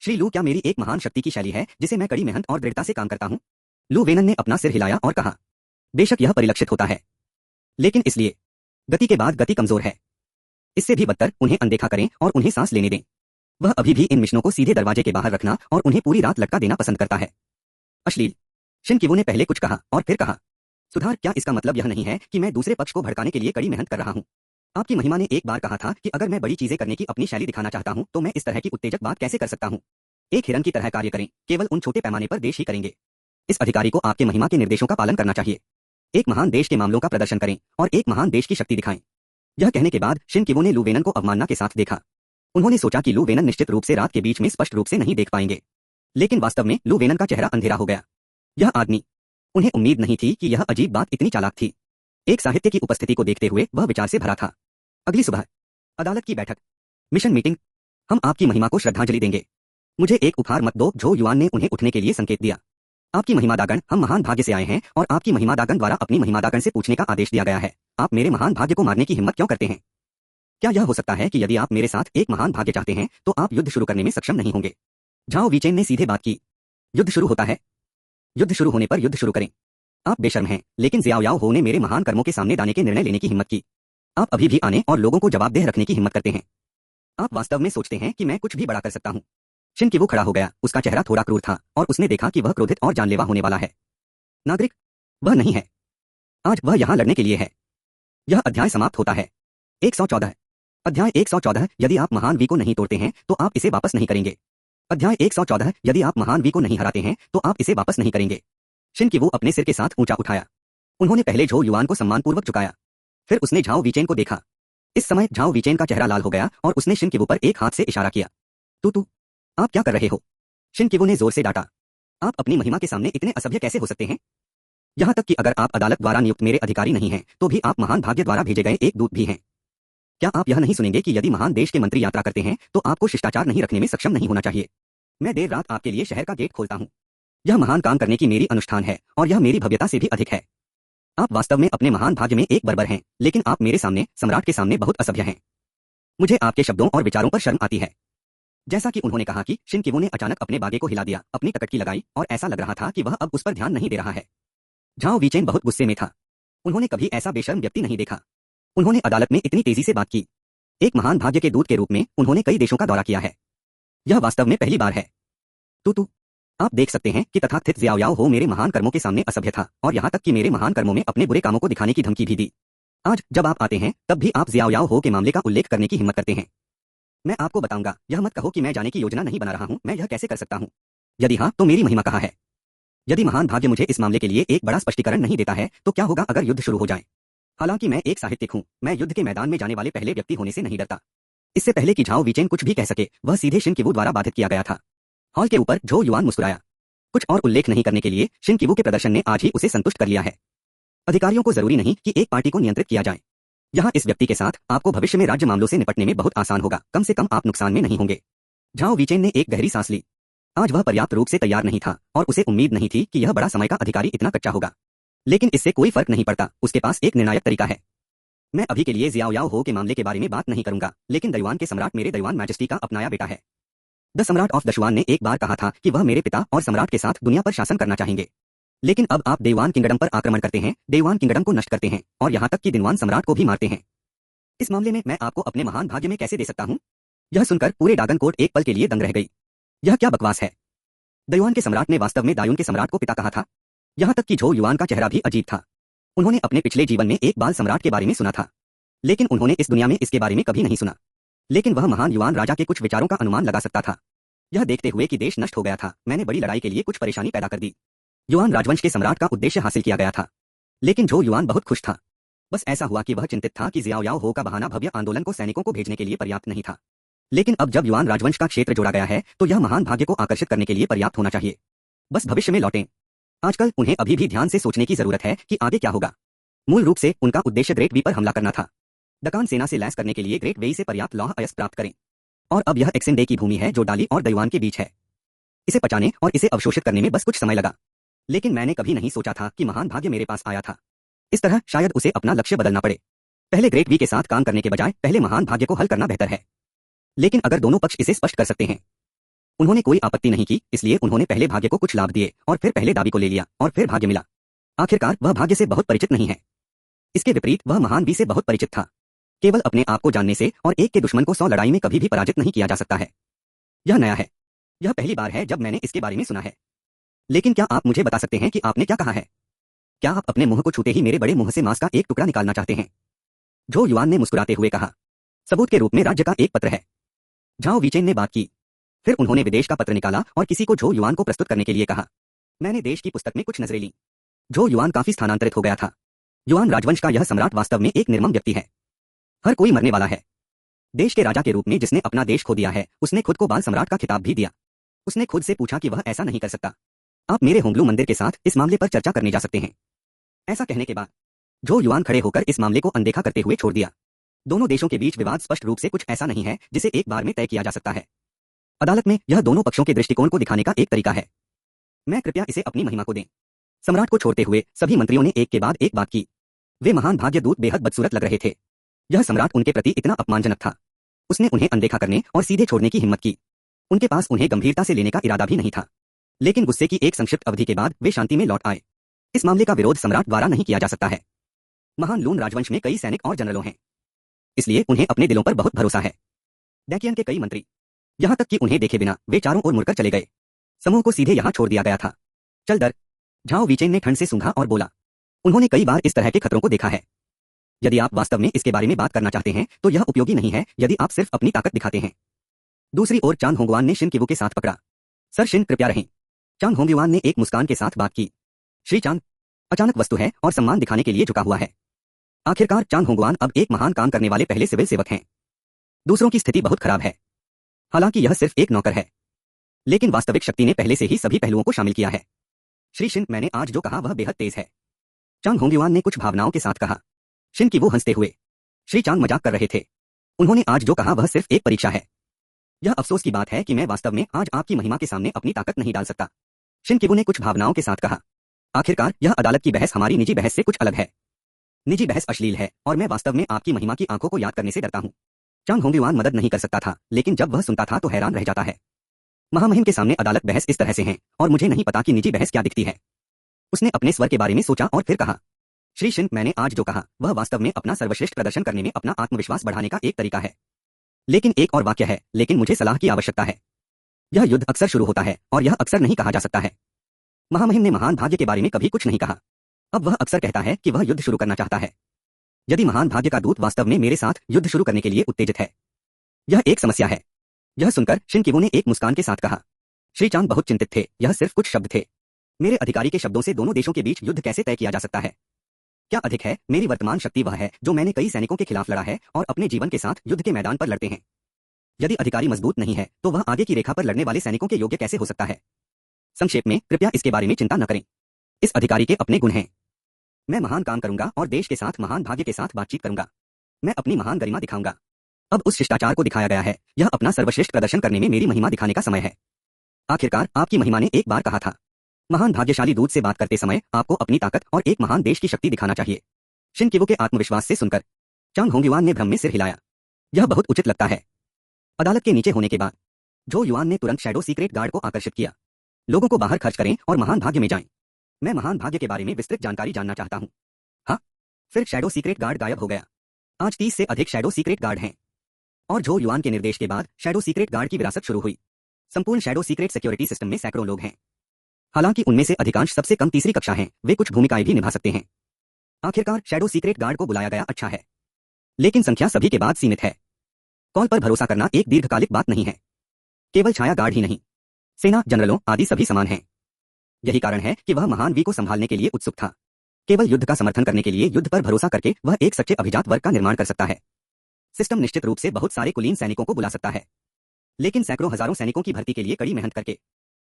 श्री लू, क्या मेरी एक महान शक्ति की शैली है जिसे मैं कड़ी मेहनत और दृढ़ता से काम करता हूँ? लू वेनन ने अपना सिर हिलाया और कहा। बेशक यह परिलक्षित होता है, लेकिन इसलिए गति के बाद गति कमजोर है। इससे भी बदतर उन्हें अनदेखा करें और उन्हें सांस लेने दें। वह अभी भी इन मिशनों को सीधे दरवाजे के बाहर रखना और उन्हें पूरी रात लटका देना पसंद करता है। अश्लील। शिन किवू ने पहले कुछ कहा और फिर कहा। सुधार, क्या इसका मतलब यह नहीं है कि मैं दूसरे पक्ष को भड़काने के लिए कड़ी मेहनत कर रहा हूँ? आपकी महिमा ने एक बार कहा था कि अगर मैं बड़ी चीजें करने की अपनी शैली दिखाना चाहता हूँ तो मैं इस तरह की उत्तेजक बात कैसे कर सकता हूँ? एक हिरन की तरह कार्य करें, केवल उन छोटे पैमाने पर देश ही करेंगे। इस अधिकारी को आपके महिमा के निर्देशों का पालन करना चाहिए। एक महान देश के मामलों का प्रदर्शन करें और एक महान देश की शक्ति दिखाएं। यह कहने के बाद शिन किवू ने लू वेनन को अवमानना के साथ देखा। उन्होंने सोचा कि लू वेनन निश्चित रूप से रात के बीच में स्पष्ट रूप से नहीं देख पाएंगे, लेकिन वास्तव में लू वेनन का चेहरा अंधेरा हो गया। यह आदमी, उन्हें उम्मीद नहीं थी कि यह अजीब बात इतनी चालाक थी। एक साहित्य की उपस्थिति को देखते हुए वह विचार से भरा था। अगली सुबह अदालत की बैठक, मिशन मीटिंग। हम आपकी महिमा को श्रद्धांजलि देंगे। मुझे एक उपहार मत दो, झो युआन ने उन्हें उठने के लिए संकेत दिया। आपकी महिमादागण, हम महान भाग्य से आए हैं और आपकी महिमादागण द्वारा अपनी महिमादागण से पूछने का आदेश दिया गया है, आप मेरे महान भाग्य को मारने की हिम्मत क्यों करते हैं? क्या यह हो सकता है कि यदि आप मेरे साथ एक महान भाग्य चाहते हैं तो आप युद्ध शुरू करने में सक्षम नहीं होंगे? झाओ वीचेन ने सीधे बात की। युद्ध शुरू होता है? युद्ध शुरू होने पर युद्ध शुरू करें। आप बेशर्म हैं, लेकिन ज़ियाओ याओ हो ने मेरे महान कर्मों के सामने दाने के निर्णय लेने की हिम्मत की। आप अभी भी आने और लोगों को जवाबदेह रखने की हिम्मत करते हैं। आप वास्तव में सोचते हैं कि मैं कुछ भी बड़ा कर सकता हूं? शिन किवू खड़ा हो गया, उसका चेहरा थोड़ा क्रूर था और उसने देखा कि वह क्रोधित और जानलेवा होने वाला है। नागरिक, वह नहीं है। आज वह यहां लड़ने के लिए है। यह अध्याय समाप्त होता है। 114 अध्याय 114 यदि आप महान वी को नहीं तोड़ते हैं तो आप इसे वापस नहीं करेंगे। अध्याय 114 यदि आप महान वी को नहीं हराते हैं तो आप इसे वापस नहीं करेंगे। शिन किवू अपने सिर के साथ ऊंचा उठाया। उन्होंने पहले झो युआन को सम्मानपूर्वक झुकाया, फिर उसने झाओ वीचेन को देखा। इस समय झाओ वीचेन का चेहरा लाल हो गया और उसने शिन किवू पर एक हाथ से इशारा किया। तू आप क्या कर रहे हो? शिन किवू ने जोर से डांटा। आप अपनी महिमा के सामने इतने असभ्य कैसे हो सकते हैं? यहां तक कि अगर आप अदालत द्वारा नियुक्त मेरे अधिकारी नहीं हैं तो भी आप महान भाग्य द्वारा भेजे गए एक दूत भी हैं। क्या आप यह नहीं सुनेंगे कि यदि महान देश के मंत्री यात्रा करते हैं तो आपको शिष्टाचार नहीं रखने में सक्षम नहीं होना चाहिए? मैं देर रात आपके लिए शहर का गेट खोलता हूं। यह महान काम करने की मेरी अनुष्ठान है और यह मेरी भव्यता से भी अधिक है। आप वास्तव में अपने महान भाग्य में एक बर्बर हैं, लेकिन आप मेरे सामने, सम्राट के सामने बहुत असभ्य हैं। मुझे आपके शब्दों और विचारों पर शर्म आती है। जैसा कि उन्होंने कहा कि शिन किवू ने अचानक अपने बागे को हिला दिया, अपनी टकटकी लगाई और ऐसा लग रहा था कि वह अब उस पर ध्यान नहीं दे रहा है। झाओ वीचेन बहुत गुस्से में था। उन्होंने कभी ऐसा बेशर्म व्यक्ति नहीं देखा। उन्होंने अदालत में इतनी तेजी से बात की। एक महान भाग्य के दूत के रूप में उन्होंने कई देशों का दौरा किया है। यह वास्तव में पहली बार है। तू आप देख सकते हैं कि तथाकथित ज़ियाओ याओ हो मेरे महान कर्मों के सामने असभ्य था और यहां तक कि मेरे महान कर्मों में अपने बुरे कामों को दिखाने की धमकी भी दी। आज जब आप आते हैं तब भी आप ज़ियाओ याओ हो के मामले का उल्लेख करने की हिम्मत करते हैं। मैं आपको बताऊंगा, यह मत कहो कि मैं जाने की योजना नहीं बना रहा हूं। मैं यह कैसे कर सकता हूं? यदि हाँ तो मेरी महिमा कहाँ है? यदि महान भाग्य मुझे इस मामले के लिए एक बड़ा स्पष्टीकरण नहीं देता है तो क्या होगा अगर युद्ध शुरू हो जाए? हालांकि मैं एक साहित्यिक हूं, मैं युद्ध के मैदान में जाने वाले पहले व्यक्ति होने से नहीं डरता। इससे पहले कि झाओ वीचेन कुछ भी कह सके, वह सीधे शिन किवू द्वारा बाधित किया गया था। हॉल के ऊपर झो युआन मुस्कुराया। कुछ और उल्लेख नहीं करने के लिए शिन किवू के प्रदर्शन ने आज ही उसे संतुष्ट कर लिया है। अधिकारियों को जरूरी नहीं कि एक पार्टी को नियंत्रित किया जाए। यहाँ इस व्यक्ति के साथ आपको भविष्य में राज्य मामलों से निपटने में बहुत आसान होगा, कम से कम आप नुकसान में नहीं होंगे। झाओ वीचेन ने एक गहरी सांस ली। आज वह पर्याप्त रूप से तैयार नहीं था और उसे उम्मीद नहीं थी कि यह बड़ा समय का अधिकारी इतना कच्चा होगा। लेकिन इससे कोई फर्क नहीं पड़ता, उसके पास एक निर्णायक तरीका है। मैं अभी के लिए ज़ियाओ याओ हो के मामले के बारे में बात नहीं करूंगा, लेकिन दयुआन के सम्राट मेरे दयुआन मैजेस्टी का अपनाया बेटा है। द सम्राट ऑफ दशुआन ने एक बार कहा था कि वह मेरे पिता और सम्राट के साथ दुनिया पर शासन करना चाहेंगे। लेकिन अब आप देवान किंगडम पर आक्रमण करते हैं, देवान किंगडम को नष्ट करते हैं और यहाँ तक कि दिनवान सम्राट को भी मारते हैं। इस मामले में मैं आपको अपने महान भाग्य में कैसे दे सकता हूँ? यह सुनकर पूरे ड्रैगन कोर्ट एक पल के लिए दंग रह गई। यह क्या बकवास है? दयुआन के सम्राट ने वास्तव में दायून के सम्राट को पिता कहा था। यहाँ तक कि झो युआन का चेहरा भी अजीब था। उन्होंने अपने पिछले जीवन में एक बाल सम्राट के बारे में सुना था, लेकिन उन्होंने इस दुनिया में इसके बारे में कभी नहीं सुना। लेकिन वह महान युआन राजा के कुछ विचारों का अनुमान लगा सकता था। यह देखते हुए कि देश नष्ट हो गया था, मैंने बड़ी लड़ाई के लिए कुछ परेशानी पैदा कर दी। युआन राजवंश के सम्राट का उद्देश्य हासिल किया गया था, लेकिन झो युआन बहुत खुश था। बस ऐसा हुआ कि वह चिंतित था कि ज़ियाओ याओ हो का बहाना भव्य आंदोलन को सैनिकों को भेजने के लिए पर्याप्त नहीं था। लेकिन अब जब युआन राजवंश का क्षेत्र जोड़ा गया है तो यह महान भाग्य को आकर्षित करने के लिए पर्याप्त होना चाहिए। बस भविष्य में लौटें। आजकल उन्हें अभी भी ध्यान से सोचने की जरूरत है कि आगे क्या होगा। मूल रूप से उनका उद्देश्य ग्रेट वी पर हमला करना था। डकान सेना से लैस करने के लिए ग्रेट वेई से पर्याप्त लौह अयस्क प्राप्त करें। और अब यह एक्सेंडे की भूमि है जो डाली और दयुआन के बीच है। इसे पचाने और इसे अवशोषित करने में बस कुछ समय लगा। लेकिन मैंने कभी नहीं सोचा था कि महान भाग्य मेरे पास आया था। इस तरह शायद उसे अपना लक्ष्य बदलना पड़े। पहले ग्रेट वी के साथ काम करने के बजाय पहले महान भाग्य को हल करना बेहतर है। लेकिन अगर दोनों पक्ष इसे स्पष्ट कर सकते हैं। उन्होंने कोई आपत्ति नहीं की, इसलिए उन्होंने पहले भाग्य को कुछ लाभ दिए और फिर पहले दावी को ले लिया और फिर भाग्य मिला। आखिरकार वह भाग्य से बहुत परिचित नहीं है। इसके विपरीत वह महान वी से बहुत परिचित था। केवल अपने आप को जानने से और एक के दुश्मन को 100 लड़ाई में कभी भी पराजित नहीं किया जा सकता है। यह नया है। यह पहली बार है जब मैंने इसके बारे में सुना है। लेकिन क्या आप मुझे बता सकते हैं कि आपने क्या कहा है? क्या आप अपने मुंह को छूते ही मेरे बड़े मुंह से मांस का एक टुकड़ा निकालना चाहते हैं? झो युआन ने मुस्कुराते हुए कहा। सबूत के रूप में राज्य का एक पत्र है। झाओ वीचेन ने बात की। फिर उन्होंने विदेश का पत्र निकाला और किसी को झो युआन को प्रस्तुत करने के लिए कहा। मैंने देश की पुस्तक में कुछ नजरें ली। झो युआन काफी स्थानांतरित हो गया था। युआन राजवंश का यह सम्राट वास्तव में एक निर्मम व्यक्ति है। हर कोई मरने वाला है। देश के राजा के रूप में जिसने अपना देश खो दिया है, उसने खुद को बाल सम्राट का खिताब भी दिया। उसने खुद से पूछा कि वह ऐसा नहीं कर सकता। आप मेरे होंगलू मंदिर के साथ इस मामले पर चर्चा करने जा सकते हैं। ऐसा कहने के बाद झो युआन खड़े होकर इस मामले को अनदेखा करते हुए छोड़ दिया। दोनों देशों के बीच विवाद स्पष्ट रूप से कुछ ऐसा नहीं है जिसे एक बार में तय किया जा सकता है। अदालत में यह दोनों पक्षों के दृष्टिकोण को दिखाने का एक तरीका है। मैं कृपया इसे अपनी महिमा को दें। सम्राट को छोड़ते हुए सभी मंत्रियों ने एक के बाद एक बात की। वे महान भाग्यदूत बेहद बदसूरत लग रहे थे। यह सम्राट उनके प्रति इतना अपमानजनक था। उसने उन्हें अनदेखा करने और सीधे छोड़ने की हिम्मत की। उनके पास उन्हें गंभीरता से लेने का इरादा भी नहीं था। लेकिन गुस्से की एक संक्षिप्त अवधि के बाद वे शांति में लौट आए। इस मामले का विरोध सम्राट द्वारा नहीं किया जा सकता है। महान लून राजवंश में कई सैनिक और जनरलों हैं, इसलिए उन्हें अपने दिलों पर बहुत भरोसा है। डेकियन के कई मंत्री, यहां तक कि उन्हें देखे बिना वे चारों ओर मुड़कर चले गए। समूह को सीधे यहां छोड़ दिया गया था। चल दर, झाओ वीचेन ने ठंड से सूंघा और बोला। उन्होंने कई बार इस तरह के खतरों को देखा है। यदि आप वास्तव में इसके बारे में बात करना चाहते हैं तो यह उपयोगी नहीं है यदि आप सिर्फ अपनी ताकत दिखाते हैं। दूसरी ओर चांग होंगवान ने शिन किवू के साथ पकड़ा। सर शिन कृपया रहें। चांग होंगयुआन ने एक मुस्कान के साथ बात की। श्री चांग, अचानक वस्तु है और सम्मान दिखाने के लिए झुका हुआ है। आखिरकार चांग होंगवान अब एक महान काम करने वाले पहले सिविल सेवक हैं। दूसरों की स्थिति बहुत खराब है। हालांकि यह सिर्फ एक नौकर है, लेकिन वास्तविक शक्ति ने पहले से ही सभी पहलुओं को शामिल किया है। श्री शिन, मैंने आज जो कहा वह बेहद तेज है। चांग होंगयुआन ने कुछ भावनाओं के साथ कहा। शिन की वो हंसते हुए। श्री चांग मजाक कर रहे थे। उन्होंने आज जो कहा वह सिर्फ एक परीक्षा है। यह अफसोस की बात है कि मैं वास्तव में आज आपकी महिमा के सामने अपनी ताकत नहीं डाल सकता। शिन किवू ने कुछ भावनाओं के साथ कहा। आखिरकार यह अदालत की बहस हमारी निजी बहस से कुछ अलग है। निजी बहस अश्लील है और मैं वास्तव में आपकी महिमा की आंखों को याद करने से डरता हूं। चांग होंगयुआन मदद नहीं कर सकता था, लेकिन जब वह सुनता था तो हैरान रह जाता है। महामहिम के सामने अदालत बहस इस तरह से है और मुझे नहीं पता कि निजी बहस क्या दिखती है। उसने अपने स्वर के बारे में सोचा और फिर कहा। श्री शिन, मैंने आज जो कहा वह वास्तव में अपना सर्वश्रेष्ठ प्रदर्शन करने में अपना आत्मविश्वास बढ़ाने का एक तरीका है। लेकिन एक और वाक्य है, लेकिन मुझे सलाह की आवश्यकता है। यह युद्ध अक्सर शुरू होता है और यह अक्सर नहीं कहा जा सकता है। महामहिम ने महान भाग्य के बारे में कभी कुछ नहीं कहा। अब वह अक्सर कहता है कि वह युद्ध शुरू करना चाहता है। यदि महान भाग्य का दूत वास्तव में मेरे साथ युद्ध शुरू करने के लिए उत्तेजित है, यह एक समस्या है। यह सुनकर शिन किवू ने एक मुस्कान के साथ कहा। श्री चांग बहुत चिंतित थे। यह सिर्फ कुछ शब्द थे। मेरे अधिकारी के शब्दों से दोनों देशों के बीच युद्ध कैसे तय किया जा सकता है? क्या अधिक है, मेरी वर्तमान शक्ति वह है जो मैंने कई सैनिकों के खिलाफ लड़ा है और अपने जीवन के साथ युद्ध के मैदान पर लड़ते हैं। यदि अधिकारी मजबूत नहीं है तो वह आगे की रेखा पर लड़ने वाले सैनिकों के योग्य कैसे हो सकता है? संक्षेप में, कृपया इसके बारे में चिंता न करें। इस अधिकारी के अपने गुण हैं। मैं महान काम करूंगा और देश के साथ महान भाग्य के साथ बातचीत करूंगा। मैं अपनी महान गरिमा दिखाऊंगा। अब उस शिष्टाचार को दिखाया गया है। यह अपना सर्वश्रेष्ठ प्रदर्शन करने में मेरी महिमा दिखाने का समय है। आखिरकार आपकी महिमा ने एक बार कहा था, महान भाग्यशाली दूत से बात करते समय आपको अपनी ताकत और एक महान देश की शक्ति दिखाना चाहिए। शिन किवू के आत्मविश्वास से सुनकर चांग होंगयुआन ने भ्रम में सिर हिलाया। यह बहुत उचित लगता है। अदालत के नीचे होने के बाद झो युआन ने तुरंत शैडो सीक्रेट गार्ड को आकर्षित किया। लोगों को बाहर खर्च करें और महान भाग्य में जाएं। मैं महान भाग्य के बारे में विस्तृत जानकारी जानना चाहता हूं। हाँ, फिर शैडो सीक्रेट गार्ड गायब हो गया। आज 30 से अधिक शैडो सीक्रेट गार्ड हैं और झो युआन के निर्देश के बाद शैडो सीक्रेट गार्ड की विरासत शुरू हुई। संपूर्ण शैडो सीक्रेट सिक्योरिटी सिस्टम में सैकड़ों लोग हैं। हालांकि उनमें से अधिकांश सबसे कम तीसरी कक्षा हैं, वे कुछ भूमिकाएं भी निभा सकते हैं। आखिरकार शैडो सीक्रेट गार्ड को बुलाया गया, अच्छा है, लेकिन संख्या सभी के बाद सीमित है। कॉल पर भरोसा करना एक दीर्घकालिक बात नहीं है। केवल छाया गार्ड ही नहीं, सेना, जनरलों आदि सभी समान हैं। यही कारण है कि वह महान वी को संभालने के लिए उत्सुक था। केवल युद्ध का समर्थन करने के लिए युद्ध पर भरोसा करके वह एक सच्चे अभिजात वर्ग का निर्माण कर सकता है। सिस्टम निश्चित रूप से बहुत सारे कुलीन सैनिकों को बुला सकता है, लेकिन सैकड़ों हजारों सैनिकों की भर्ती के लिए कड़ी मेहनत करके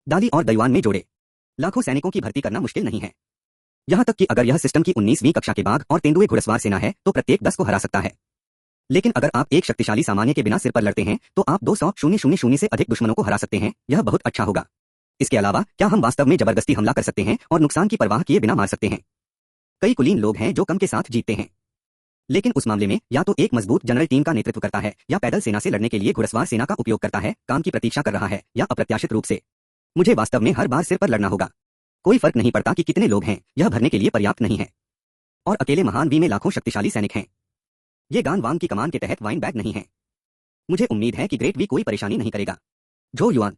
दाली और दईवान में जोड़े लाखों सैनिकों की भर्ती करना मुश्किल नहीं है। यहां तक कि अगर यह सिस्टम की 19वीं कक्षा के बाघ और तेंदुए घुड़सवार सेना है तो प्रत्येक 10 को हरा सकता है। लेकिन अगर आप एक शक्तिशाली सामान्य के बिना सिर पर लड़ते हैं तो आप 200,000 से अधिक दुश्मनों को हरा सकते हैं। यह बहुत अच्छा होगा। इसके अलावा क्या हम वास्तव में जबरदस्ती हमला कर सकते हैं और नुकसान की परवाह किए बिना मार सकते हैं? कई कुलीन लोग हैं जो कम के साथ जीतते हैं, लेकिन उस मामले में या तो एक मजबूत जनरल टीम का नेतृत्व करता है या पैदल सेना से लड़ने के लिए घुड़सवार सेना का उपयोग करता है, काम की प्रतीक्षा कर रहा है या अप्रत्याशित रूप से। मुझे वास्तव में हर बार सिर पर लड़ना होगा। कोई फर्क नहीं पड़ता कि कितने लोग हैं, यह भरने के लिए पर्याप्त नहीं है। और अकेले महान वी में लाखों शक्तिशाली सैनिक हैं। ये गान वांग की कमान के तहत वाइन बैग नहीं है। मुझे उम्मीद है कि ग्रेट वी कोई परेशानी नहीं करेगा। झो युआन,